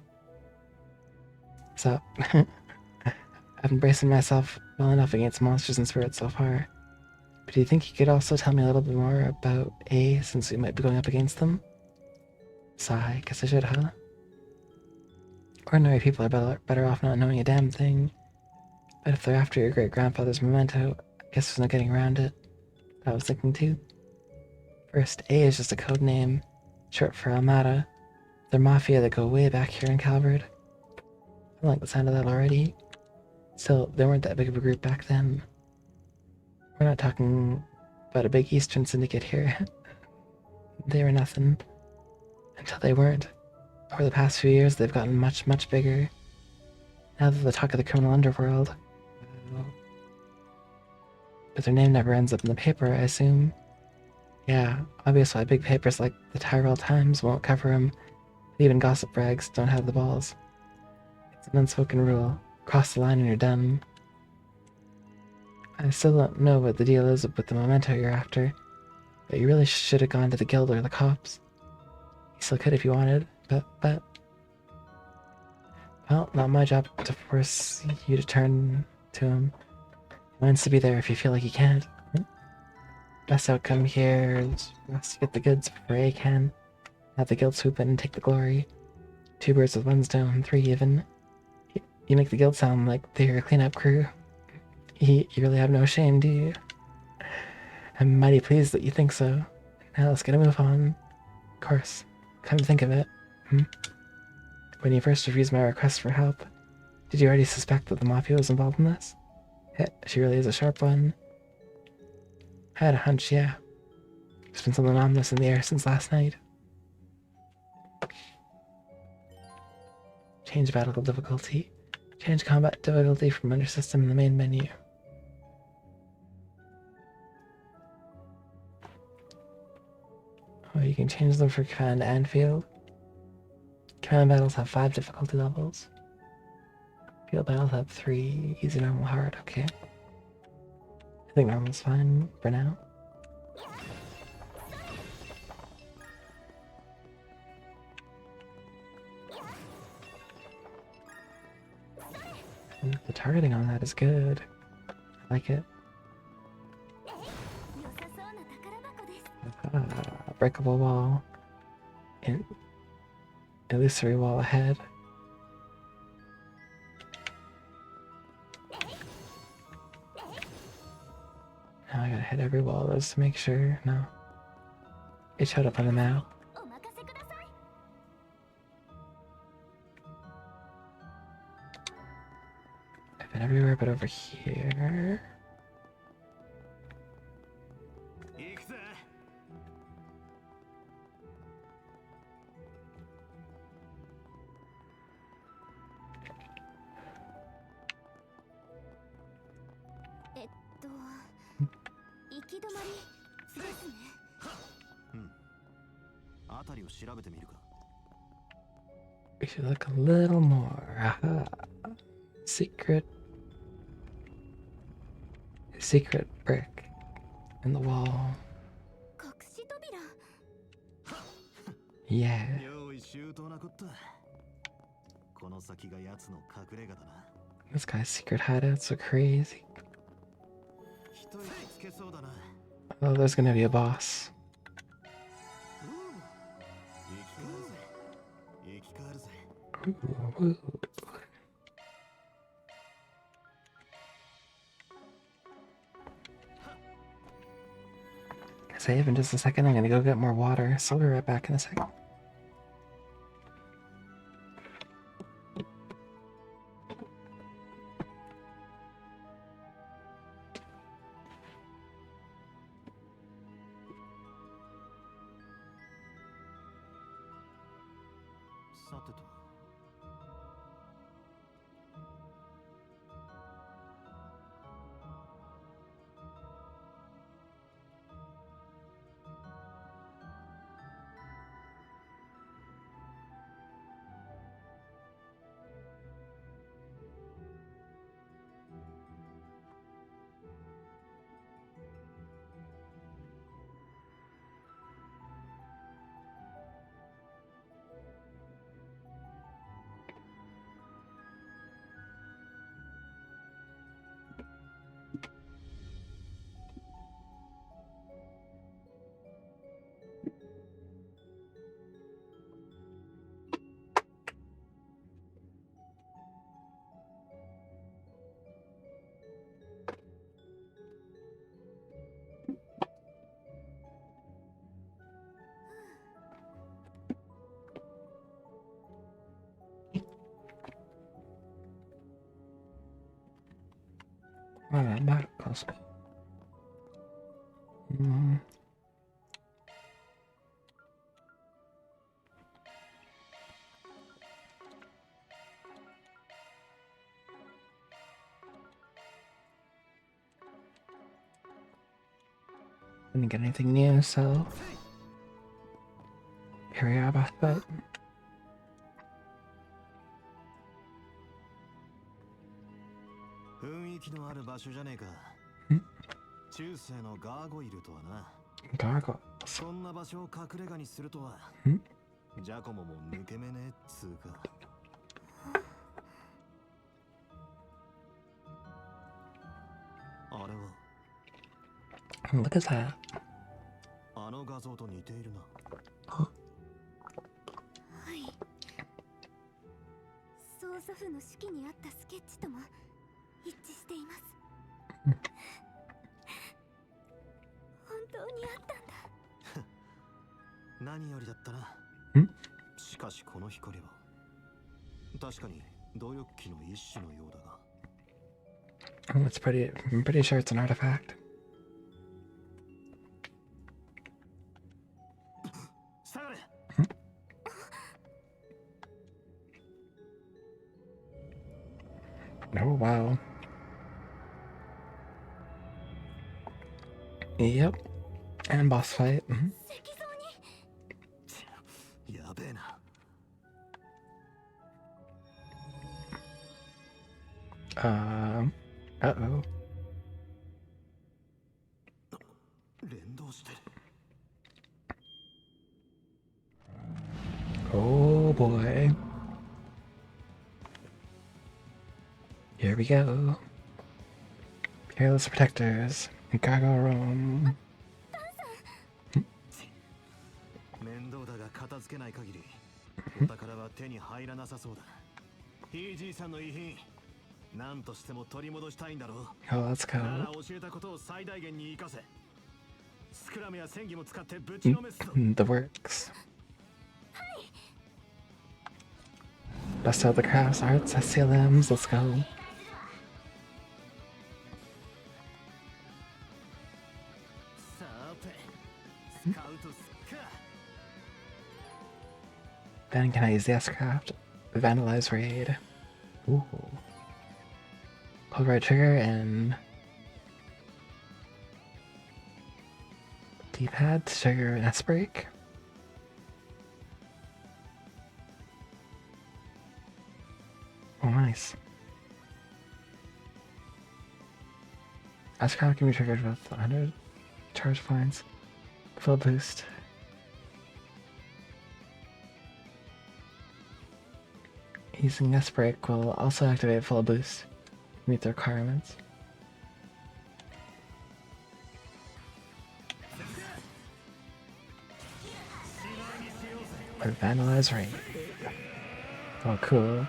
what's up? I've been bracing myself well enough against monsters and spirits so far. But do you think you could also tell me a little bit more about A, since we might be going up against them? Sigh, guess I should, huh? Ordinary people are better off not knowing a damn thing. But if they're after your great-grandfather's memento, I guess there's no getting around it. I was thinking too. First, A is just a code name, short for Almada. They're mafia that go way back here in Calvert. I don't like the sound of that already. Still, they weren't that big of a group back then. We're not talking about a big Eastern syndicate here. They were nothing. Until they weren't. Over the past few years, they've gotten much, much bigger. Now they're the talk of the criminal underworld. But their name never ends up in the paper, I assume. Yeah, obviously big papers like the Tyrell Times won't cover them. Even gossip rags don't have the balls. It's an unspoken rule. Cross the line and you're done. I still don't know what the deal is with the memento you're after, but you really should have gone to the guild or the cops. You still could if you wanted, but... Well, not my job to force you to turn to him. He wants to be there if you feel like he can't. Best outcome here is for us to get the goods before A can. Have the guild swoop in and take the glory. 2 birds with 1 stone, 3 even. You make the guild sound like they're your cleanup crew. You really have no shame, do you? I'm mighty pleased that you think so. Now let's get a move on. Of course, come to think of it. When you first refused my request for help, did you already suspect that the Mafia was involved in this? She really is a sharp one. I had a hunch, yeah. There's been something ominous in the air since last night. Change battle difficulty. Change combat difficulty from under system in the main menu. Oh, you can change them for command and field. Command battles have 5 difficulty levels. Field battles have 3. Easy, normal, hard. Okay. I think normal's fine for now. Ooh, the targeting on that is good. I like it. Breakable wall. Illusory wall ahead. Now I gotta hit every wall of those to make sure. No. It showed up on the map. I've been everywhere but over here. We should look a little more. Aha. Secret brick in the wall. Yeah. This guy's secret hideouts are crazy. Oh, there's gonna be a boss. Ooh. Save in just a second. I'm gonna go get more water, so I'll be right back in a second. Back possible. Didn't get anything new, so here we are about that. Gargoyle. そんな場所を隠れ家にするとは。ジャコモも抜け目ねっつうか。あれは。Look at that. あの画像と似ているな。はい。曽祖父の手記にあったスケッチとも一致しています。本当にあったんだ。何よりだったな。しかしこの光は確かに動力機の一種のようだが。Oh, it's pretty. I'm pretty sure it's an artifact. wow. Yep. And boss fight. Mhm. 石像にやべえな。Uh-oh. 連動してる。 Oh boy. Here we go. Peerless Protectors. Cargo Room. 面倒だが片付けない限りお宝は手に入らなさそうだ。ひいじいさんの遺品何としても取り戻したいんだろう。 Oh, let's なら go. 教えたことを最大限に活かせ。スクラムや戦技も使ってぶちのめすぞ。 The works. Bust out the crafts, arts, SCLMs. Let's go. さてスカウトすっか。 Then can I use the S-Craft? Vandalize Raid. Ooh. Hold right trigger and D-pad to trigger an S-Break. Oh, nice. S-Craft can be triggered with 100 charge points. Full boost. Using S-Break will also activate full boost to meet the requirements. Or Vandalize Raid. Oh, cool.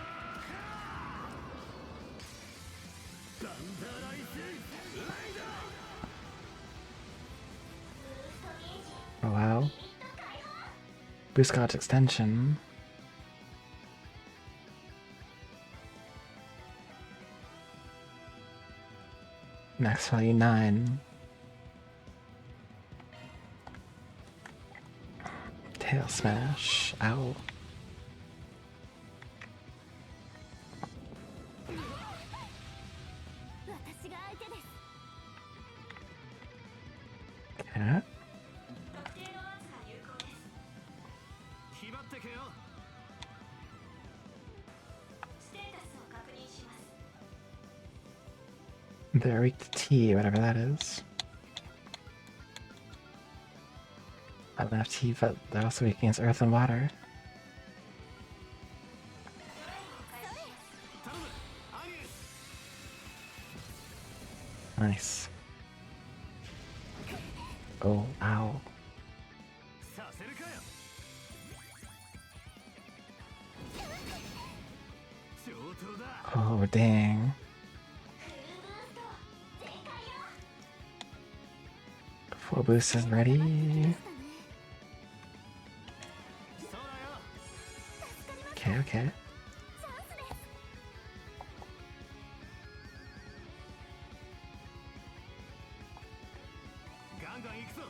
Oh, wow. Boost Scotch extension. Max value 9. Tail smash. Ow. Yeah. 決まってけよ。 They're weak to tea, whatever that is. I don't have tea, but they're also weak against earth and water. Nice. Oh, ow. させるかよ。上等だ。 Oh, dang. Full boost is ready. そうだよ。 Okay, okay. ガンガン行くぞ。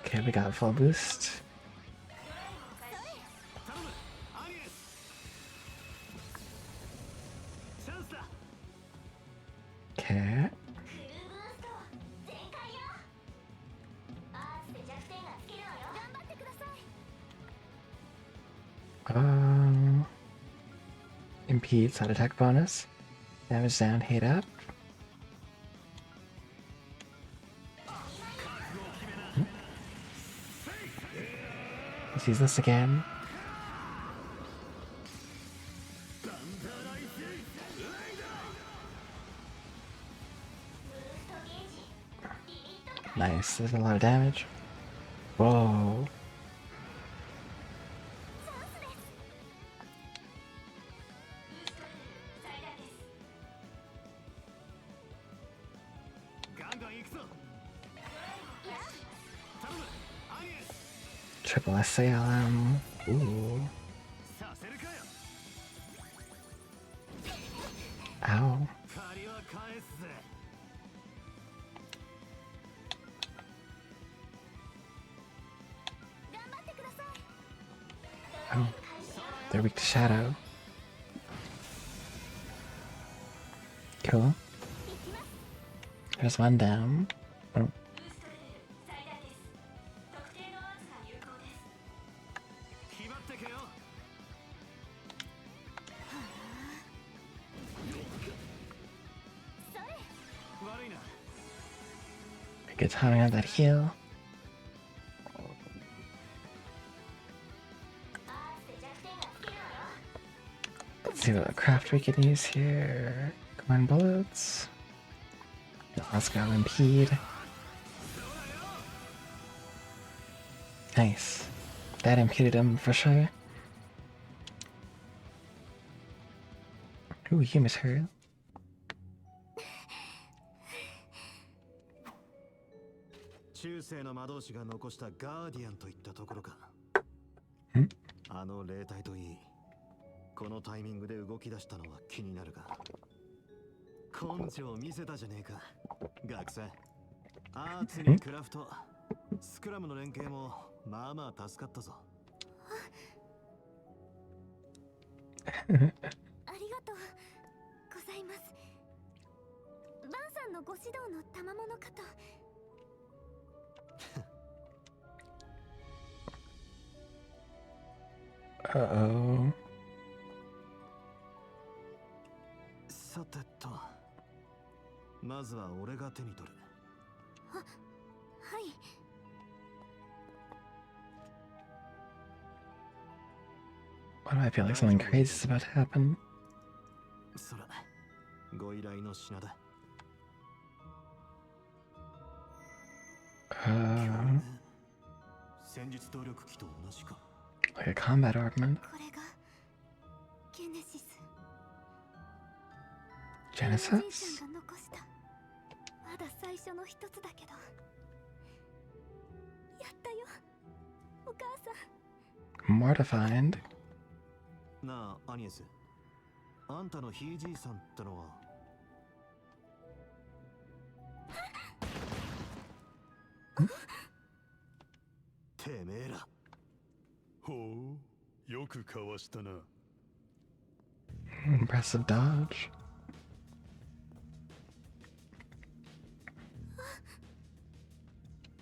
Okay, we got full boost. 頼む。アニエス。チャンスだ。 Okay. Impede side attack bonus. Damage down, hate up. Let's use this again. Nice, there's a lot of damage. Whoa. ガンガン行くぞ。頼む。アニエス。 Triple SALM. Ooh. させるかよ。 Ow. 借りは返すぜ。 Oh. そ They're weak to shadow. Cool. There's one down. Oh. 決まってけよ。 悪いな。 Good timing on that heal. Let's see what craft we can use here. Command bullets. Let's go impede. Nice. That impeded him for sure. Ooh, he missed her. 中世の魔導士が残したガーディアンといったところか。あの霊体といい、このタイミングで動き出したのは気になるが。根性を見せたじゃねえか、学生。アーツにクラフト、スクラムの連携もまあまあ助かったぞ。ありがとうございます。バンさんのご指導の賜物かと。 Uh-oh. さてと、まずは俺が手に取る。はい。 Why do I feel like something crazy is about to happen? それ、ご依頼の品だ。戦術動力機と同じか。 Like a combat ornament. これがゲネシス。 Genesis? おじいちゃんが残した。まだ最初の一つだけど。やったよ、お母さん。 Mortified. なあ、アニエス。あんたのひいじいさんってのは。てめえら。ほう、よくかわしたな。Impressive dodge.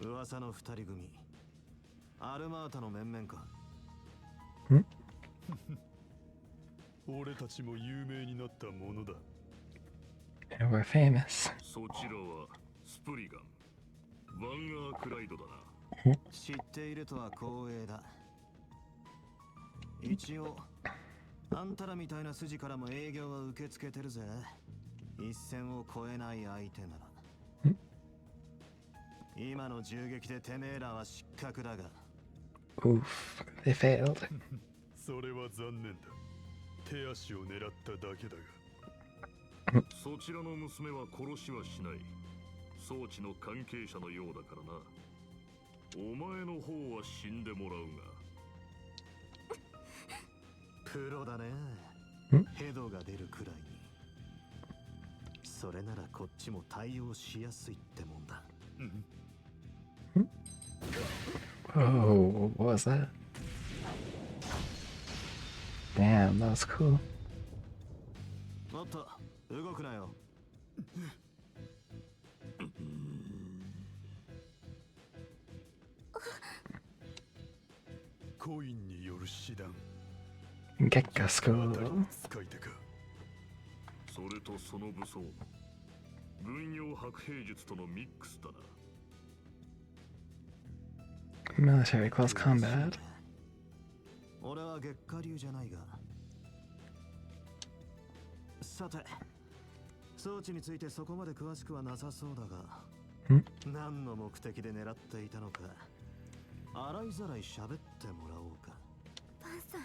噂の二人組。アルマータの面々か。俺たちも有名になったものだ。And we're famous. そちらはスプリガン、ワンアークライドだな。知っているとは光栄だ。一応、あんたらみたいな筋からも営業は受け付けてるぜ。一線を越えない相手なら。今の銃撃でてめえらは失格だが。 Oof, they failed. それは残念だ。手足を狙っただけだが。そちらの娘は殺しはしない。装置の関係者のようだからな。お前の方は死んでもらうが。プロだね。ヘドが出るくらいに。それならこっちも対応しやすいってもんだ。Oh, what was that? Damn, that was cool. おっと、動くなよ。コインによる師団。 Gekka school. 使い手か。それとその武装、軍用白兵術とのミックスだな。 Military close combat. 俺は月下流じゃないが。さて、装置についてそこまで詳しくはなさそうだが、何の目的で狙っていたのか、洗いざらい喋ってもらおうか。パンさん、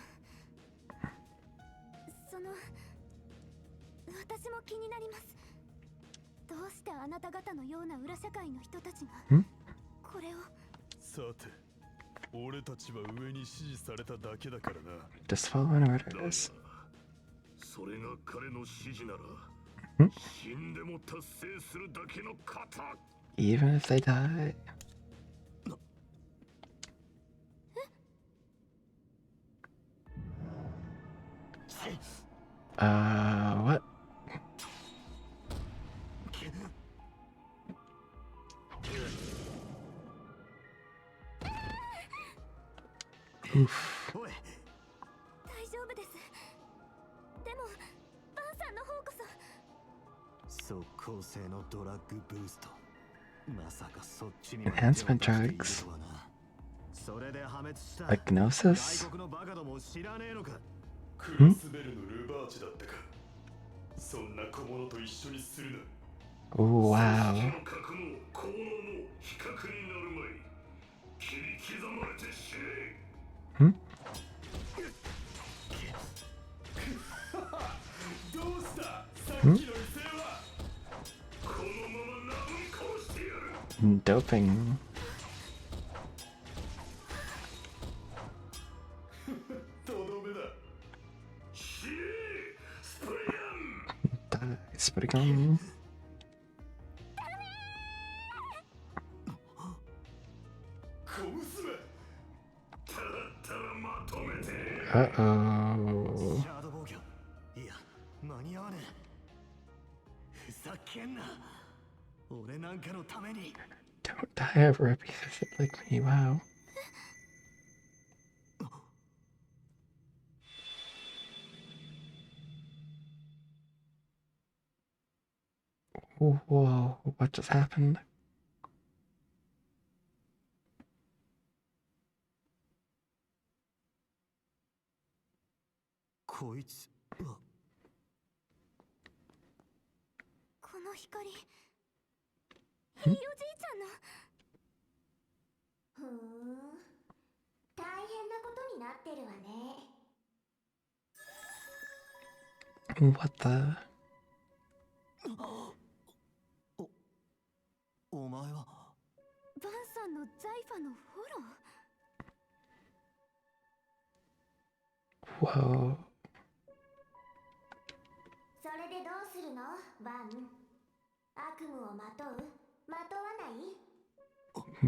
私も気になります。どうしてあなた方のような裏社会の人たちがこれを。さて、俺たちは上に指示されただけだからな。 Just following orders. それが彼の指示なら、死んでも達成するだけの方。 Even if they die. あ What? Oof. おい、大丈夫です。でもバンさんの方こそ。速攻性のドラッグブースト。まさかそっちに Enhancement drugs. それで破滅した Like gnosis? 外国のバカども知らねえのか。クロスベルのルバーチだったか。そんな小物と一緒にするな。 Ooh, wow. 格も効能も比較になるまい。切り刻まれて死ね。Hmm? どうしたさっきの威勢は。このままなぶり殺してやる。 Doping. とどめだ。死ねスプレイアン。 Die. Spitting. 小娘たったらまとめて。 Uh-oh. シャード防御。いや、間に合わねえ。ふざけんな。俺なんかのために。 Don't die over a piece of shit like me, wow. Whoa, what just happened? こいつはこの光、ひいおじいちゃんの。ふん、大変なことになってるわね。 What the? お前は。バンさんの財ファのフォロー。 Whoa. それでどうするのバン。悪夢をまとうまとわない。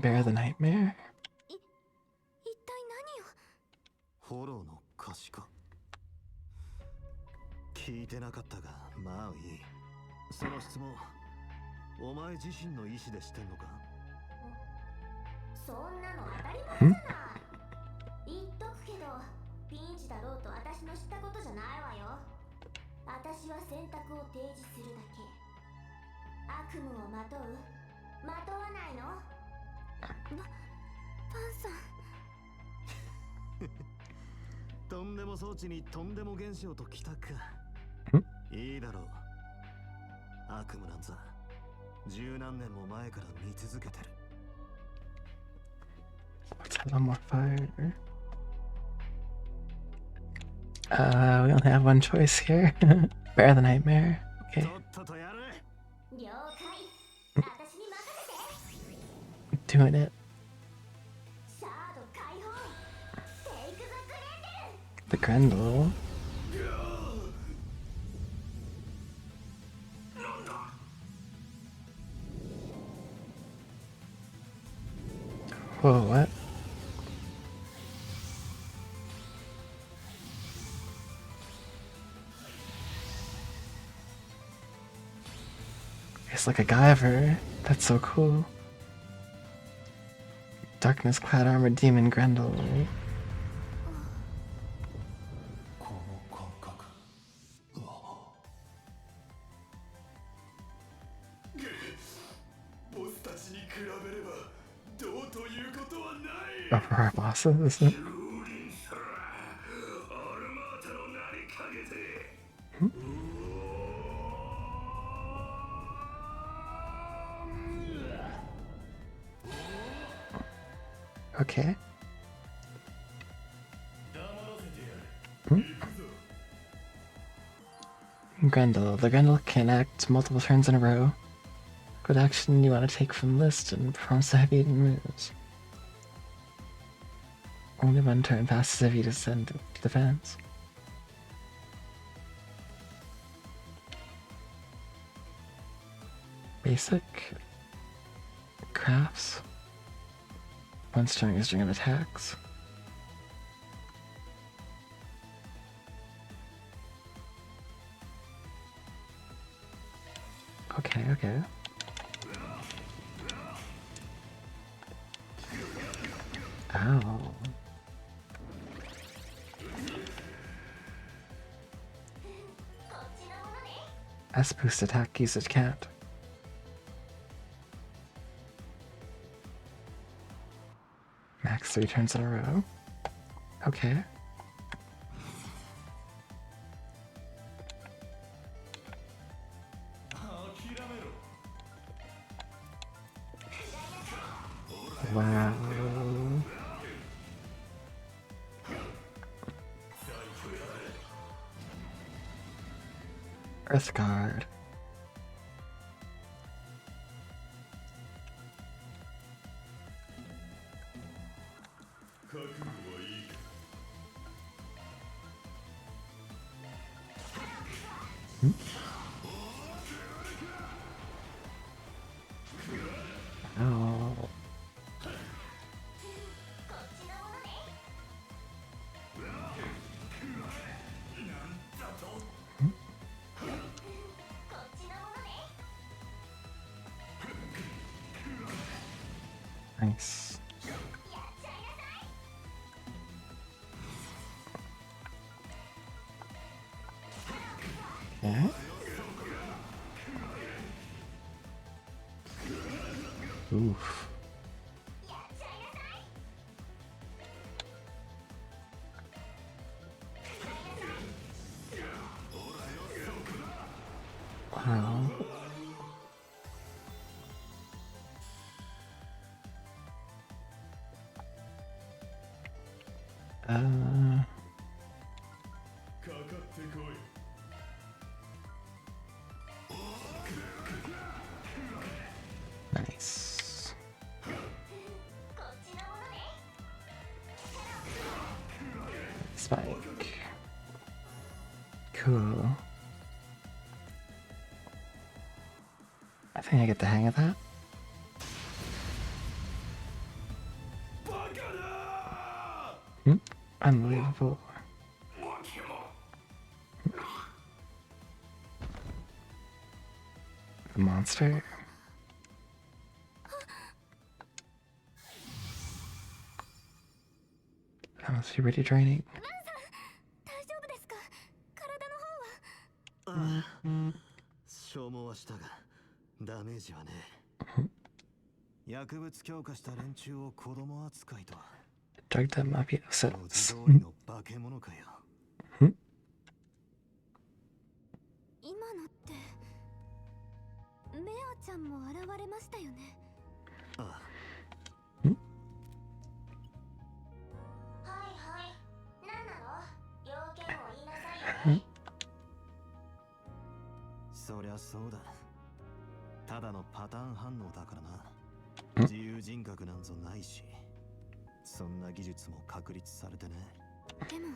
Bear the nightmare? 一体何を。フォローの可視化。聞いてなかったが、まあいい。その質問、お前自身の意思でしてんのか。そんなの当たり前じゃない。言っとくけど、ピンチだろうと私の知ったことじゃないわよ。私は選択を提示するだけ。悪夢をまとうまとわないの。バンさん。とんでも装置にとんでも現象ときたか。いいだろう。悪夢なんざ十何年も前から見続けてる。 Let's have a lot more fire. We only have one choice here. Bear the nightmare. Okay. とっととやれ。了解。私に任せて。 Doing it. シャード解放。テイクザグレンデル。 The Grendel. Whoa, what? It's like a Guyver. That's so cool. Darkness clad armored demon Grendel. この感覚。ボスたちに比べればどうということはない。 Oh, for our bosses? 蹂躙すらアルマータの名にかけて。 Okay. 黙らせてやる。 Grendel. The Grendel can act multiple turns in a row. What action you want to take from the list and performs the heavy moves. Only one turn passes if you descend to defense. Basic. Crafts. Once during a string of attacks. Okay, okay. Ow. S boost attack usage can't. Max 3 turns in a row. Okay. Wow. Earth Guard. Oh. Nice. Okay. Oof. Wow. Nice. Spike. Cool. I think I get the hang of that. Unbelievable. The monster. That must be really draining. 大丈夫ですか？体の方は。消耗はしたがダメージはね。薬物強化した連中を子供扱いとは。 Dug them up, yes. 通りの化け物かよ。今のってメアちゃんも現れましたよね。ああ。はいはい。何なの？要件を言いなさいよね。そりゃそうだ。ただのパターン反応だからな。自由人格なんぞないし、そんな技術も確立されてね。でも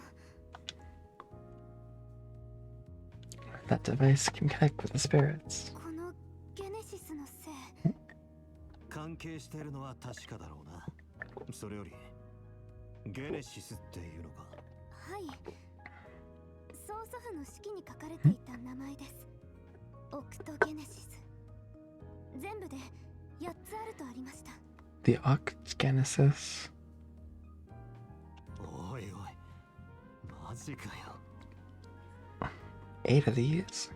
That device can connect with the spirits. このゲネシスのせい。関係してるのは確かだろうな。それよりゲネシスっていうのか。はい。曽祖父の式に書かれていた名前です。オクトゲネシス。全部で8つあるとありました。The Octgenesis. おいおい、マジかよ。 8 of these.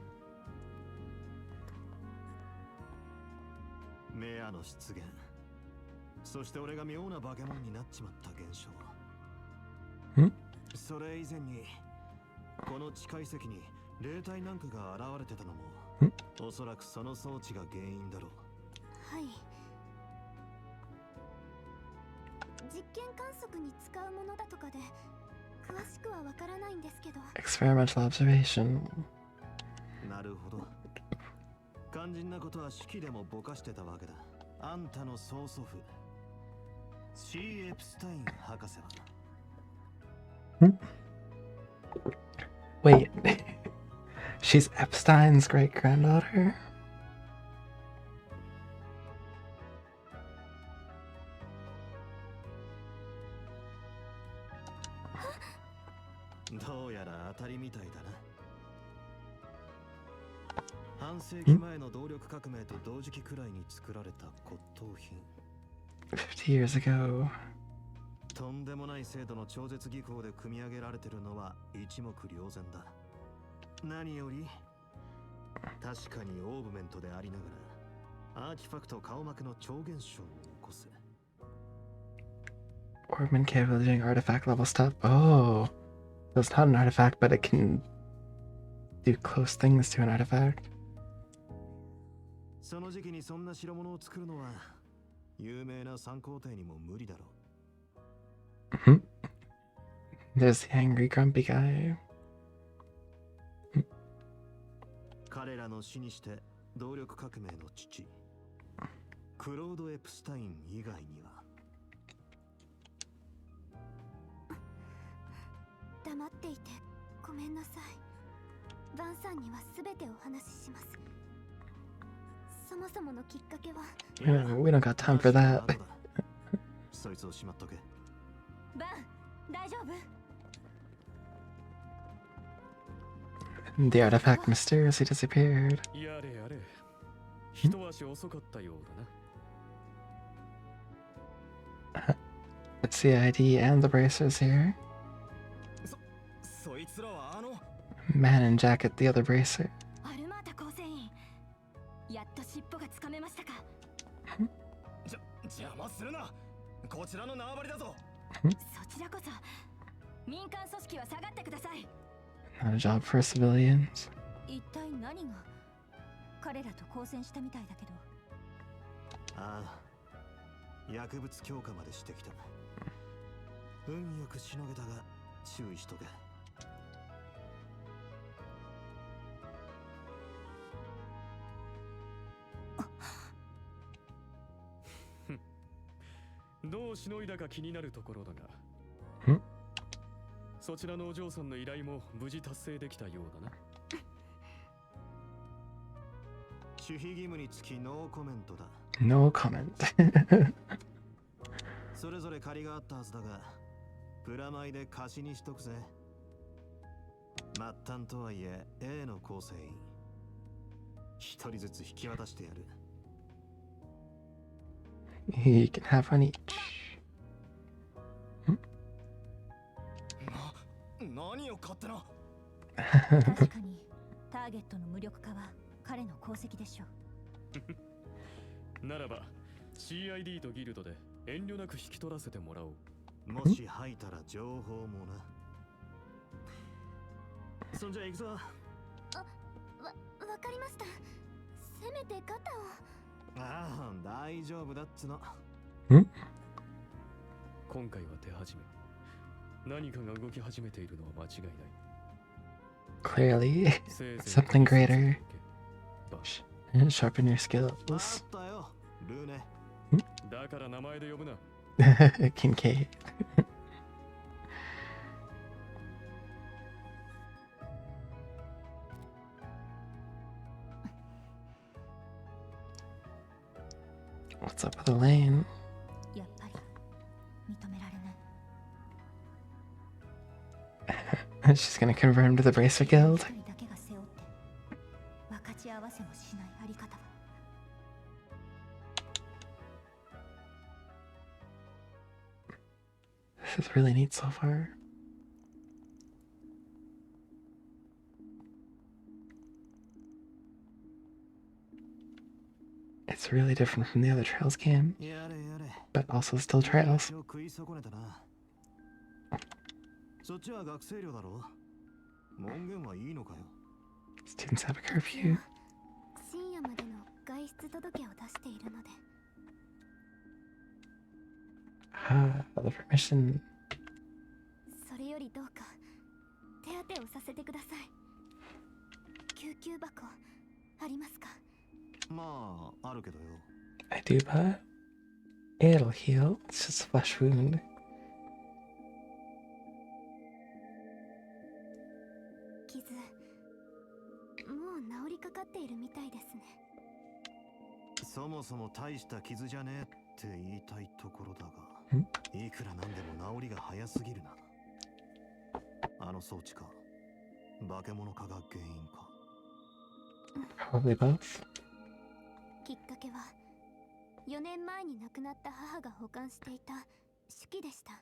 メアの出現、そして俺が妙な化け物になっちまった現象。それ以前にこの地下遺跡に霊体なんかが現れてたのもおそらくその装置が原因だろう。はい。実験観測に使うものだとかで詳しくはわからないんですけど。 Experimental observation. なるほど。肝心なことは式でもぼかしてたわけだ。あんたの曽祖父 C. エプスタイン博士は。Wait. She's Epstein's great granddaughter? どうやら当たりみたいだな。半世紀前前の動力革命と同時期くらいに作られた骨董品。50 years ago. とんでもない精度の超絶技巧で組み上げられてるのは一目瞭然だ。何より確かにオーブメントでありながらアーティファクト顔膜の超現象を起こす。 Orbman capable of doing artifact level stuff. Oh, so it's not an artifact, but it can do close things to an artifact. その時期にそんな代物を作るのは有名な三皇帝にも無理だろう。There's the angry, grumpy guy. 彼らの死にして動力革命の父クロード・エプスタイン以外には。黙っていてごめんなさい。バンさんには全てお話しします。そもそものきっかけは We don't got time for that. そいつをしまっとけ。バン、大丈夫？ The artifact mysteriously disappeared. やれやれ。一足遅かったようだな。It's the ID and the bracers here. そいつらはMan in jacket, the other bracer. アルマータ構成員、やっと尻尾がつかめましたか？邪魔するな。こちらの縄張りだぞ。そちらこそ民間組織は下がってください。 Not a job for civilians. 一体何が？彼らと交戦したみたいだけど。ああ、薬物強化までしてきた。運よくしのげたが注意しとけ。どうしのいだか気になるところだが。そちらのお嬢さんの依頼も無事達成できたようだな。守秘義務につきノーコメントだ。No comment. それぞれ借りがあったはずだが、プラマイで貸しにしとくぜ。末端とはいえ A の構成員一人ずつ引き渡してやる。You can have one each. 何を勝手な。確かにターゲットの無力化は彼の功績でしょう。ならば CID とギルドで遠慮なく引き取らせてもらおう。もし吐いたら情報もな。そんじゃ行くぞ。わかりました。せめて肩を。ああ、大丈夫だっつの。今回は手始め。何かが動き始めているのは間違いない。Clearly, something greater. Sharpen your skills. あったよ、ルーネ。だから名前で呼ぶな。Kincaid. What's up with Elaine? やっぱり認められない。She's gonna convert him to the Bracer Guild. 一人だけが背負って分かち合わせもしないあり方は。This is really neat so far. It's really different from the other Trails game, やれやれ。 but also still Trails. 食い損ねたな。そっちは学生寮だろ。門限はいいのかよ。 Students have a curfew. 深夜までの外出届を出しているので。The permission. それよりどうか手当てをさせてください。救急箱ありますか？まあ、あるけどよ。 I do, but it'll heal. It's just a flesh wound. 傷、もう治りかかっているみたいですね。そもそも大した傷じゃねえって言いたいところだが、いくらなんでも治りが早すぎるな。あの装置か、化け物化が原因か。Probably both. きっかけは4年前に亡くなった母が保管していた手記でした。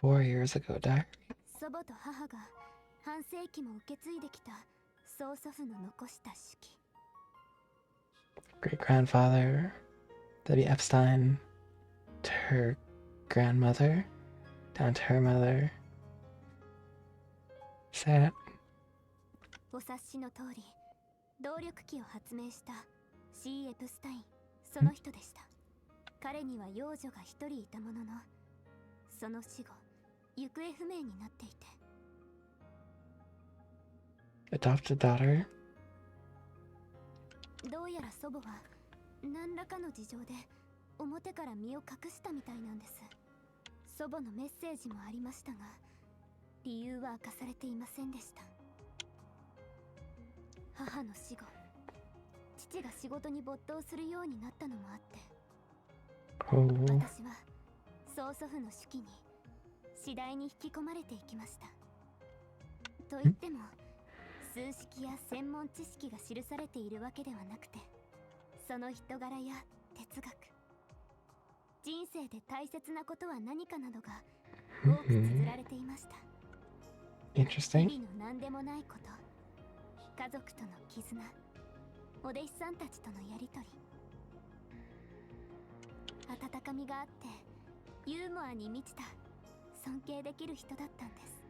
4 years ago, diary. 祖母と母が半世紀も受け継いできた曽祖父の残した手記。 Great grandfather, Debbie Epstein, to her grandmother, down to her mother. Sad. お察しの通り、動力機を発明した C. エプスタイン、その人でした。彼には養女が一人いたものの、その死後行方不明になっていて。 Adopted daughter. どうやら祖母は何らかの事情で表から身を隠したみたいなんです。祖母のメッセージもありましたが、理由は明かされていませんでした。母の死後、父が仕事に没頭するようになったのもあって、 Oh. 私は曽祖父の手記に次第に引き込まれていきました。と言っても数式や専門知識が記されているわけではなくて、その人柄や哲学、人生で大切なことは何かなどが多く綴られていました。 Interesting. 日々の何でもないこと、家族との絆、お弟子さんたちとのやりとり、温かみがあってユーモアに満ちた尊敬できる人だったんです。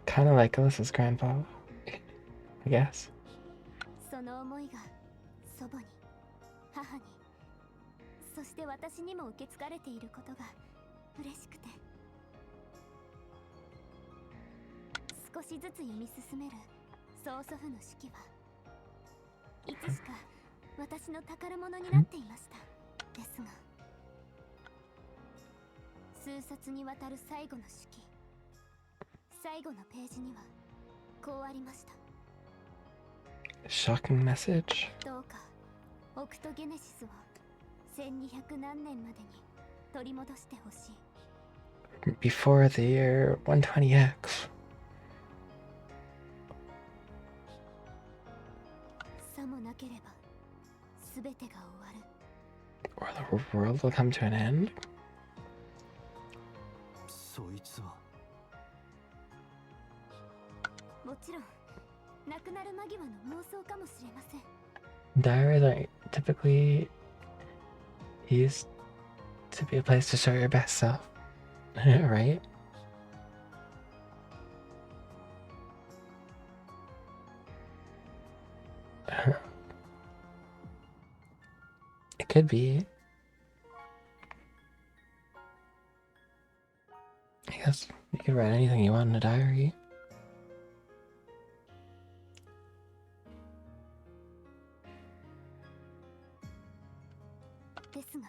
Kind of like Alyssa's grandpa, I guess. その思いが祖母に、母に、そして私にも受け継がれていることが嬉しくて、少しずつ読み進める曽祖父の手記はいつしか私の宝物になっていました。ですが数冊にわたる最後の手記、最後のページにはこうありました。 Shocking message. どうかオクトゲネシスを1200何年までに取り戻してほしい。 Before the year 120X. さもなければ全てが終わる。 Or the world will come to an end. そいつはもちろん亡くなる間際の妄想かもしれません。 Diaries are typically used to be a place to show your best self, right? It could be. I guess you could write anything you want in a diary. ですが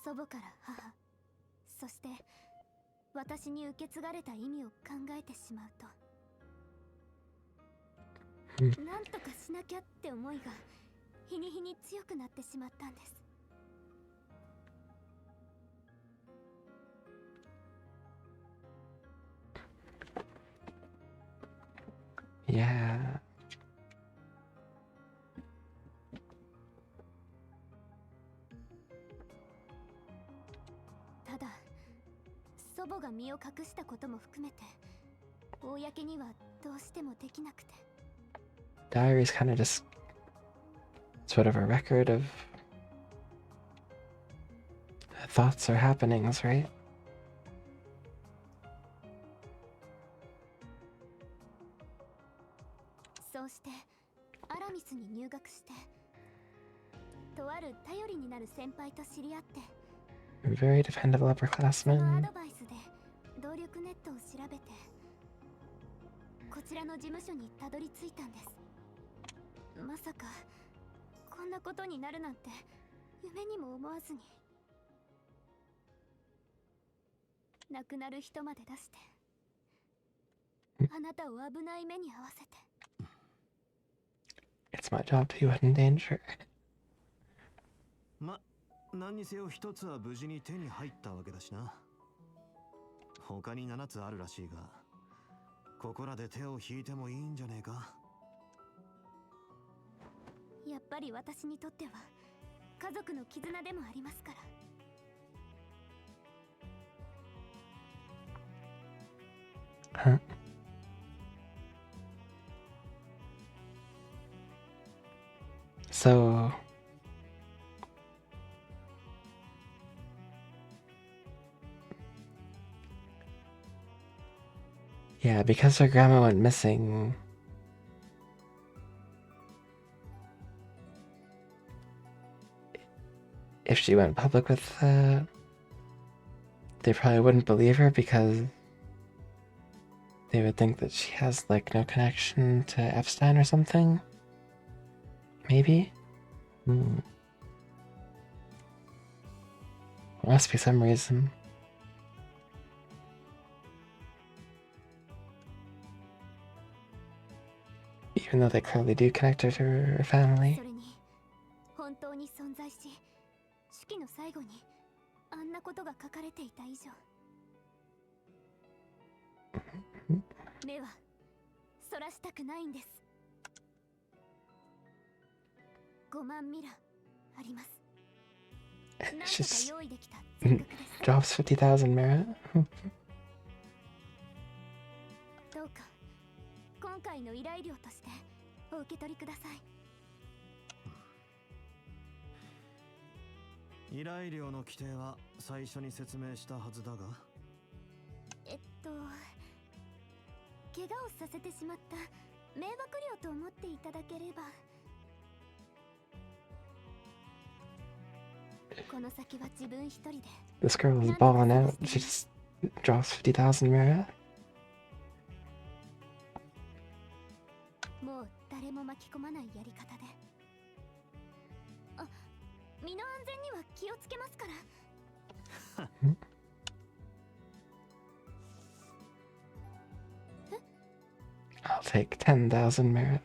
祖母から母、そして私に受け継がれた意味を考えてしまうと、なんとかしなきゃって思いが日に日に強くなってしまったんです。 Yeah. ただ祖母が身を隠したことも含めて公にはどうしてもできなくて、 Diary's kind of just sort of a record of thoughts or happenings, right? そうしてアラミスに入学して、とある頼りになる先輩と知り合って、 Very dependable そのア upperclassman. ドバイスで動力ネットを調べてこちらの事務所にたどり着いたんです。まさかこんなことになるなんて夢にも思わずに、亡くなる人まで出してあなたを危ない目に遭わせて。 It's my job to be put in danger. ま、何にせよ一つは無事に手に入ったわけだしな。他に7つあるらしいが、ここらで手を引いてもいいんじゃねえか。やっぱり私にとっては家族の絆でもありますから。Huh? So, yeah, because her grandma went missing, if she went public with that, they probably wouldn't believe her because they would think that she has like no connection to Epstein or something. Maybe? Hmm. There must be some reason. Even though they clearly do connect her to her family. それに本当に存在し、手記の最後にあんなことが書かれていた以上、目はそらしたくないんです。5万ミラあります。なんとか She's 用意できた全額です。 drops 50,000 merit. どうか今回の依頼料としてお受け取りください。依頼料の規定は最初に説明したはずだが、怪我をさせてしまった迷惑料と思っていただければ。この先は自分一人で。 This girl is balling out. She just drops 50,000 merit. もう誰も巻き込まないやり方で。あ、身の安全には気をつけますから。I'll take 10,000 merit.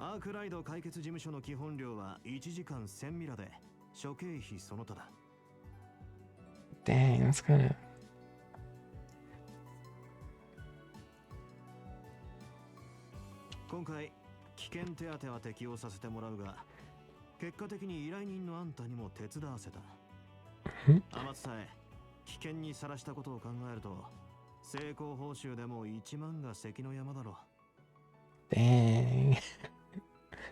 アークライド解決事務所の基本料は1時間1000ミラで、諸経費その他だ。Dang, that's gonna. 今回危険手当は適用させてもらうが、結果的に依頼人のあんたにも手伝わせた。天津さえ危険にさらしたことを考えると、成功報酬でも1万が関の山だろ。 Dang.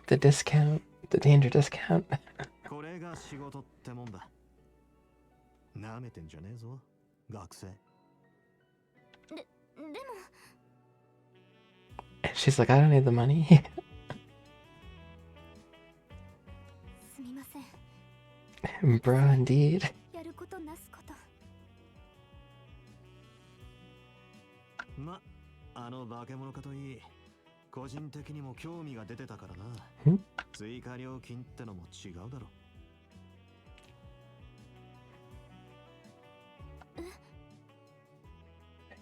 The discount. The danger discount. これが仕事ってもんだ。なめてんじゃねえぞ、学生。でも She's like, I don't need the money. すみません。 Bro, indeed. やることなすこと。ま、あの化け物かといい、個人的にも興味が出てたからな。追加料金ってのも違うだろ。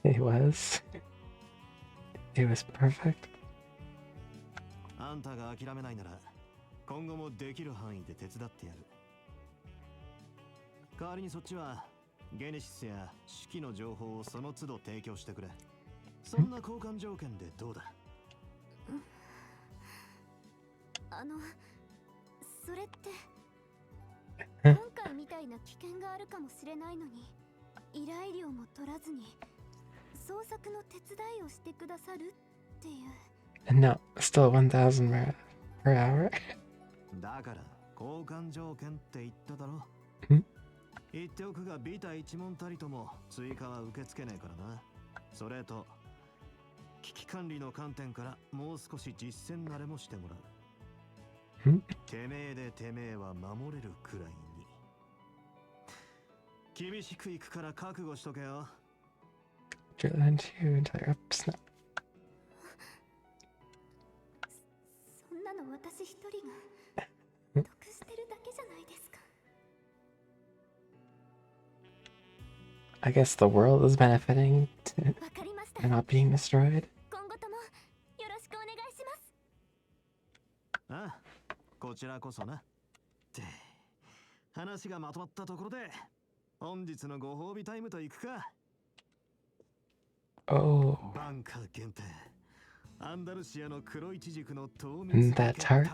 It was. It was perfect. あんたが諦めないなら、今後もできる範囲で手伝ってやる。代わりにそっちはゲネシスや手記の情報をその都度提供してくれ。そんな交換条件でどうだ？それって今回みたいな危険があるかもしれないのに、依頼料も取らずに捜索の手伝いをしてくださるっていう。 No, still 1,000 merit per hour. だから交換条件って言っただろ。言っておくが、ビタ一問たりとも追加は受け付けねえからな。それと危機管理の観点からもう少し実践慣れもしてもらう。てめえでてめえは守れるくらいに。厳しくいくから覚悟しとけよ。 Drill into you until you're up snap. そんなの私一人が得してるだけじゃないですか。 I guess the world is benefiting わかりました。 and not being destroyed. 今後ともよろしくお願いします。ああ、こちらこそな。って話がまとまったところで、本日のご褒美タイムといくか。Oh, バンカー限定アンダルシアの黒いちじくの透明 isn't that tart?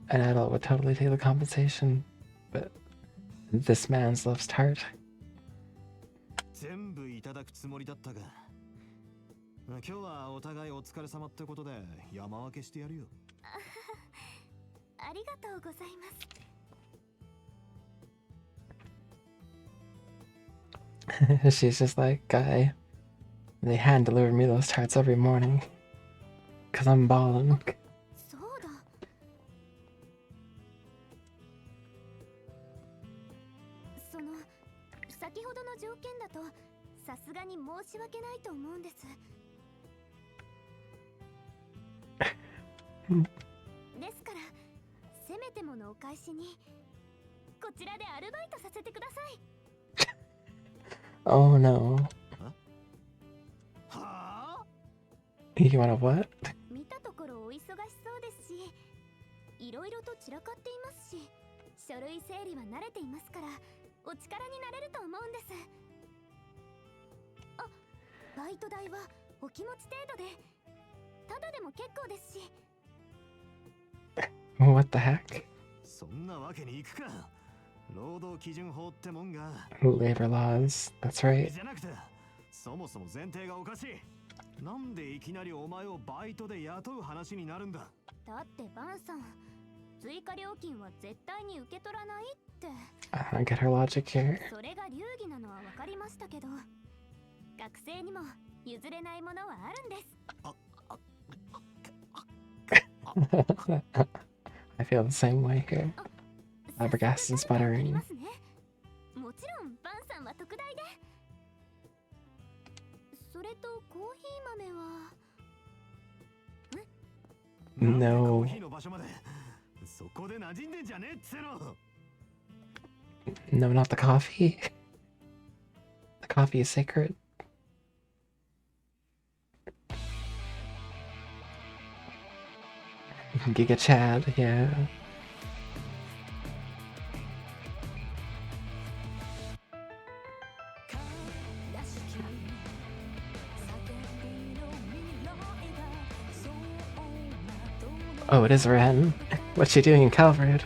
An adult would totally take the compensation, but this man's loves tart. 全部いただくつもりだったが、今日はお互いお疲れ様ってことで山分けしてやるよ。ありがとうございます。 She's just like, guy, they hand deliver me those tarts every morning. Cause I'm ballin'. そうだ。その先ほどの条件だとさすがに申し訳ないと思うんです。ですからせめてものお返しにこちらでアルバイトさせてください。Oh no. はあ You wanna what? 見たところお忙しそうですし、いろいろと散らかっていますし、書類整理は慣れていますからお力になれると思うんです。あ、バイト代はお気持ち程度でただでも結構ですし。 What the heck? そんなわけにいくか。労働基準法ってもんが。 Labor laws, that's right. じゃなくて、そもそも前提がおかしい。なんでいきなりお前をバイトで雇う話になるんだ。だってバンさん、追加料金は絶対に受け取らないって。 I don't get her logic here. それが流儀なのは分かりましたけど、学生にも譲れないものはあるんです。 I feel the same way here. 早速 Flabbergasted 誰かわかり sputtering. ますね。もちろんバンさんは特大で。それとコーヒー豆は No. コーヒーの場所までそこで馴染んでんじゃねえっつうの。 No, not the coffee. The coffee is sacred. Giga Chad, yeah. Oh, it is Ren. What's she doing in Calvert?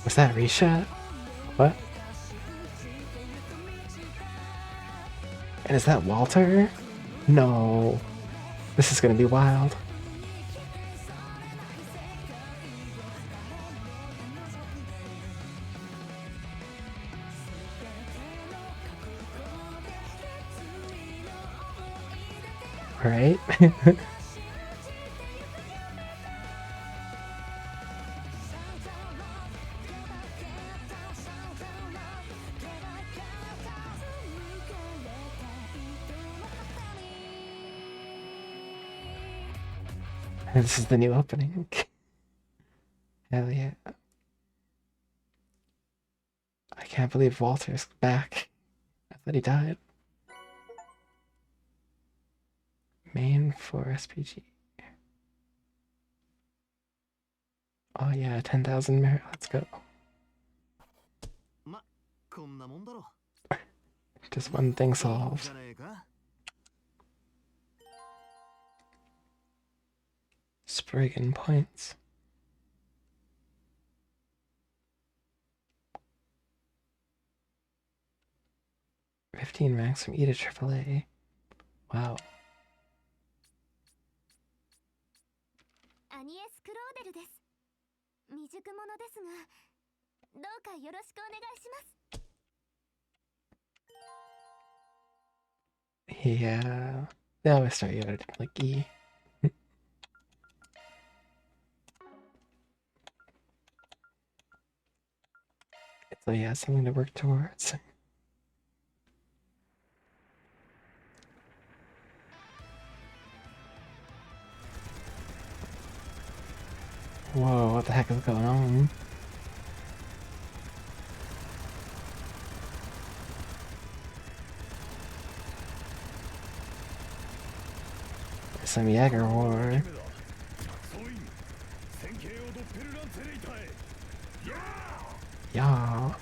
Was that Risha? What? And is that Walter? No. This is gonna be wild. Right? This is the new opening. Hell yeah. I can't believe Walter's back. I thought he died. Main for SPG. Oh yeah, 10,000 merit. Let's go. ま、こんなもんだろ。 Just one thing じ solved. ゃねえか。 Spriggan points. $15 ranks from E to AAA. Wow. アニエス・クローデルです。未熟者ですが、どうかよろしくお願いします。Yeah, they always start you at like E. So yeah, something to work towards. Whoa, what the heck is going on? Some Jaeger war. Yeah.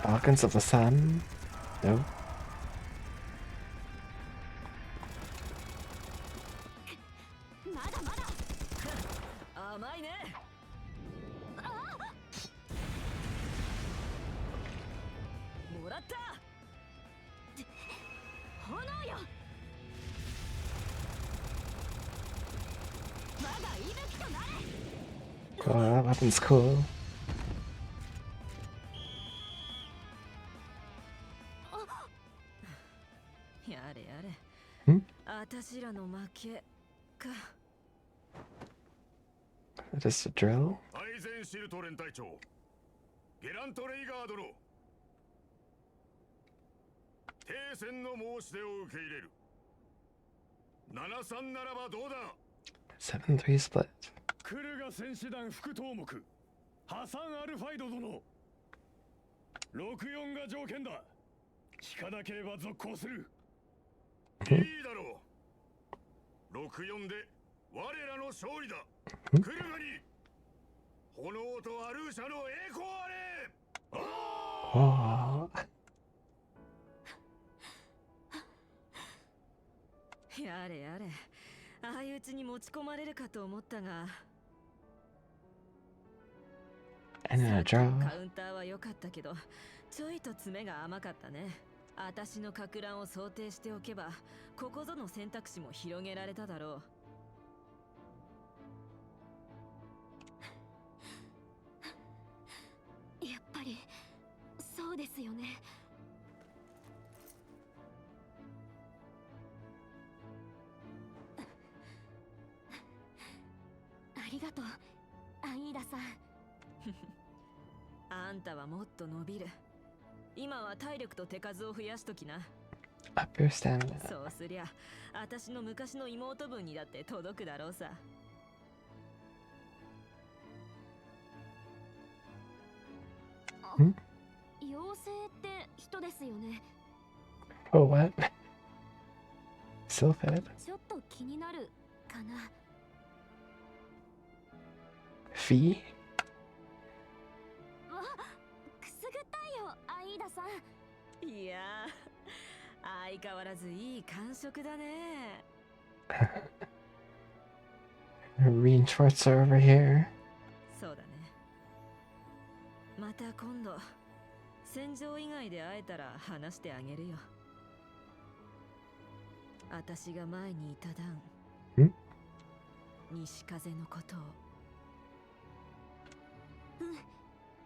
Falcons of the Sun? No. まだまだ甘いね。もらった。炎よ。我が息吹となれ。 Oh, that weapon's cool. やれやれ。あたしらの負けか。Just a drill? アイゼンシルト連隊長ゲラント・レイガー殿、停戦の申し出を受け入れる。73ならばどうだ。 7-3 split. クルガ戦士団副頭目ハサン・アルファイド殿、64が条件だ。聞かなければ続行する。いいだろう。64で我らの勝利だ。クルガに炎とアルーシャの栄光あれ。 Oh. やれやれ。相打ちに持ち込まれるかと思ったが。 And a カ draw. ウンターは良かったけど、ちょいと詰めが甘かったね。私のか乱を想定しておけば、ここぞの選択肢も広げられただろやっぱりそうですよね。ありがとう、アイーダさん。あんたはもっと伸びる。今は体力と手数を増やしときな。 Up your stamina. そうすりゃ、私の昔の妹分にだって届くだろうさ。妖精って人ですよね。Oh, what? Still fed? ちょっと気になるかな。 Fee? わ、くすぐったいよ、アイーダさん。いやー、相変わらずいい感触だね。Reinforcer over here. そうだね。また今度戦場以外で会えたら話してあげるよ。私が前にいた段西風のことを。うん、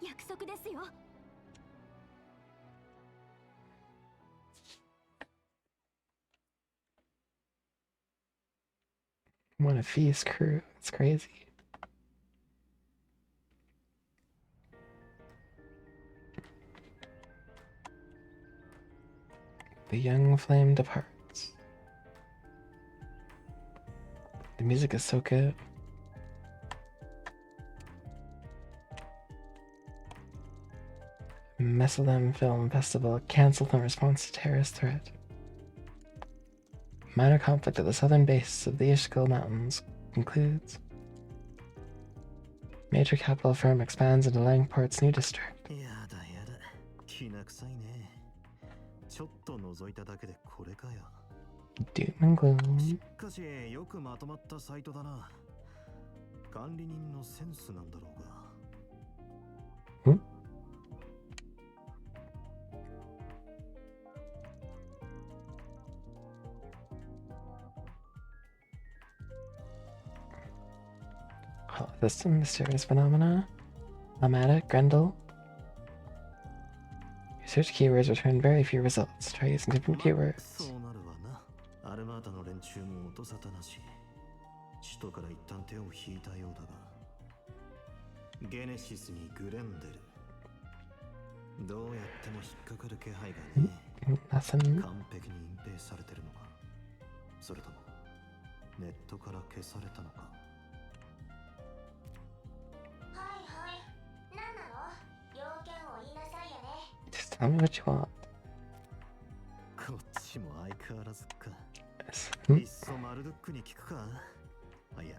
約束ですよ。 One of Fee's crew. It's crazy. The young flame departs. The music is so good. Mesalem Film Festival canceled in response to terrorist threat. Minor conflict at the southern base of the Ishkal Mountains concludes. Major capital firm expands into Langport's new district. やだやだ、きな臭いね。ちょっと覗いただけでこれかよ。 Doom and gloom. しかしよくまとまったサイトだな。管理人のセンスなんだろうが。System, mysterious phenomena. I'm at it, Grendel. Your search keywords return very few results. Try using different そ keywords. うなるわな。アルマータの連中も音沙汰なし。首都から一旦手を引いたようだが。ゲネシスにグレンデル。どうやっても引っかかる気配がね。Nothing. 完璧に隠蔽されてるのか。それともネットから消されたのか。はいはい。何なの？要件を言いなさいよね。 Just tell me what you want. こっちも相変わらずか。 Hmm? いっそマルドックに聞くか。あ、いや、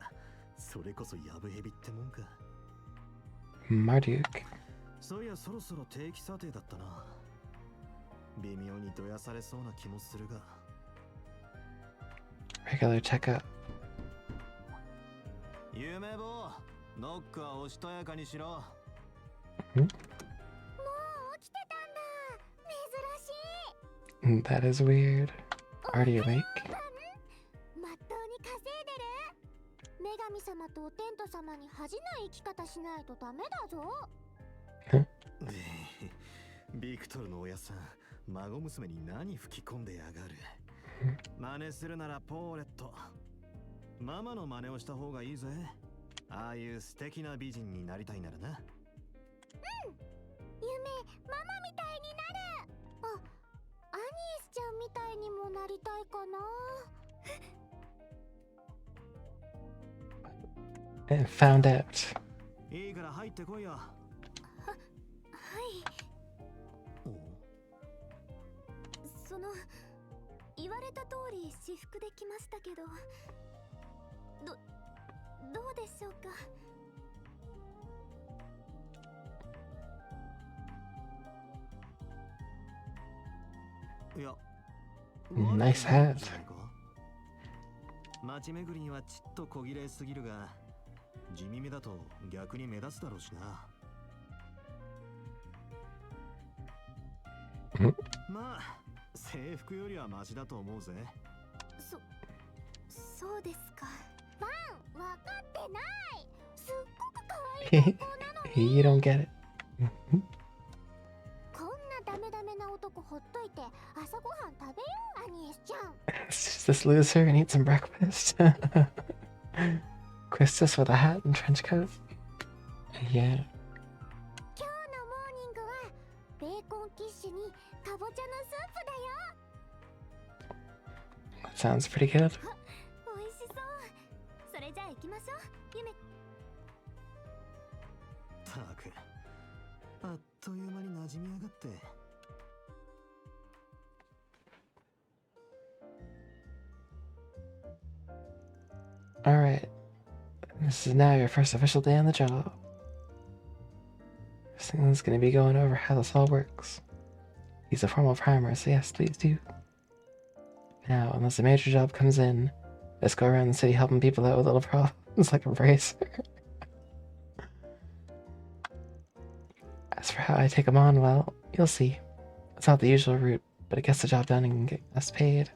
それこそヤブヘビってもんか。 Marduk. そういや、そろそろ定期査定だったな。微妙にどやされそうな気もするが。 Regular checkup. 夢坊、ノックはおしとやかにしろ。もう起きてたんだ。珍しい。 That is weird. Already awake? まっとうに稼いでる。女神様とお天道様に恥じない生き方しないとダメだぞ。ビクトルの親さん、孫娘に何吹き込んでやがる。真似するならポーレット。ママの真似をした方がいいぜ。ああいう素敵な美人になりたいならな。夢、ママみたいになる。あ、アニエスちゃんみたいにもなりたいかな。 And found out. いいから入ってこいよ。はい。その言われた通り私服で来ましたけど、どうでしょうか。いや、 Nice hat. 街巡りにはちっと小綺麗すぎるが、地味めだと逆に目立つだろうしな。まあ、制服よりはマシだと思うぜ。そうですか。ファン、わかってない。すっごく可愛い格好なのに。You don't get it. こんなダメダメな男ほっといて朝ごはん食べよう、アニエスちゃん。 Let's just lose her and eat some breakfast. Quistis with a hat and trench coat. Yeah. 今日のモーニングはベーコンキッシュにかぼちゃのスープだよ。 That sounds pretty good. 美味しそう。それじゃあ行きましょう、夢。たく、あっという間に馴染みやがって。 Alright. This is now your first official day on the job. First thing is going to be going over how this all works. He's a formal primer, so yes, please do. Now, unless a major job comes in, let's go around the city helping people out with little problems like a bracer. As for how I take them on, well, you'll see. It's not the usual route, but it gets the job done and gets paid.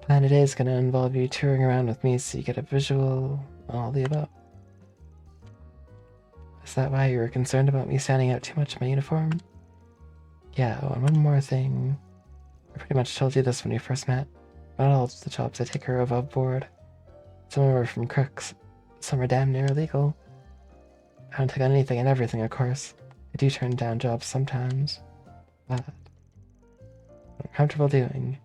Plan today is going to involve you touring around with me so you get a visual on all the above. Is that why you were concerned about me standing out too much in my uniform? Yeah, oh, and one more thing. I pretty much told you this when we first met. Not all of the jobs I take are above board. Some are from crooks. Some are damn near illegal. I don't take on anything and everything, of course. I do turn down jobs sometimes. But what I'm comfortable doing,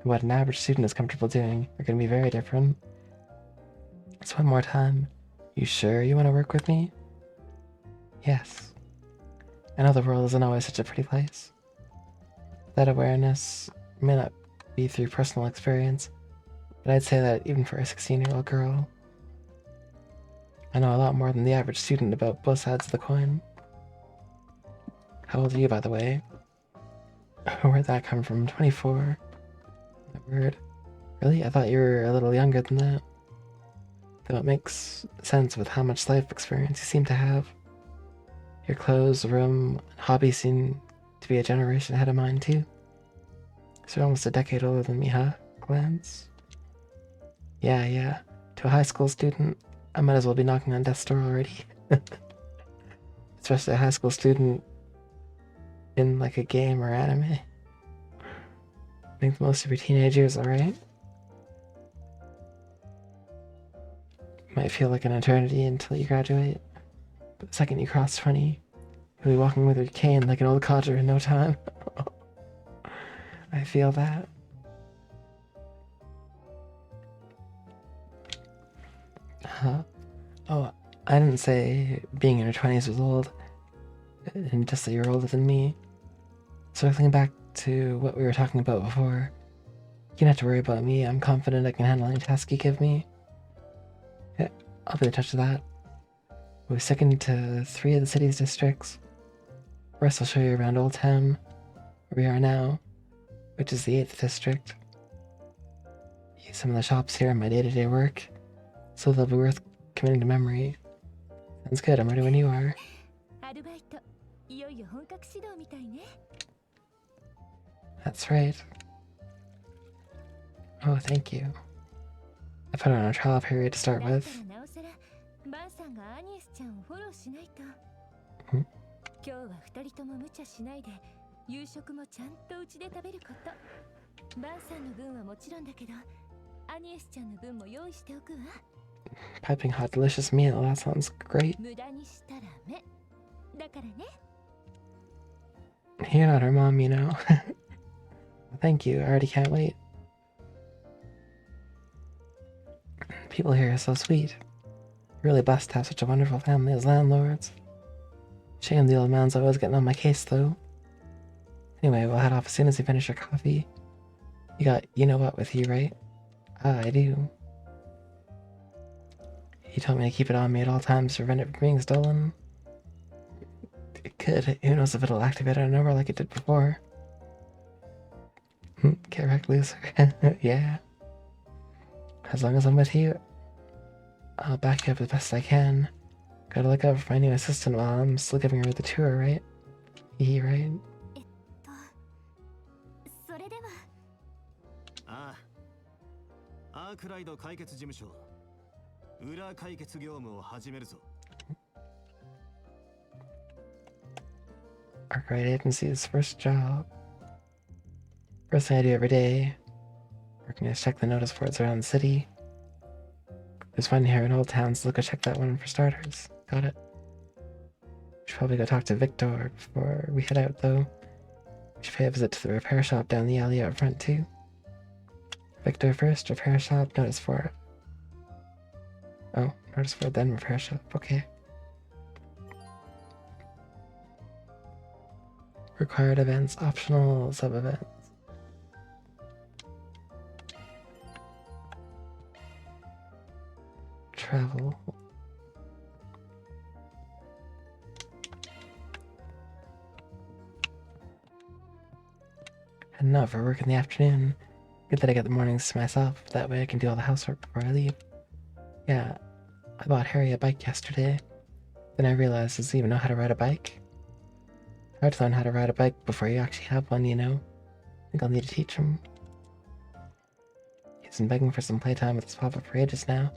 and what an average student is comfortable doing, are going to be very different. So one more time, you sure you want to work with me? Yes. I know the world isn't always such a pretty place. That awareness may not be through personal experience, but I'd say that even for a 16-year-old girl, I know a lot more than the average student about both sides of the coin. How old are you, by the way? Where'd that come from? 24? That word. Really? I thought you were a little younger than that. Though it makes sense with how much life experience you seem to have. Your clothes, room, and hobbies seem to be a generation ahead of mine, too. So you're almost a decade older than me, huh, Glance? Yeah. To a high school student, I might as well be knocking on death's door already. Especially a high school student in like a game or anime. Make the most of your teenage years, alright? Might feel like an eternity until you graduate. But the second you cross 20, you'll be walking with your cane like an old codger in no time. I feel that. Huh? Oh, I didn't say being in your 20s was old, and just that you're older than me. Circling back to what we were talking about before, you don't have to worry about me. I'm confident I can handle any task you give me. Yeah, I'll be in touch with that. We'll be sticking to 3 of the city's districts. First, I'll show you around Old Town, where we are now, which is the 8th district. Use some of the shops here in my day-to-day work, so they'll be worth committing to memory. Sounds good, I'm ready when you are. アルバイトいよいよ本格始動みたいね。 That's right. Oh, thank you. I put on a trial period to start だった with. らなおさらバンさんがアニエスちゃんをフォローしないと。ん？今日は2人とも無茶しないで夕食もちゃんとうちで食べること。バンさんの分はもちろんだけどアニエスちゃんの分も用意しておくわ。 Piping hot, delicious meal. That sounds great. 無駄にしたら目だからね。 You're not her mom, you know. Thank you. I already can't wait. People here are so sweet. You're really blessed to have such a wonderful family as landlords. Shame the old man's always getting on my case, though. Anyway, we'll head off as soon as you finish your coffee. You got you-know-what with you, right? Ah, I do. He told me to keep it on me at all times to prevent it from being stolen. Good. Who knows if it'll activate out of nowhere like it did before. Get wrecked, loser. Yeah. As long as I'm with you, I'll back you up as best I can. Gotta look out for my new assistant while I'm still giving her the tour, right? Right? それではああ、アークライド解決事務所裏解決業務を始めるぞ。 Arkwright Agency's first job. First thing I do every day. Working to check the notice boards around the city. There's one here in Old Town, so go check that one for starters. Got it. We should probably go talk to Victor before we head out, though. We should pay a visit to the repair shop down the alley out front, too. Victor first, repair shop, notice board. Oh, notice board, then repair shop. Okay. Required events, optional sub-events. Travel. Heading out for work in the afternoon. Good that I get the mornings to myself, that way I can do all the housework before I leave. Yeah, I bought Harry a bike yesterday. Then I realized, does he even know how to ride a bike? Hard to learn how to ride a bike before you actually have one, you know? I think I'll need to teach him. He's been begging for some playtime with his papa for ages now.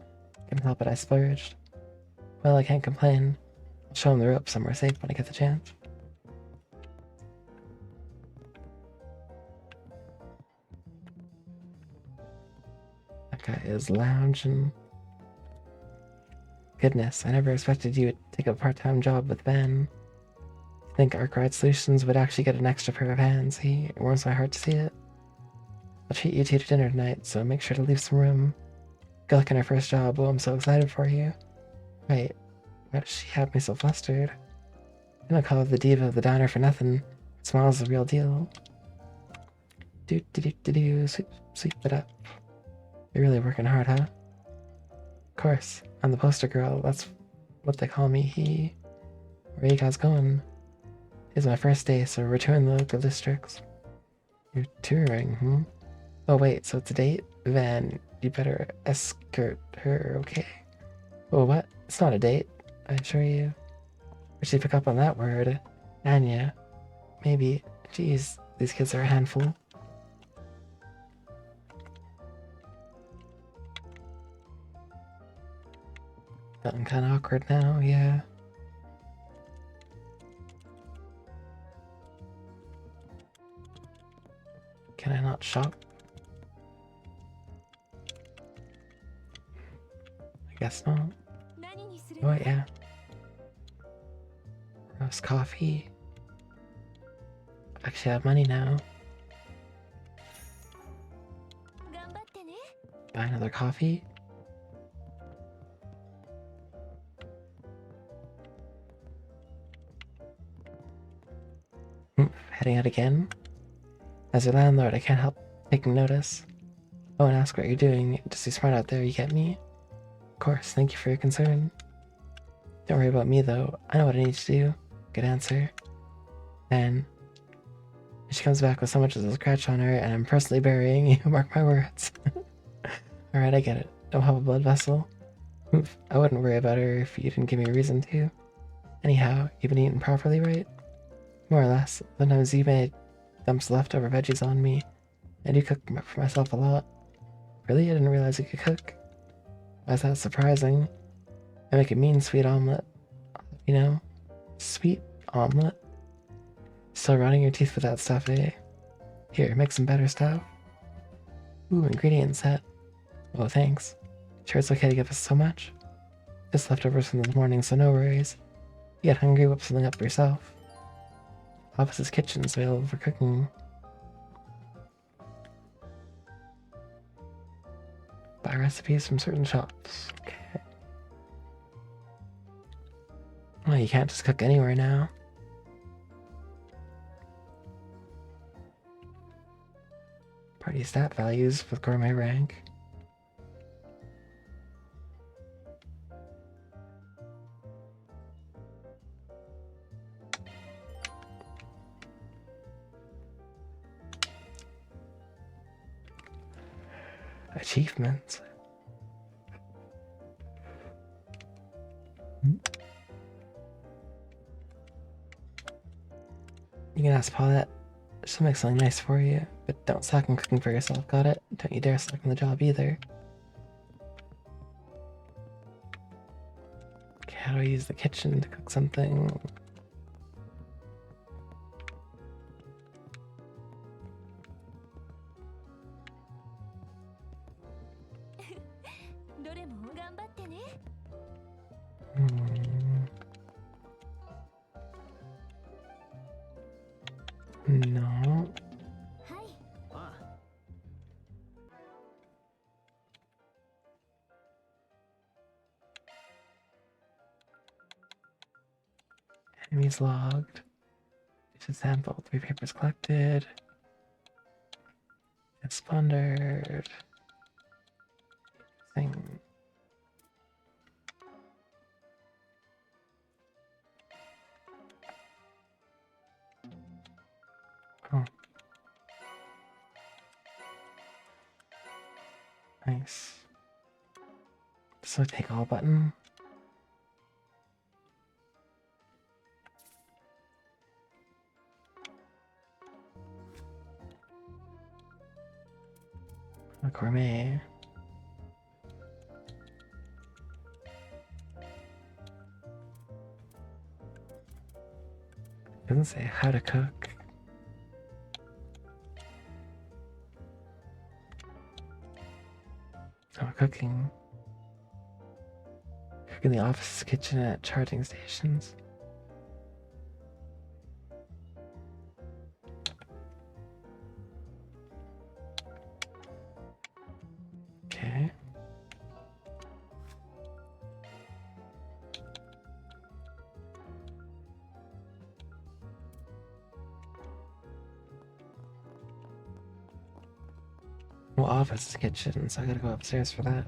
Couldn't help it, I splurged. Well, I can't complain. I'll show him the ropes somewhere safe when I get the chance. That guy is lounging. Goodness, I never expected you would take a part-time job with Ben. I think Arkwright Solutions would actually get an extra pair of hands. It warms my heart to see it. I'll treat you two to dinner tonight, so make sure to leave some room. Good luck in her first job. Oh, I'm so excited for you. Right. Why does she have me so flustered? I don't call her the diva of the diner for nothing. Smile's the real deal. Sweep it up. You're really working hard, huh? Of course. I'm the poster girl. That's what they call me. Where are you guys going? It's my first day, so we're touring the local districts. You're touring, Oh wait, so it's a date? Then you better escort her, okay? Oh, what? It's not a date, I assure you. Where'd she pick up on that word? Anya. Maybe. Jeez, these kids are a handful. Feeling kind of awkward now, yeah. Can I not shop? I guess not. 何にする Oh, の yeah. Roast coffee. Actually, I have money now. 頑張ってね Buy another coffee. Heading out again. As your landlord, I can't help taking notice. Oh, and ask what you're doing. Just be smart out there, you get me? Of course, thank you for your concern. Don't worry about me, though. I know what I need to do. Good answer. Then she comes back with so much as a scratch on her, and I'm personally burying you. Mark my words. Alright, I get it. Don't have a blood vessel. Oof, I wouldn't worry about her if you didn't give me a reason to. Anyhow, you've been eating properly, right? More or less. Sometimes you may dumps leftover veggies on me. I do cook for myself a lot. Really? I didn't realize you could cook. Why is that surprising? I make a mean sweet omelet. You know? Sweet omelet? Still rotting your teeth with that stuff, eh? Here, make some better stuff. Ooh, ingredient set. Oh, thanks. Sure it's okay to give us so much? Just leftovers from this morning, so no worries. You get hungry, whip something up for yourself. Office's kitchen is available for cooking. Buy recipes from certain shops. Okay. Well, you can't just cook anywhere now. Party stat values with gourmet rank. Achievements. You can ask Paulette. She'll make something nice for you, but don't slack on cooking for yourself, got it? Don't you dare slack on the job either. Okay, how do I use the kitchen to cook something? No. Enemies logged. Dishes sampled. 3 papers collected. It's plundered. Thing. Oh. Nice. So take all button. A gourmet. Doesn't say how to cook. Oh, cooking. Cook in the office, kitchen, and at charging stations. Okay. Well, office is kitchen, so I gotta go upstairs for that.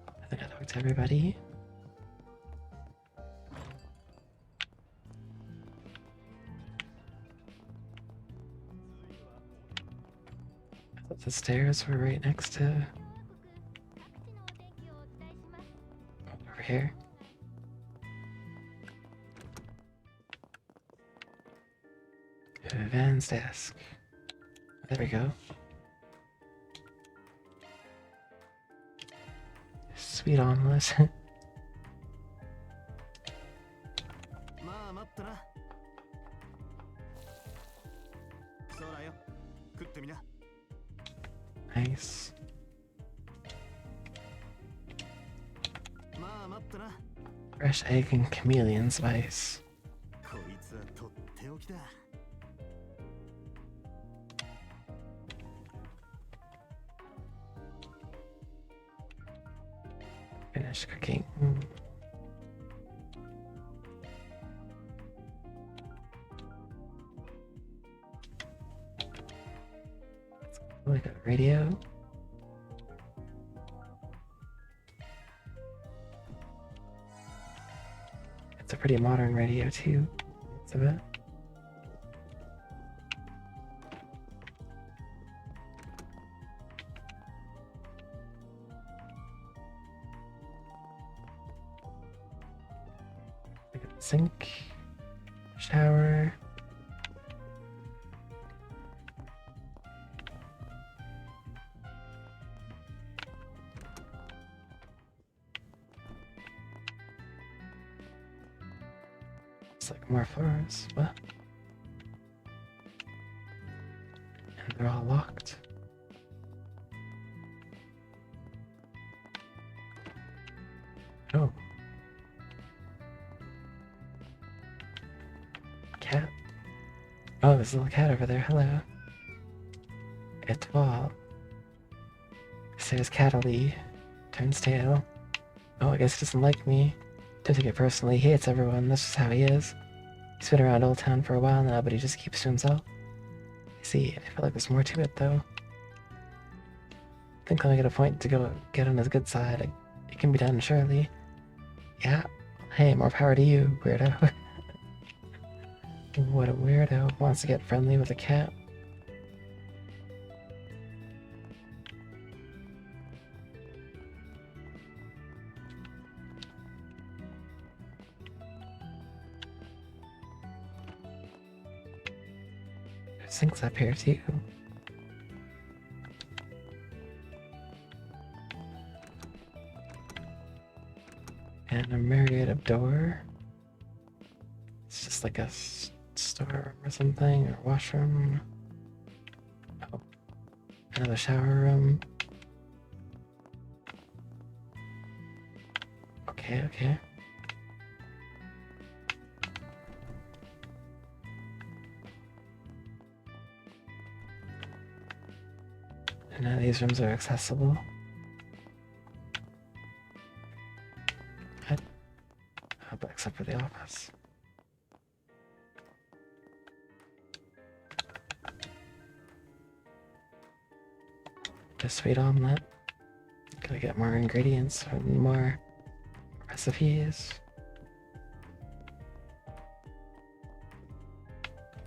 I think I talked to everybody. I thought the stairs were right next to... over here. Van's desk. There we go. Sweet omelet. まあ待ったな。そうだよ。食ってみな。 Nice. まあ待ったな。 Fresh egg and chameleon spice. こいつはとっておきだ。 Finish cooking. Like a radio. It's a pretty modern radio too. It's a bit. Sink, shower. It's like more floors. What? And they're all locked. Oh. Cat? Oh, there's a little cat over there. Hello. Etoile. Says Catally. Turns tail. Oh, I guess he doesn't like me. Don't take it personally. He hates everyone. That's just how he is. He's been around Old Town for a while now, but he just keeps to himself. See, I feel like there's more to it, though. I think let me get a point to go get on his good side. It can be done, surely. Yeah. Hey, more power to you, weirdo. What a weirdo wants to get friendly with a cat. There's sinks up here too. And a myriad door. It's just like a storeroom or something, or washroom. Oh, another shower room. Okay, okay. And now these rooms are accessible. Oh, but except for the office. Just sweet omelet. Gotta get more ingredients and more recipes.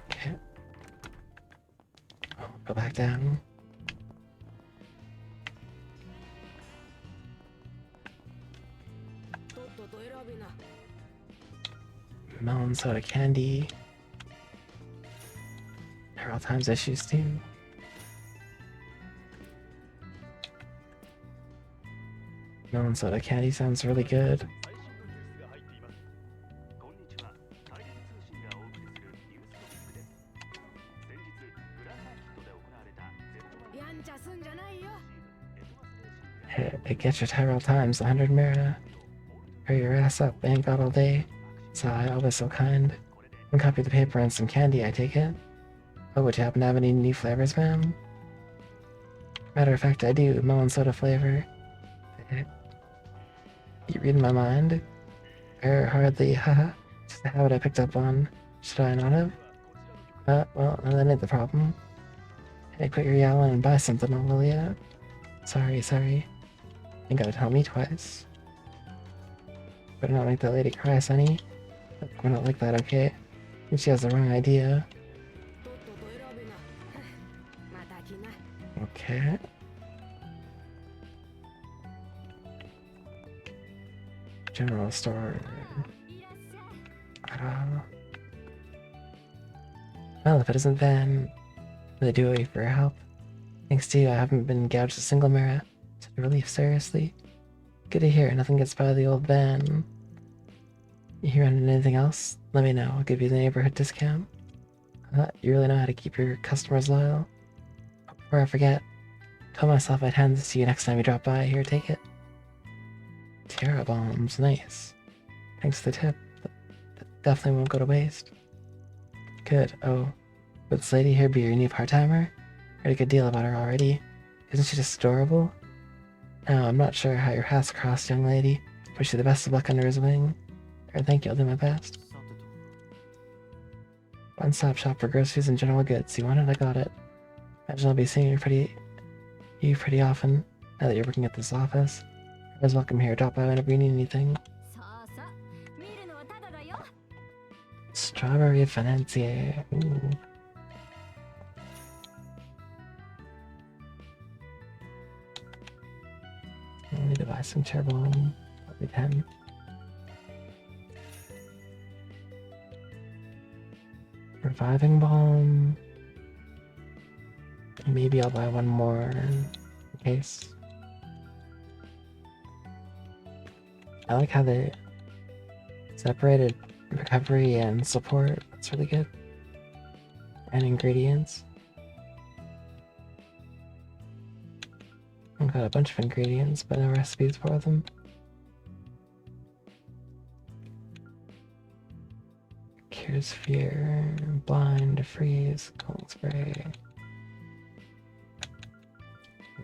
Okay. Oh, go back down. Melon soda candy. Several times issues too. Melon soda candy sounds really good. こんにちは。大連通信がお送りするニューストピックです。先日グランマーキットで行われた Z1 やんちゃすんじゃないよ。 It gets you several times 100 Mira. Hurry your ass up, ain't got all day. So I always so kind. One copy of the paper and some candy, I take it. Oh, would you happen to have any new flavors, ma'am? Matter of fact, I do. Melon soda flavor. You read my mind? Hardly, haha. Just a habit I picked up on. Should I not have? Well, that ain't the problem. Hey, quit your yowling and buy something, will ya? Sorry. You gotta tell me twice. Better not make that lady cry, Sonny. We're not like that, okay? I think she has the wrong idea. Okay. General store. Well, if it isn't then, really do owe you for your help. Thanks to you, I haven't been gouged a single Mira. To the relief, seriously. Good to hear. Nothing gets by the old man. You hear anything else? Let me know. I'll give you the neighborhood discount. You really know how to keep your customers loyal. Before I forget, told myself I'd hand this to you next time you drop by. Here, take it. Terra bombs, nice. Thanks for the tip. That definitely won't go to waste. Good. Oh, would this lady here be your new part-timer? Heard a good deal about her already. Isn't she just adorable? Now, I'm not sure how your paths crossed, young lady. Wish you the best of luck under his wing. Or thank you, I'll do my best. One-stop shop for groceries and general goods. You want it? I got it. Imagine I'll be seeing you pretty often, now that you're working at this office. You're always welcome here. Drop by whenever you need anything. Strawberry financier. Ooh. I need to buy some chair bomb. Probably 10. Reviving bomb. Maybe I'll buy one more in case. I like how they separated recovery and support. That's really good. And ingredients. I've got a bunch of ingredients, but no recipes for them. Cures fear, blind, freeze, cooling spray.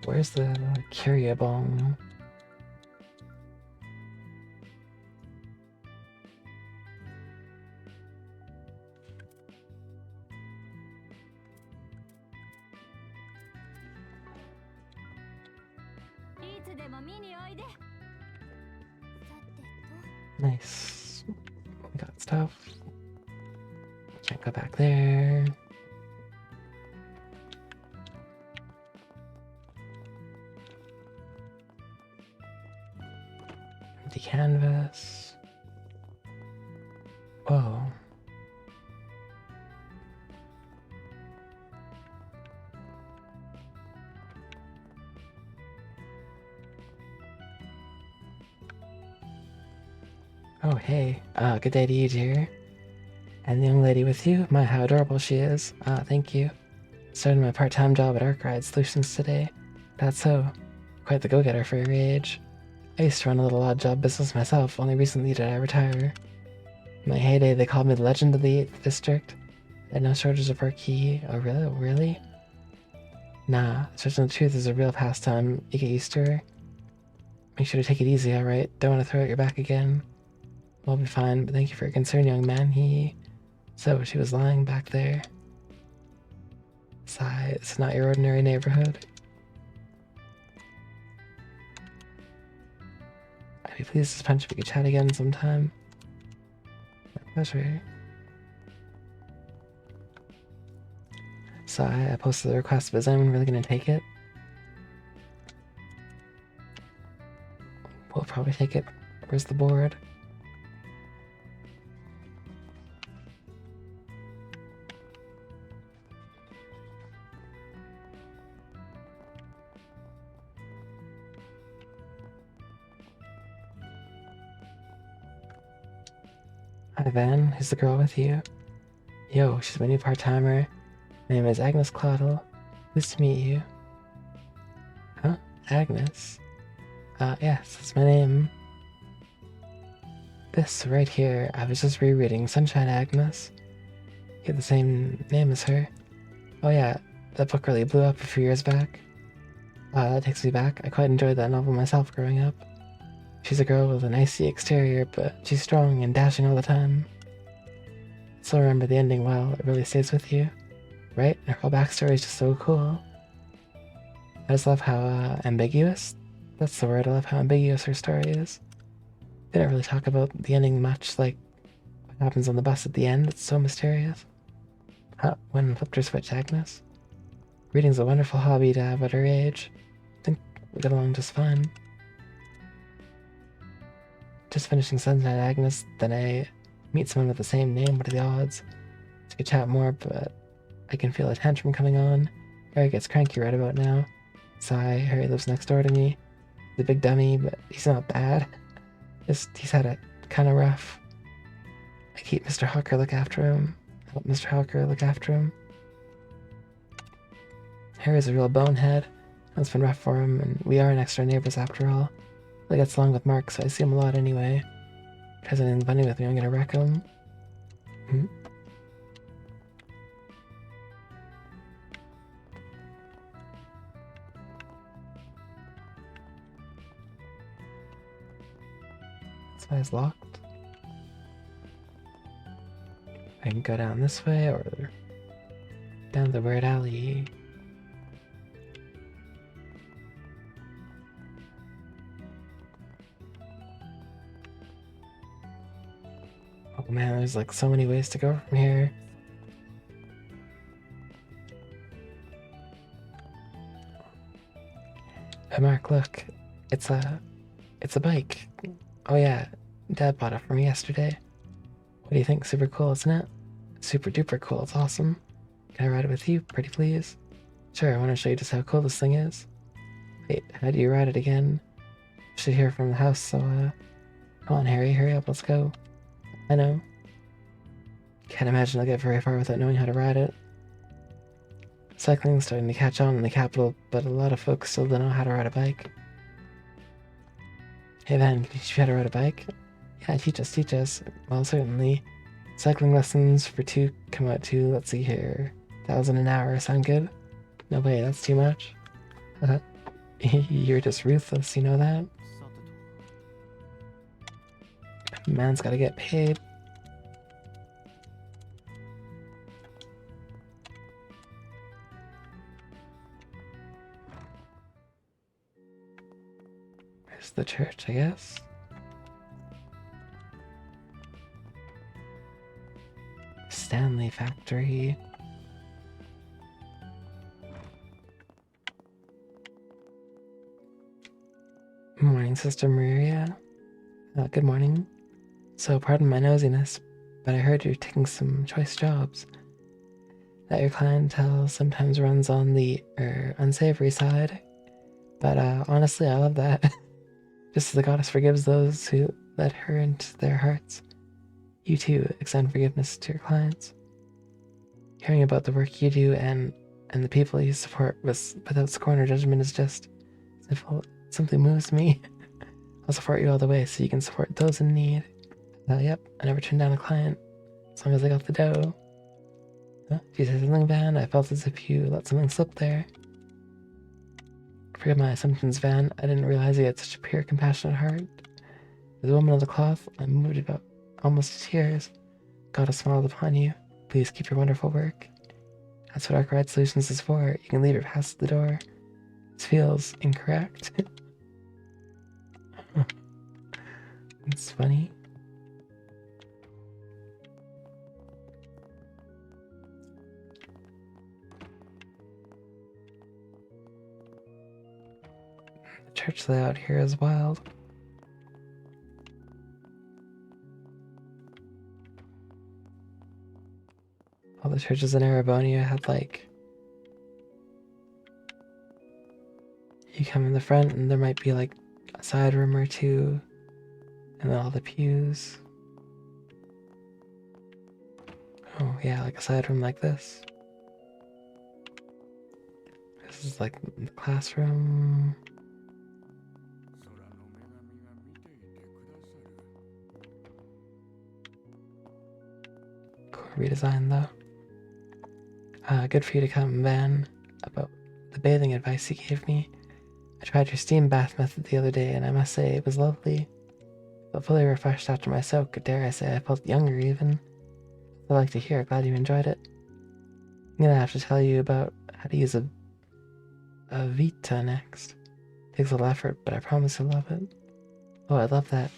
Where's the Curia bomb? Nice. We got stuff. Can't go back there. Empty canvas. Whoa. Oh, hey. Good day to you, dear. And the young lady with you? My, how adorable she is. Thank you. Started my part-time job at Arkwright Solutions today. That's so. Quite the go-getter for your age. I used to run a little odd job business myself, only recently did I retire. In my heyday, they called me the legend of the 8th district. I had no shortage of work. Oh, really? Oh, really? Nah, searching the truth is a real pastime. You get used to her. Make sure to take it easy, alright? Don't want to throw out your back again. We'll be fine, but thank you for your concern, young man. So, she was lying back there. Sigh, it's not your ordinary neighborhood. I'd be pleased to punch if we could chat again sometime. My pleasure. Sigh, I posted the request, but is anyone really gonna take it? We'll probably take it. Where's the board? Hi Van, who's the girl with you? Yo, she's my new part-timer. My name is Agnes Claudel. Nice to meet you. Huh? Agnes? Yes, that's my name. This right here, I was just rereading Sunshine Agnes. You have the same name as her. Oh yeah, that book really blew up a few years back. That takes me back. I quite enjoyed that novel myself growing up. She's a girl with an icy exterior, but she's strong and dashing all the time. I still remember the ending well. It really stays with you. Right? Her whole backstory is just so cool. I just love how ambiguous. That's the word. I love how ambiguous her story is. They don't really talk about the ending much, like what happens on the bus at the end. It's so mysterious. When flipped her switch, Agnes? Reading's a wonderful hobby to have at her age. I think we get along just fine. Just finishing Sunshine Agnes, then I meet someone with the same name. What are the odds? I could chat more, but I can feel a tantrum coming on. Harry gets cranky right about now. Sigh, Harry lives next door to me. the big dummy, but he's not bad. Just he's had it kind of rough. I keep Mr. Hawker look after him. Help Mr. Hawker look after him. Harry's a real bonehead. It's been rough for him, and we are next door neighbors after all. He gets along with Mark, so I see him a lot anyway. Tries anything funny with me, I'm gonna wreck him. That's why it's locked. I can go down this way or down the weird alley. Oh man, there's like so many ways to go from here. Hey Mark, look. It's a bike. Oh yeah, Dad bought it for me yesterday. What do you think? Super cool, isn't it? Super duper cool, it's awesome. Can I ride it with you, pretty please? Sure, I want to show you just how cool this thing is. Wait, how do you ride it again? I should hear from the house, so come on Harry, hurry up, let's go. I know. Can't imagine I'll get very far without knowing how to ride it. Cycling's starting to catch on in the capital, but a lot of folks still don't know how to ride a bike. Hey Van, can you teach me how to ride a bike? Yeah, teach us. Well, certainly. Cycling lessons for 2 come out to, let's see here, 1,000 an hour. Sound good? No way, that's too much. You're just ruthless, you know that? Man's gotta get paid. There's the church, I guess. Stanley Factory. Morning, Sister Maria. Good morning. So, pardon my nosiness, but I heard you're taking some choice jobs. That your clientele sometimes runs on the unsavory side. But honestly, I love that. Just as the goddess forgives those who let her into their hearts, you too extend forgiveness to your clients. Hearing about the work you do and the people you support without scorn or judgment is just simply moves me. I'll support you all the way so you can support those in need. Yep, I never turn down a client as long as I got the dough. Did you say something, Van? I felt as if you let something slip there. Forgive my assumptions, Van. I didn't realize you had such a pure, compassionate heart. As a woman of the cloth, I'm moved about almost to tears. God has smiled upon you. Please keep your wonderful work. That's what Arkwright Solutions is for. You can leave your past at the door. This feels incorrect. It's funny. The church layout here is wild. All the churches in Arabonia had like, you come in the front and there might be like a side room or two, and then all the pews. Oh yeah, like a side room like this. This is like the classroom. Cool redesign though. Good for you to come, Van, about the bathing advice you gave me. I tried your steam bath method the other day, and I must say it was lovely. But fully refreshed after my soak, dare I say I felt younger even. I'd like to hear, glad you enjoyed it. I'm gonna have to tell you about how to use a Vita next. Takes a little effort, but I promise you'll love it. Oh, I love that.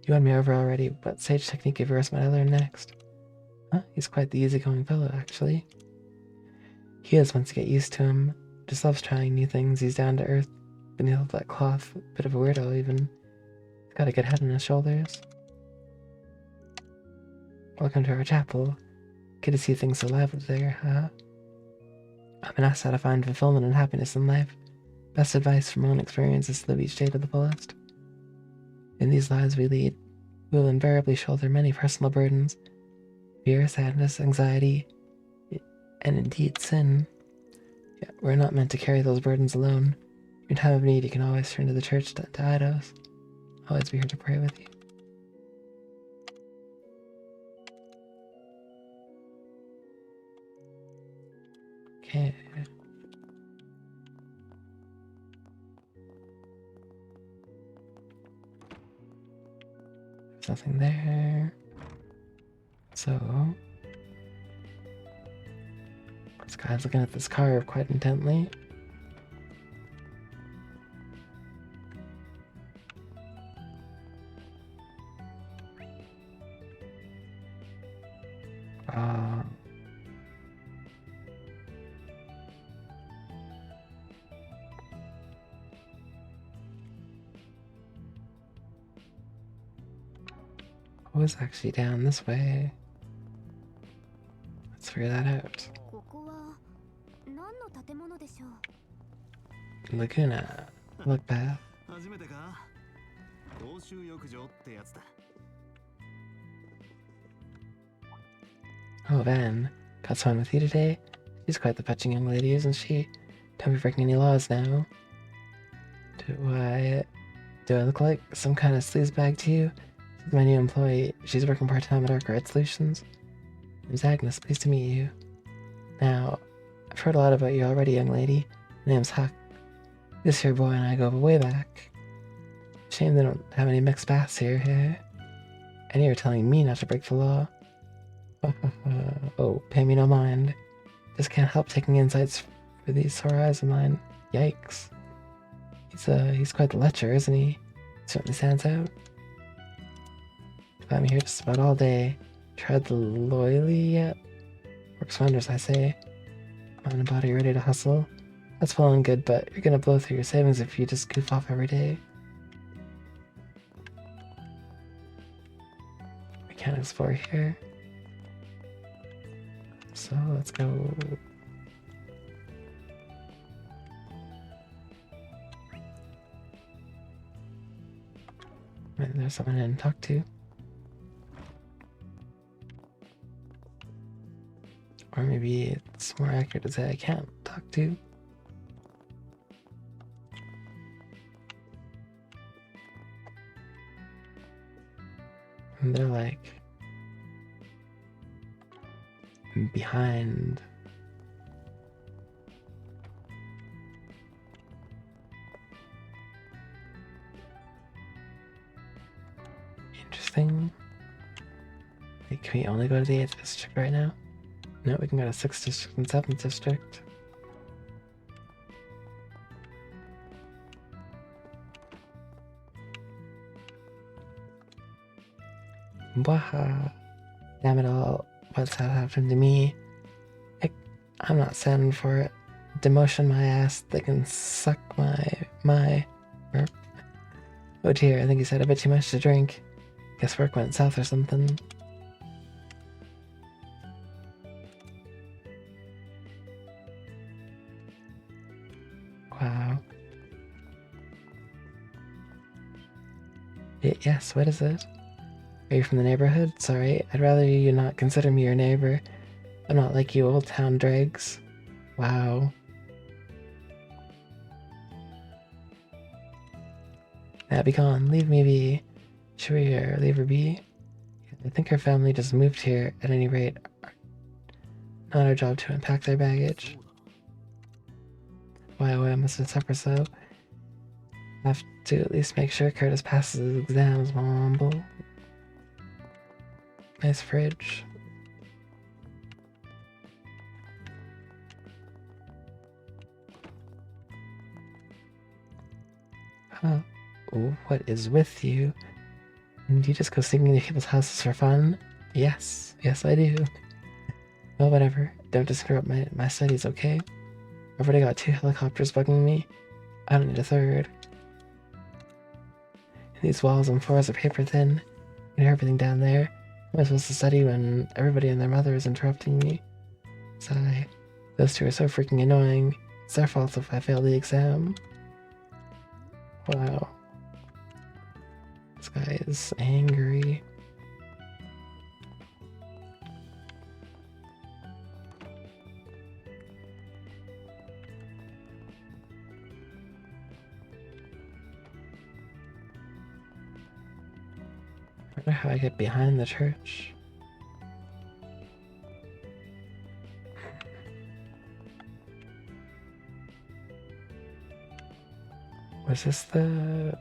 You won me over already. What sage technique of yours might I learn next? Huh? He's quite the easygoing fellow, actually. He is once you get used to him. Just loves trying new things. He's down to earth. Beneath all that cloth. Bit of a weirdo, even. He's got a good head on his shoulders. Welcome to our chapel. Good to see things so lively there, huh? I've been asked how to find fulfillment and happiness in life. Best advice from my own experience is to live each day to the fullest. In these lives we lead, we will invariably shoulder many personal burdens, fear, sadness, anxiety, and indeed sin. Yeah, we're not meant to carry those burdens alone. In time of need, you can always turn to the church to Idos. I'll always be here to pray with you. Okay. There's nothing there. So this guy's looking at this car quite intently. What was actually down this way? Let's figure that out. ここは何の建物でしょう。 Laguna. Look path. 初めてか？公衆浴場ってやつだ。 Oh, Van. Got someone with you today? She's quite the fetching young lady, isn't she? Don't be breaking any laws now. Do I look like some kind of sleazebag to you? She's my new employee. She's working part-time at Arkwright Solutions. Name's Agnes. Pleased to meet you. Now, I've heard a lot about you already, young lady. My name's Huck. This here boy and I go way back. Shame they don't have any mixed baths here, eh? And you're telling me not to break the law. Oh, pay me no mind. Just can't help taking insights for these sore eyes of mine. Yikes. He's quite the lecher, isn't he? Certainly stands out. I'm here just about all day. Tried the loyally yet? Works wonders, I say. Mind and body ready to hustle. That's well and good, but you're gonna blow through your savings if you just goof off every day. We can't explore here. So let's go. Maybe there's someone I didn't talk to. Or maybe it's more accurate to say I can't talk to. And they're like behind. Interesting. Wait, can we only go to the 8th district right now? No, we can go to 6th district and 7th district. Waha. Damn it all. What's that happened to me? I'm not standing for it. Demotion my ass. They can suck my. Oh dear, I think he said a bit too much to drink. Guess work went south or something. Wow. Yes, what is it? Are you from the neighborhood? Sorry, I'd rather you not consider me your neighbor. I'm not like you old town dregs. Wow. Now be gone, leave me be. Should we leave her be? I think her family just moved here, at any rate. Not our job to unpack their baggage. Why, I must have suffered so. Have to at least make sure Curtis passes his exams, mumble. Nice fridge. Huh. What is with you? And you just go singing to people's houses for fun? Yes, I do. Well, whatever. Don't disrupt my studies, okay? I've already got 2 helicopters bugging me. I don't need a 3rd. And these walls and floors are paper thin. You can hear everything down there. How am I supposed to study when everybody and their mother is interrupting me? Sigh. Those 2 are so freaking annoying. It's their fault if I fail the exam. Wow. This guy is angry. I wonder how I get behind the church. Was this the...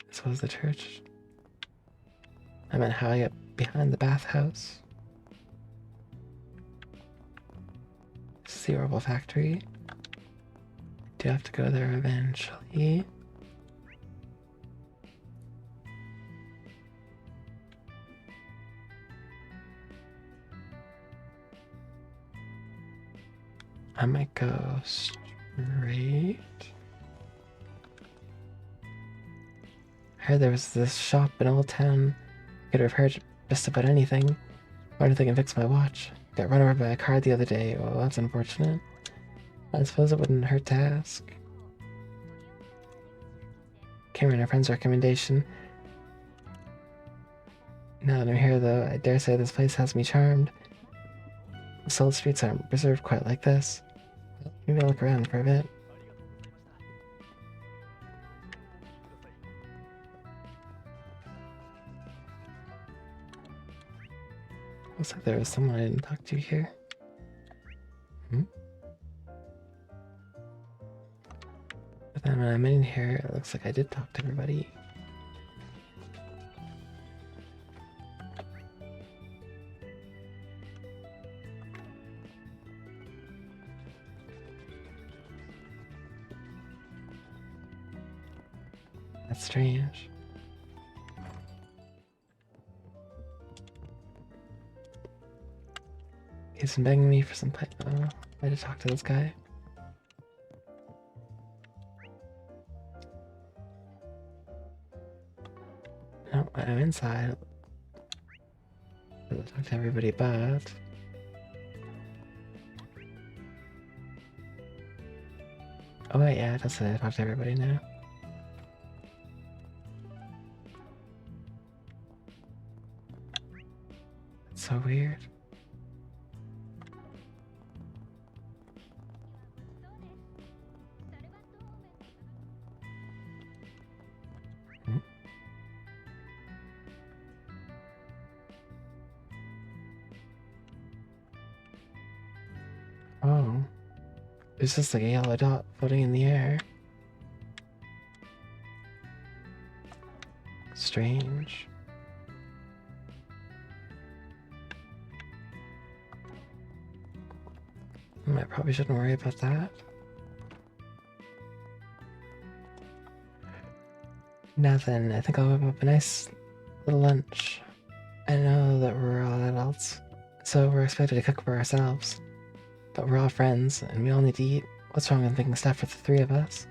This was the church? I meant how I get behind the bathhouse. This is the Orbital Factory. Do have to go there eventually. I might go straight. I heard there was this shop in Old Town. I could repair just about anything. Or anything can fix my watch. Got run over by a car the other day. Well, that's unfortunate. I suppose it wouldn't hurt to ask. Came in a friend's recommendation. Now that I'm here, though, I dare say this place has me charmed. The soul streets aren't preserved quite like this. Maybe I'll look around for a bit. Looks like there was someone I didn't talk to here. But then when I'm in here, it looks like I did talk to everybody. That's strange. He's been begging me for some way to talk to this guy. No, I'm inside. I'll talk to everybody, but... Oh wait, yeah, that's it. I talk to everybody now. That's so weird. Oh. It's just like a yellow dot floating in the air. Strange. I probably shouldn't worry about that. Now then, I think I'll whip up a nice little lunch. I know that we're all adults, so we're expected to cook for ourselves. But we're all friends, and we all need to eat. What's wrong with making stuff for the three of us?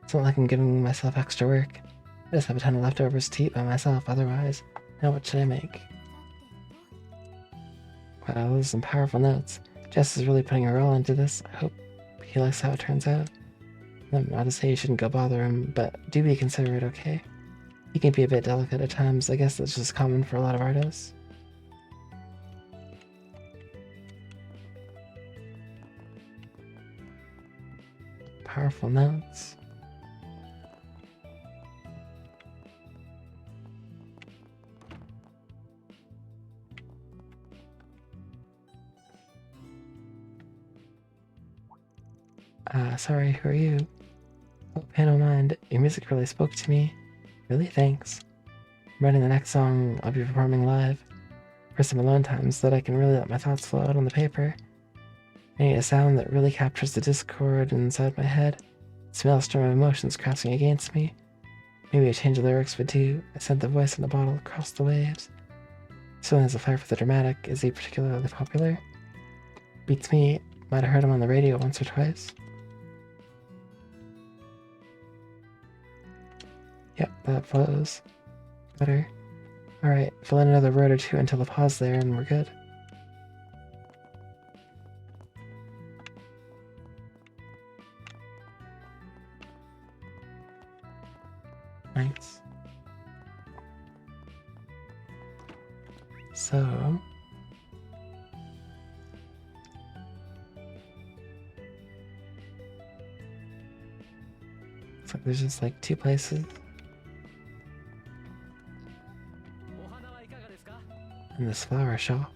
It's not like I'm giving myself extra work. I just have a ton of leftovers to eat by myself otherwise. Now what should I make? Wow, those are some powerful notes. Jess is really putting her all into this. I hope he likes how it turns out. I'm not to say you shouldn't go bother him, but do be considerate, okay? He can be a bit delicate at times. I guess that's just common for a lot of artists. Powerful notes. Sorry, who are you? Hope you don't mind. Your music really spoke to me. Really? Thanks. I'm writing the next song I'll be performing live. For some alone time so that I can really let my thoughts flow out on the paper. I need a sound that really captures the discord inside my head. This maelstrom of emotions crashing against me. Maybe a change of lyrics would do. I sent the voice in the bottle across the waves. Someone has a fire for the dramatic. Is he particularly popular? Beats me. Might have heard him on the radio once or twice. Yep, that flows. Better. Alright, fill in another word or two until the pause there and we're good. nice. So looks like there's just like 2 places. In this flower shop.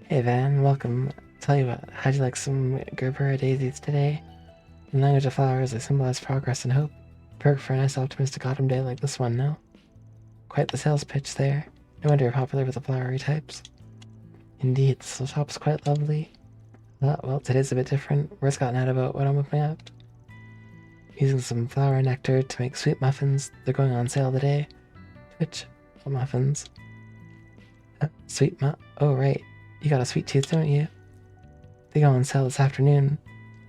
Hey Van, welcome. Tell you what, how'd you like some Gerbera daisies today? In the language of flowers, they symbolize progress and hope. Perfect for a nice optimistic autumn day like this one, no? Quite the sales pitch there. No wonder you're popular with the flowery types. Indeed, this shop's quite lovely. Well, today's a bit different. Word's gotten out about what I'm whipping up. Using some flower nectar to make sweet muffins. They're going on sale today. Which muffins? Oh, right. You got a sweet tooth, don't you? They go on sale this afternoon.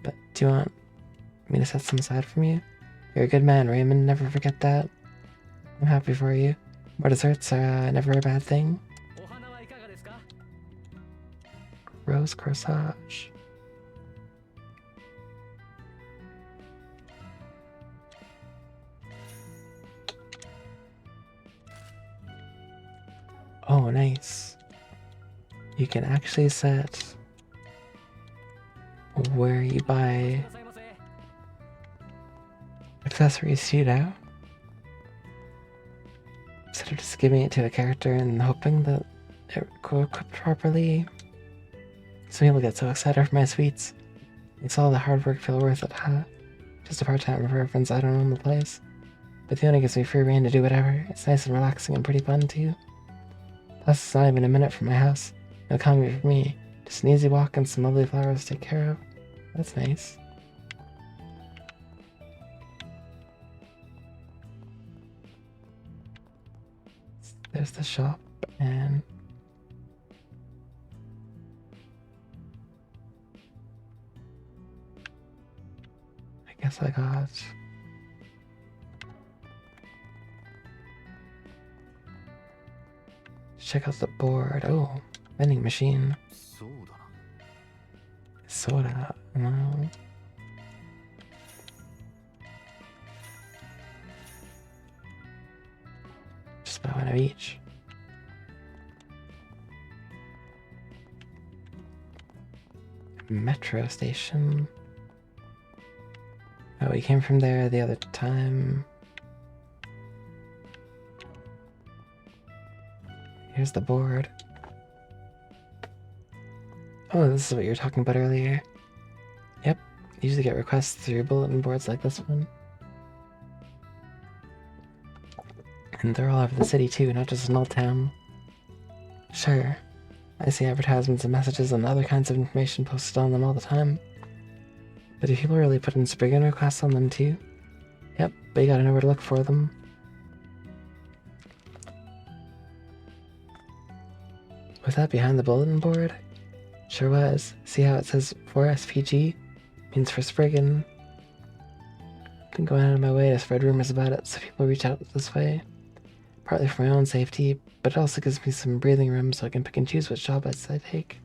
But do you want me to set some aside from you? You're a good man, Raymond. Never forget that. I'm happy for you. More desserts are never a bad thing. Rose corsage. Oh, nice. You can actually set where you buy accessories to now. Instead of just giving it to a character and hoping that it will equip properly. Some people get so excited for my sweets. Makes all the hard work feel worth it, huh? Just a part-time reference, I don't own the place. But the owner gives me free reign to do whatever. It's nice and relaxing and pretty fun too. Plus, it's not even a minute from my house. No commute for me. Just an easy walk and some lovely flowers to take care of. That's nice. There's the shop, and I guess I got check out the board. Oh, vending machine. Soda. No. Just about one of each. Metro station. Oh, we came from there the other time. Here's the board. Oh, this is what you were talking about earlier. Yep, usually get requests through bulletin boards like this one. And they're all over the city too, not just in Old Town. Sure, I see advertisements and messages and other kinds of information posted on them all the time. But do people really put in Spriggan requests on them too? Yep, but you gotta know where to look for them. Was that behind the bulletin board? Sure was. See how it says 4SPG? Means for Spriggan. Been going out of my way to spread rumors about it so people reach out this way. Partly for my own safety, but it also gives me some breathing room so I can pick and choose which job I take.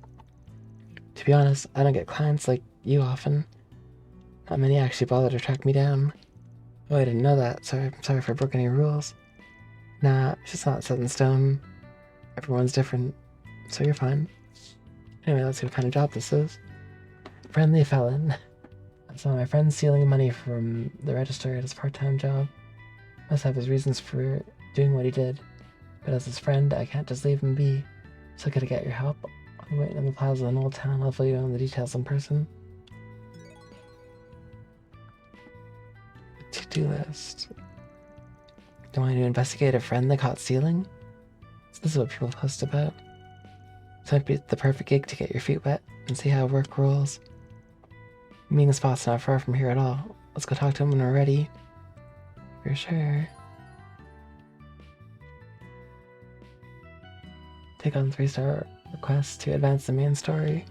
To be honest, I don't get clients like you often. Not many actually bother to track me down. Oh, I didn't know that. Sorry if I broke any rules. Nah, it's just not set in stone. Everyone's different, so you're fine. Anyway, let's see what kind of job this is. Friendly felon. I saw my friend stealing money from the register at his part-time job. Must have his reasons for doing what he did. But as his friend, I can't just leave him be. So I gotta get your help. I'll be waiting in the plaza in Old Town. I'll fill you in on the details in person. To-do list. Don't want to investigate a friend they caught stealing? So this is what people post about. This might be the perfect gig to get your feet wet and see how work rolls. Meeting spot's not far from here at all. Let's go talk to him when we're ready. For sure. Take on 3-star requests to advance the main story.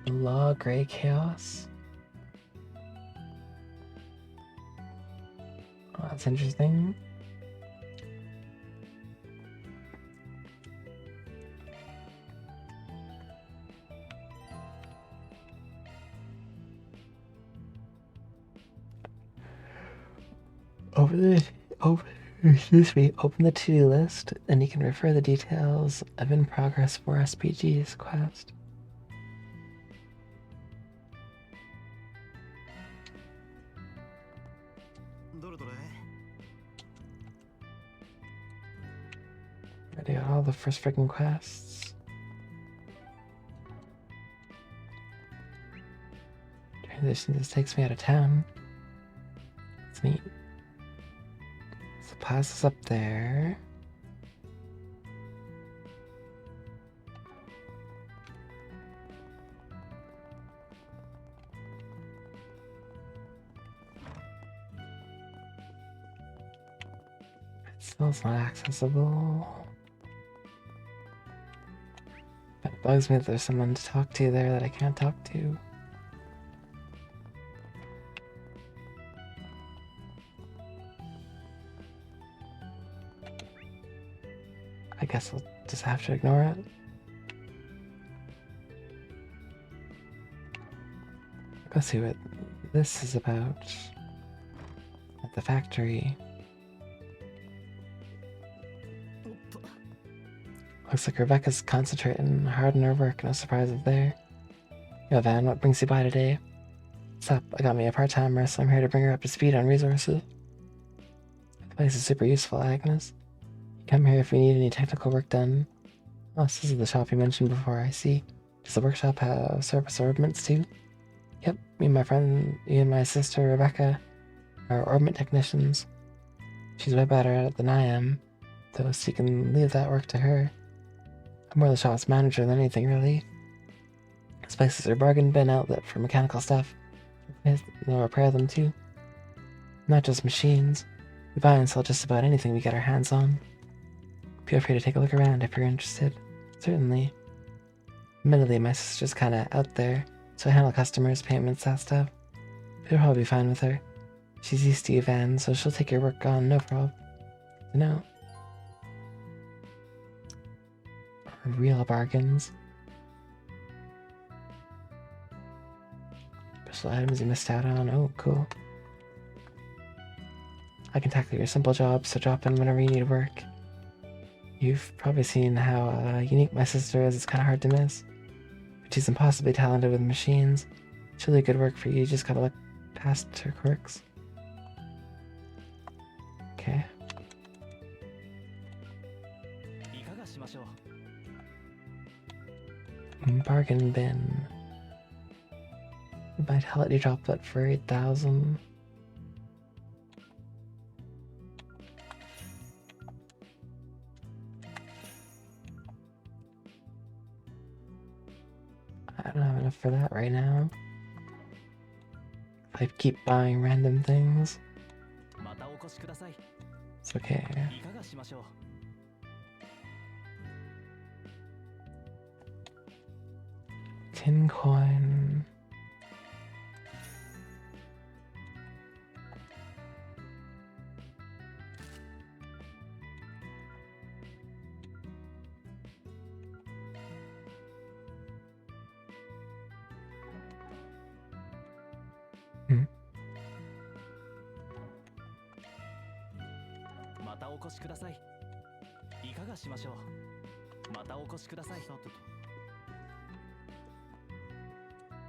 Law Grey Chaos. Oh, that's interesting. Open the to-do list, and you can refer the details of in progress for SPG's quest. I got all the first freaking quests. Transition just takes me out of town. It's neat. So pass is up there. It still's not accessible. But it bugs me that there's someone to talk to there that I can't talk to. I guess I'll just have to ignore it. Let's see what this is about. At the factory. Looks like Rebecca's concentrating hard on her work. No surprises there. Yo, Van, what brings you by today? What's up? I got me a part-timer, so I'm here to bring her up to speed on resources. The place is super useful, Agnes. Come here if we need any technical work done. Oh, this is the shop you mentioned before, I see. Does the workshop have surface orbments too? Yep, me and my sister Rebecca are orbment technicians. She's way better at it than I am, so you can leave that work to her. I'm more the shop's manager than anything, really. This place is a bargain bin outlet for mechanical stuff. They'll repair them too. Not just machines. We buy and sell just about anything we get our hands on. Feel free to take a look around if you're interested. Certainly. Admittedly, my sister's kinda out there, so I handle customers, payments, that stuff. But you'll probably be fine with her. She's used to you, Van, so she'll take your work on, no problem. You know. Real bargains. Special items you missed out on. Oh, cool. I can tackle your simple jobs, so drop in whenever you need work. You've probably seen how unique my sister is. It's kind of hard to miss. But she's impossibly talented with machines. She'll do good work for you. You just gotta look past her quirks. Okay. Bargain bin. Vitality droplet for 8,000. I don't have enough for that right now. I keep buying random things. It's okay. Tin coin.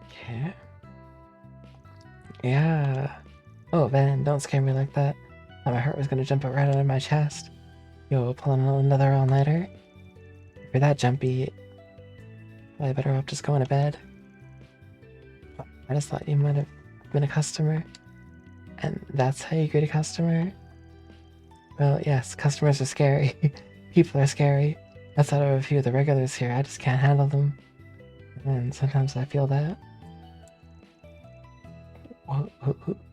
Okay. Yeah. Oh, Van, don't scare me like that. Thought my heart was gonna jump out right out of my chest. Yo, pulling another all-nighter? If you're that jumpy, probably better off just going to bed. I just thought you might have been a customer. And that's how you greet a customer? Well, yes, customers are scary. People are scary. Outside of a few of the regulars here, I just can't handle them. And sometimes I feel that.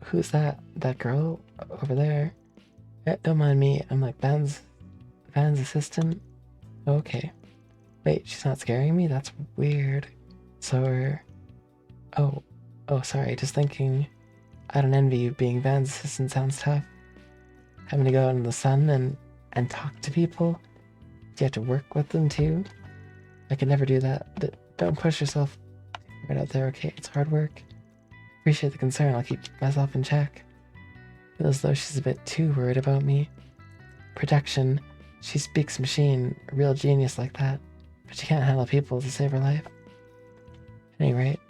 Who's that? That girl over there? Don't mind me. I'm like Van's assistant. Okay. Wait, she's not scaring me? That's weird. So, oh, sorry. Just thinking. I don't envy you. Being Van's assistant sounds tough. Having to go out in the sun and talk to people. Do you have to work with them too? I could never do that. Don't push yourself right out there, okay? It's hard work. Appreciate the concern. I'll keep myself in check. Feels as though she's a bit too worried about me. Protection. She speaks machine, a real genius like that. But she can't handle people to save her life. At any rate,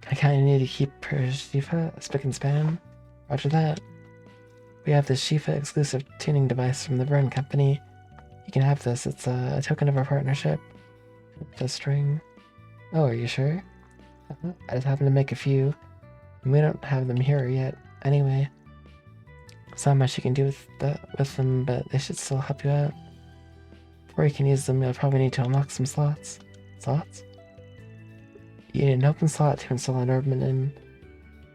I kinda need to keep her Shifa spick and span. Roger that. We have this Shifa exclusive tuning device from the Vern Company. You can have this, it's a token of our partnership. The string. Oh, are you sure? I just happen to make a few. And we don't have them here yet, anyway. There's not much you can do with them, but they should still help you out. Before you can use them, you'll probably need to unlock some slots. Slots? You need an open slot to install an urban in.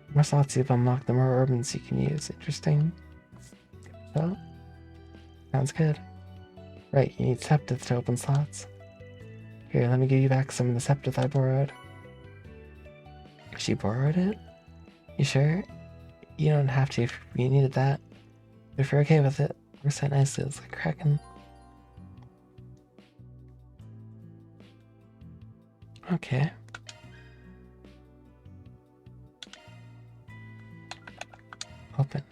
The more slots you've unlocked, the more urbans you can use. Interesting. So, sounds good. Right, you need Septith to open slots. Here, let me give you back some of the Septith I borrowed. She borrowed it? You sure? You don't have to if you needed that. But if you're okay with it, works out nicely. It's like cracking. Okay. Open.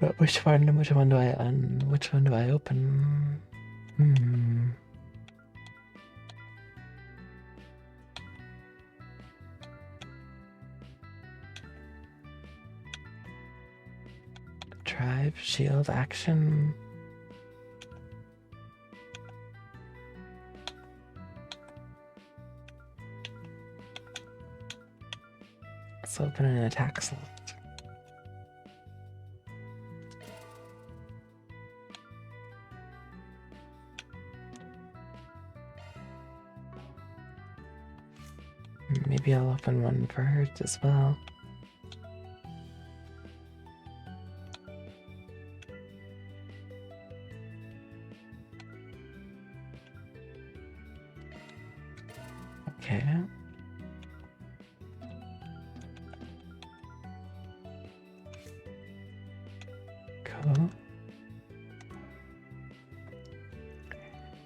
But which one do I open? Drive, shield, action. Let's open an attack slot. Maybe I'll open one for her as well. Okay. Cool.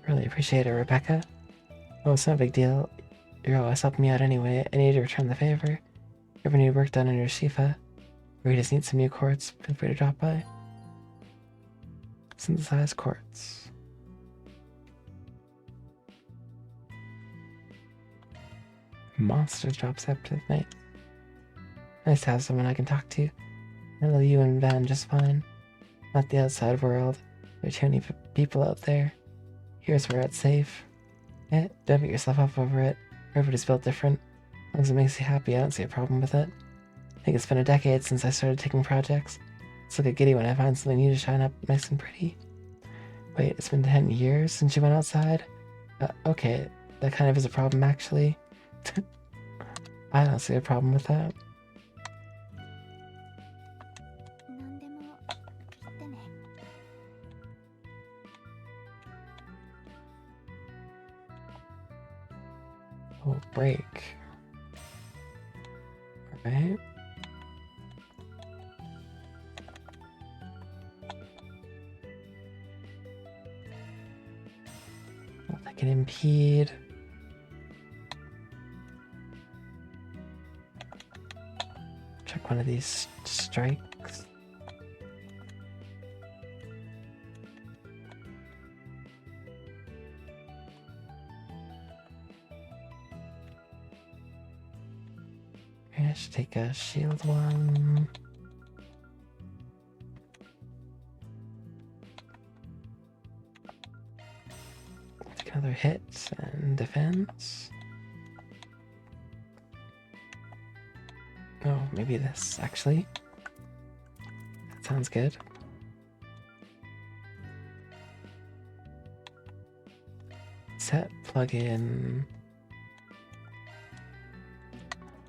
Really appreciate it, Rebecca. Oh, it's no big deal. You're always helping me out anyway. I need to return the favor. If you ever need work done on your Shifa, or you just need some new quartz, feel free to drop by. Synthesized quartz. Monsters drop Septith night. Nice to have someone I can talk to. I know you and Van just fine. Not the outside world. There are too many people out there. Here's where it's safe. Don't beat yourself up over it. Everybody's built different. As long as it makes you happy, I don't see a problem with it. I think it's been a decade since I started taking projects. It's like a giddy when I find something new to shine up nice and pretty. Wait, it's been 10 years since you went outside? Okay, that kind of is a problem actually. I don't see a problem with that. Oh, break. Alright. Well, I can impede. Check one of these strikes. Okay, I should take a shield one. Take another hit and defense. Oh, maybe this, actually. That sounds good. Set plugin.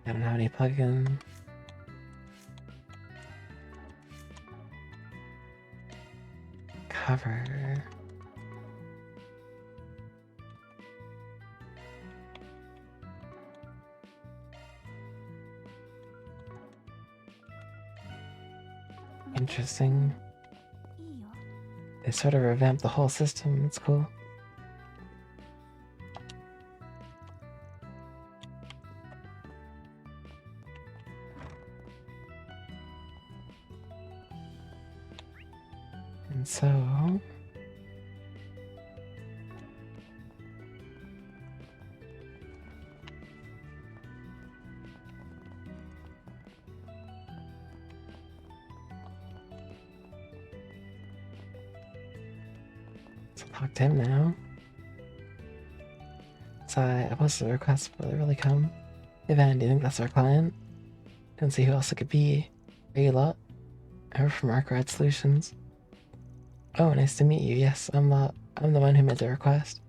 I don't have any plugin. Cover. Interesting. They sort of revamped the whole system. It's cool. So... So I'll talk to him now. So I posted a request, will it really come? Hey Van, do you think that's our client? Don't see who else it could be. Are you Lot? I'm from Arkwright Solutions. Oh, nice to meet you. Yes, I'm Lot. I'm the one who made the request.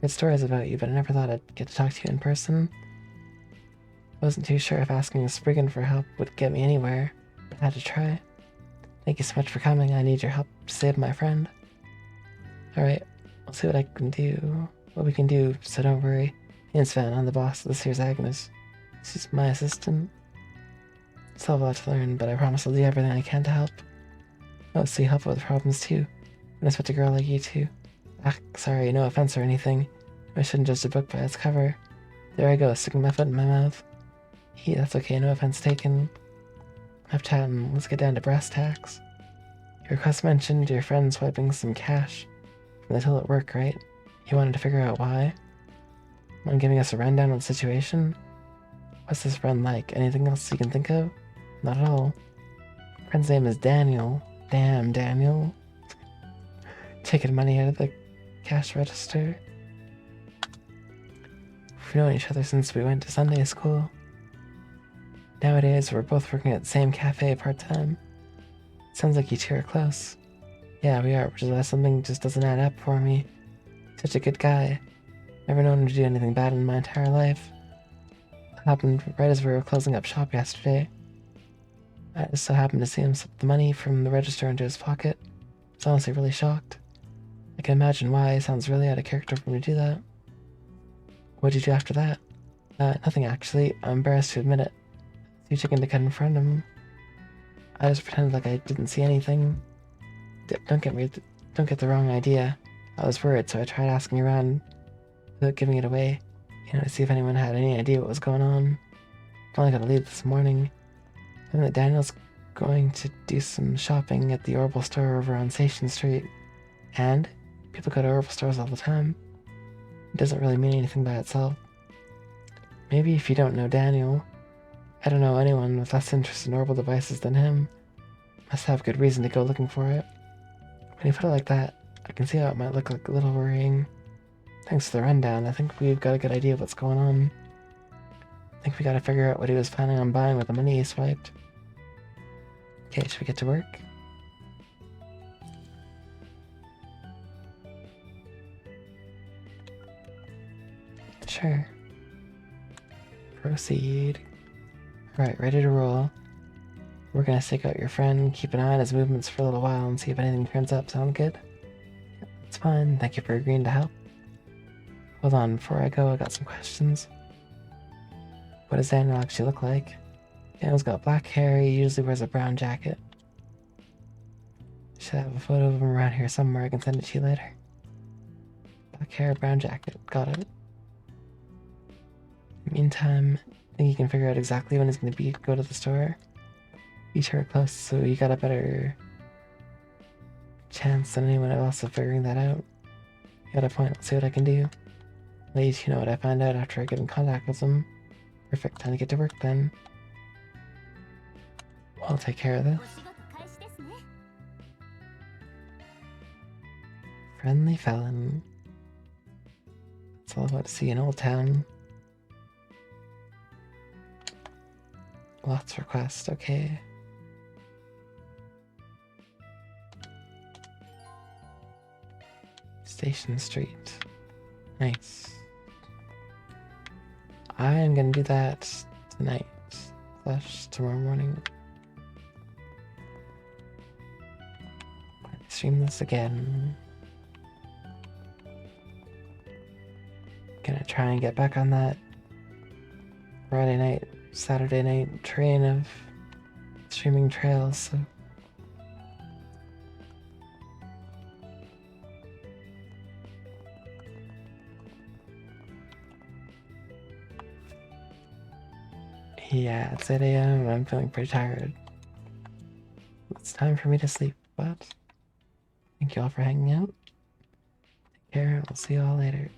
Heard stories about you, but I never thought I'd get to talk to you in person. I wasn't too sure if asking a Spriggan for help would get me anywhere, but I had to try. Thank you so much for coming. I need your help to save my friend. Alright, I'll see what I can do. What we can do, so don't worry. Ian Sven, I'm the boss. This here's Agnes. She's my assistant. Still have a lot to learn, but I promise I'll do everything I can to help. Oh, so you help with problems too. When I expect a girl like you too. Ah, sorry, no offense or anything. I shouldn't judge a book by its cover. There I go, sticking my foot in my mouth. That's okay, no offense taken. Enough chatting, let's get down to brass tacks. Your request mentioned your friend swiping some cash from the till at work, right? You wanted to figure out why? Mind giving us a rundown of the situation? What's this friend like? Anything else you can think of? Not at all. Friend's name is Daniel. Damn, Daniel. Taking money out of the cash register. We've known each other since we went to Sunday school. Nowadays, we're both working at the same cafe part-time. Sounds like you two are close. Yeah, we are, which is why something just doesn't add up for me. Such a good guy. Never known him to do anything bad in my entire life. It happened right as we were closing up shop yesterday. I just so happened to see him slip the money from the register into his pocket. I was honestly really shocked. I can imagine why. It sounds really out of character for him to do that. What'd you do after that? Nothing actually. I'm embarrassed to admit it. Too chicken to confront him. I just pretended like I didn't see anything. Don't get the wrong idea. I was worried, so I tried asking around without giving it away, to see if anyone had any idea what was going on. I only got to leave this morning. I know that Daniel's going to do some shopping at the Orbital store over on Station Street. And people go to Orbital stores all the time. It doesn't really mean anything by itself. Maybe if you don't know Daniel, I don't know anyone with less interest in orbital devices than him. Must have good reason to go looking for it. When you put it like that, I can see how it might look like a little worrying. Thanks for the rundown. I think we've got a good idea of what's going on. I think we gotta figure out what he was planning on buying with the money he swiped. Okay, should we get to work? Sure. Proceed. Alright, ready to roll. We're gonna stake out your friend, keep an eye on his movements for a little while, and see if anything turns up. Sound good? Yep, that's fine. Thank you for agreeing to help. Hold on, before I go, I got some questions. What does Daniel actually look like? Daniel's got black hair, he usually wears a brown jacket. Should have a photo of him around here somewhere, I can send it to you later. Black hair, brown jacket, got it. Meantime, I think you can figure out exactly when he's going to go to the store. Be sure close, so you got a better chance than anyone else of figuring that out. You got a point, let's see what I can do. At least you know what I find out after I get in contact with him. Perfect, time to get to work then. I'll take care of this. Friendly felon. It's all about to see in Old Town. Lots request, okay. Station Street. Nice. I am gonna do that tonight / tomorrow morning. Stream this again. Gonna try and get back on that Friday night, Saturday night train of streaming trails, so yeah, it's 8 AM. I'm feeling pretty tired. It's time for me to sleep, but Thank you all for hanging out. Take care. I'll see you all later.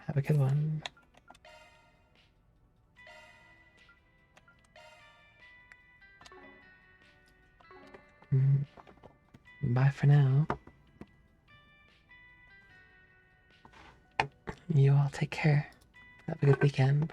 Have a good one. Bye for now. You all take care. Have a good weekend.